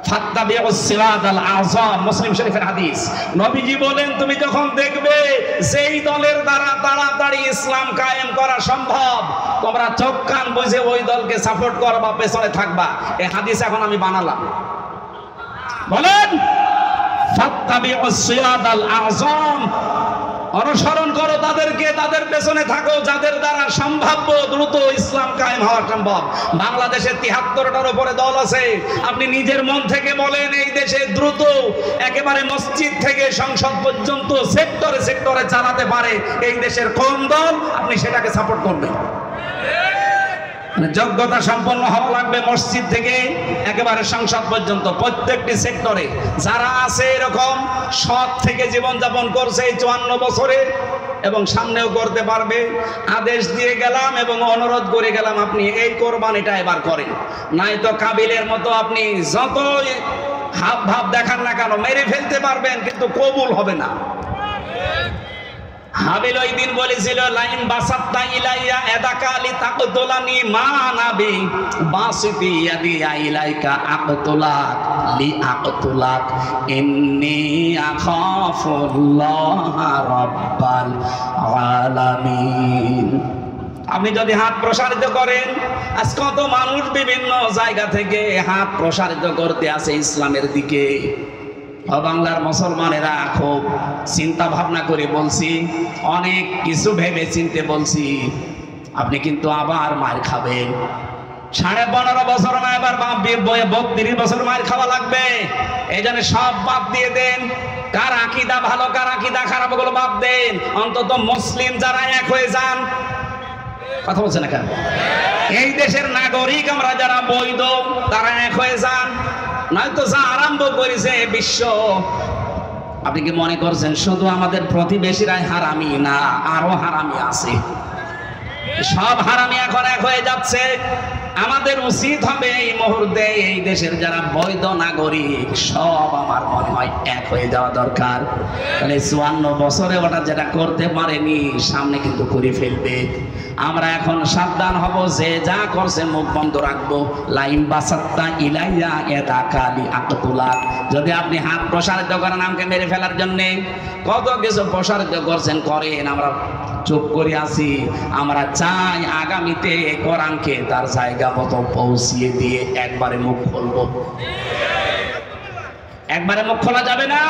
ফাত্তাবিউস সিরাতাল আযম, মুসলিম শরীফের হাদিস। নবীজি বলেন তুমি যখন দেখবে যেই দলের দ্বারা তাড়াতাড়ি ইসলাম কায়েম করা সম্ভব, তোমরা চোখ কান বুঝে ওই দলকে সাপোর্ট করবা, পেছনে থাকবা। এই হাদিস এখন আমি বানালাম। বলেন ফাত্তাবিউস সিরাতাল আযম, অনুসরণ করো তাদেরকে, তাদের পেছনে থাকো যাদের দ্বারা সম্ভাব্য দ্রুত ইসলাম কায়েম হওয়া সম্ভব। বাংলাদেশে ৭৩টার উপরে দল আছে। আপনি নিজের মন থেকে বলেন এই দেশে দ্রুত একেবারে মসজিদ থেকে সংসদ পর্যন্ত সেক্টরে সেক্টরে চালাতে পারে এই দেশের কোন দল, আপনি সেটাকে সাপোর্ট করবেন। যোগ্যতা সম্পন্ন হওয়া লাগবে মসজিদ থেকে একেবারে সংসদ পর্যন্ত প্রত্যেকটি সেক্টরে যারা আছে এরকম সৎ থেকে জীবনযাপন করছে এই ৫৪ বছরে এবং সামনেও করতে পারবে। আদেশ দিয়ে গেলাম এবং অনুরোধ করে গেলাম আপনি এই কোরবানিটা এবার করেন, নাই তো কাবিলের মতো আপনি যতই হাব ভাব দেখান না কেন মেরে ফেলতে পারবেন কিন্তু কবুল হবে না। হাবিল ওই দিন বলেছিল লাইন বাসাত্তা ইলাইয়া এদাকা লিতাকতুলানি মা নাবি বাসিতি ইয়াদি ইলাইকা আকতুলাক লিআকতুলাক ইন্নী আখাফুল্লাহ রাব্বাল আলামিন। আপনি যদি হাত প্রসারিত করেন, আজ কত মানুষ বিভিন্ন জায়গা থেকে হাত প্রসারিত করতে আছে ইসলামের দিকে। বাংলার মুসলমানেরা খুব চিন্তা ভাবনা করে বলছি, অনেক কিছু ভেবে চিনতে বলছি, আপনি কিন্তু আবার মার খাবেন। ১৫.৫ বছর না, এবার ৩২ বছর মার খাওয়া লাগবে। এই জন্য সব বাদ দিয়ে দেন। কার আকীদা ভালো কার আকীদা খারাপ ওগুলো বাদ দেন। অন্তত মুসলিম যারা এক হয়ে যান। কথা বলছে না কেন? এই দেশের নাগরিক আমরা যারা বৈধ তারা এক হয়ে যান, নয়তো যা আরম্ভ করেছে বিশ্ব। আপনি কি মনে করছেন শুধু আমাদের প্রতিবেশীরাই হারামি? না, আরো হারামি আছে। সব হারামি এখন এক হয়ে যাচ্ছে। আমাদের উচিত হবে এই মুহূর্তে এই দেশের যারা বৈধ নাগরিক সব আমার মনে হয় এক হয়ে যাওয়া দরকার। তাহলে ৫৪ বছরে ওটা যেটা করতে পারেনি সামনে কিন্তু করে ফেলবে। আমরা এখন সাবধান হব, যে যা করছে মুখ বন্ধ রাখবো। লাইম বাসাত্তা ইলাইয়া এদাকা লিআকতুলাক। যদি আপনি হাত প্রসারিত করেন আমাকে মেরে ফেলার জন্য, কত কিছু প্রসারিত করছেন করেন, আমরা চুপ করে আছি। আমরা চাই আগামীতে কোরআনকে তার জায়গা মতো পৌঁছিয়ে দিয়ে একবারে মুখ খুলবো। একবারে মুখ খোলা যাবে না।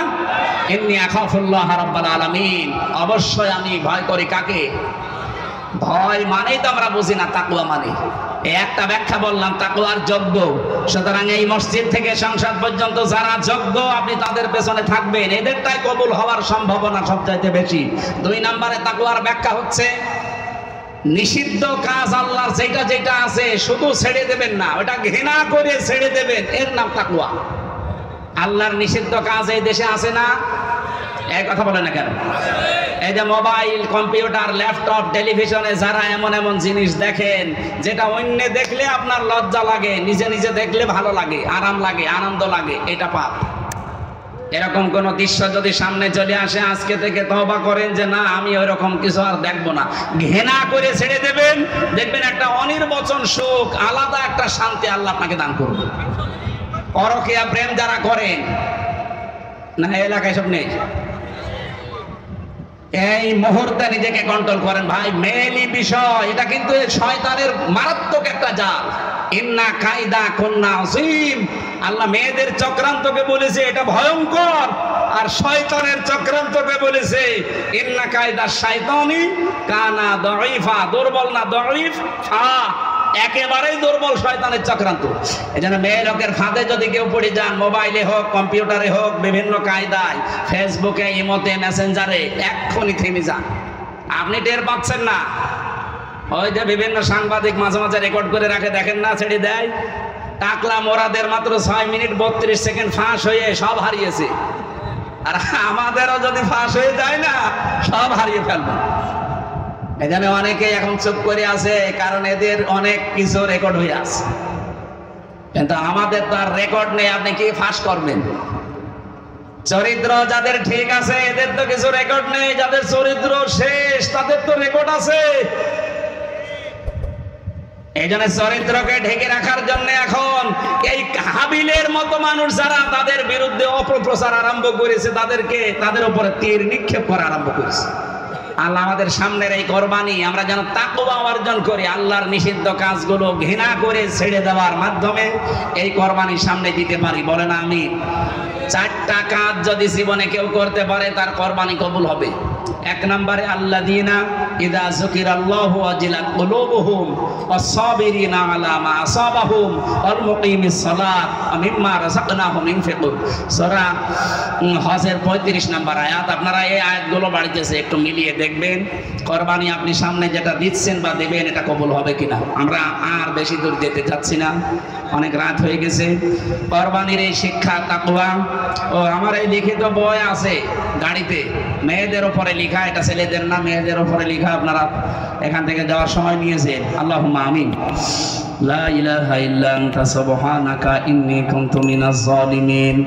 ইন্নী আখাফুল্লাহ রাব্বাল আলামিন। অবশ্যই আমি ভয় করি কাকে? ভয় মানেই তো আমরা বুঝি না তাকওয়া মানে। একটা ব্যাখ্যা বললাম, তাকওয়ার যোগ্য। সুতরাং এই মসজিদ থেকে সংসদ পর্যন্ত যারা যোগ্য আপনি তাদের পেছনে থাকবেন, এদেরটাই কবুল হওয়ার সম্ভাবনা সবচাইতে বেশি। ২ নম্বরে তাকওয়ার ব্যাখ্যা হচ্ছে নিষিদ্ধ কাজ আল্লাহর যেটা যেটা আছে শুধু ছেড়ে দেবেন না, ওটা ঘৃণা করে ছেড়ে দেবেন, এর নাম তাকওয়া। আল্লাহর নিষিদ্ধ কাজ এই দেশে আছে না? এই কথা বলে না কেন? এই যে মোবাইল, কম্পিউটার, ল্যাপটপ, টেলিভিশনে যারা এমন এমন জিনিস দেখেন যেটা অন্য দেখলে আপনার লজ্জা লাগে, নিজে নিজে দেখলে ভালো লাগে, আরাম লাগে, আনন্দ লাগে, এটা পাপ। এরকম কোন দৃশ্য যদি সামনে চলে আসে আজকে থেকে তওবা করেন যে না আমি ওইরকম কিছু আর দেখবো না, ঘৃণা করে ছেড়ে দেবেন। দেখবেন একটা অনির্বচন সুখ, আলাদা একটা শান্তি আল্লাহ আপনাকে দান করবে। পরকীয়া প্রেম যারা করেন না এলাকায় সব নেই, এই মুহূর্তে নিজেকে কন্ট্রোল করেন ভাই। মেয়েলি বিষয় এটা কিন্তু শয়তানের মারাত্মক একটা জাল। ইন্না কায়দা কুন্না আযীম। আল্লাহ মেয়েদের চক্রান্তকে বলেছে এটা ভয়ঙ্কর, আর শয়তানের চক্রান্তকে বলেছে ইন্না কায়দা শাইতানি কানা দাঈফা। দুর্বল না দাঈফ, একেবারেই দুর্বল শয়তানের চক্রান্ত। এজন্য মেয়ে লোকের ফাঁদে যদি কেউ পড়ে যান, মোবাইলে হোক, কম্পিউটারে হোক, বিভিন্ন কায়দায়, ফেসবুকে, ইমোতে, মেসেঞ্জারে, এক্ষুনি থেমে যান। আপনি টের পাচ্ছেন না? ওই যে বিভিন্ন সাংবাদিক মাঝে মাঝে রেকর্ড করে রাখে, দেখেন না, ছেড়ে দেয়। টাকলা মোরাদের মাত্র ৬ মিনিট ৩২ সেকেন্ড ফাঁস হয়ে সব হারিয়েছে। আর আমাদেরও যদি ফাঁস হয়ে যায় না, সব হারিয়ে ফেলবে। এখানে অনেকে এখন চুপ করে আছে, কারণ এদের অনেক কিছু রেকর্ড হয়ে আছে, কিন্তু আমাদের তো আর রেকর্ড নেই। আপনি কি ফাঁস করবেন? চরিত্র যাদের ঠিক আছে এদের তো কিছু রেকর্ড নেই, যাদের চরিত্র শেষ তাদের তো রেকর্ড আছে। এই জন্য চরিত্রকে ঢেকে রাখার জন্য এখন এই হাবিলের মতো মানুষ যারা তাদের বিরুদ্ধে অপপ্রচার আরম্ভ করেছে, তাদের উপরে তীর নিক্ষেপ করা আরম্ভ করেছে। আল্লাহ আমাদের সামনের এই কোরবানি আমরা যেন তাকওয়া অর্জন করি, আল্লাহর নিষিদ্ধ কাজগুলো ঘৃণা করে ছেড়ে দেওয়ার মাধ্যমে এই কোরবানি সামনে দিতে পারি। বলেন আমিন। 4টা কাজ যদি জীবনে কেউ করতে পারে তার কোরবানি কবুল হবে। এক নম্বরে আল্লাযীনা ইযা যুকিরাল্লাহু ওয়াজিলাত কুলুবুহুম ওয়াস-সাবিরিনা আলা মা আসাবাহুম ওয়াল মুকিমিস সালাত ওয়া মিম্মা রাযাকনাহুম ইনফিকুন। সূরা হজের 35 নম্বর আয়াত। আপনারা এই আয়াতগুলো বাড়িতেছে একটু মিলিয়ে দেখবেন, কুরবানি আপনি সামনে যেটা দিচ্ছেন বা দেবেন এটা কবুল হবে কিনা। আমরা আর বেশি দূর যেতে চাচ্ছি না, অনেক রাত হয়ে গেছে। কুরবানির এই শিক্ষা তাকওয়া, ও আমার এই লিখিত বই আছে গাড়িতে, মেয়েদের উপরে লেখা, এটা ছেলেদের না মেয়েদের উপরে লেখা। আপনারা এখান থেকে যাওয়ার সময় নিয়েছেন। আল্লাহুম্মা আমিন। লা ইলাহা ইল্লা আনতা সুবহানাকা ইন্নী কুনতু মিনাজ জালিমিন।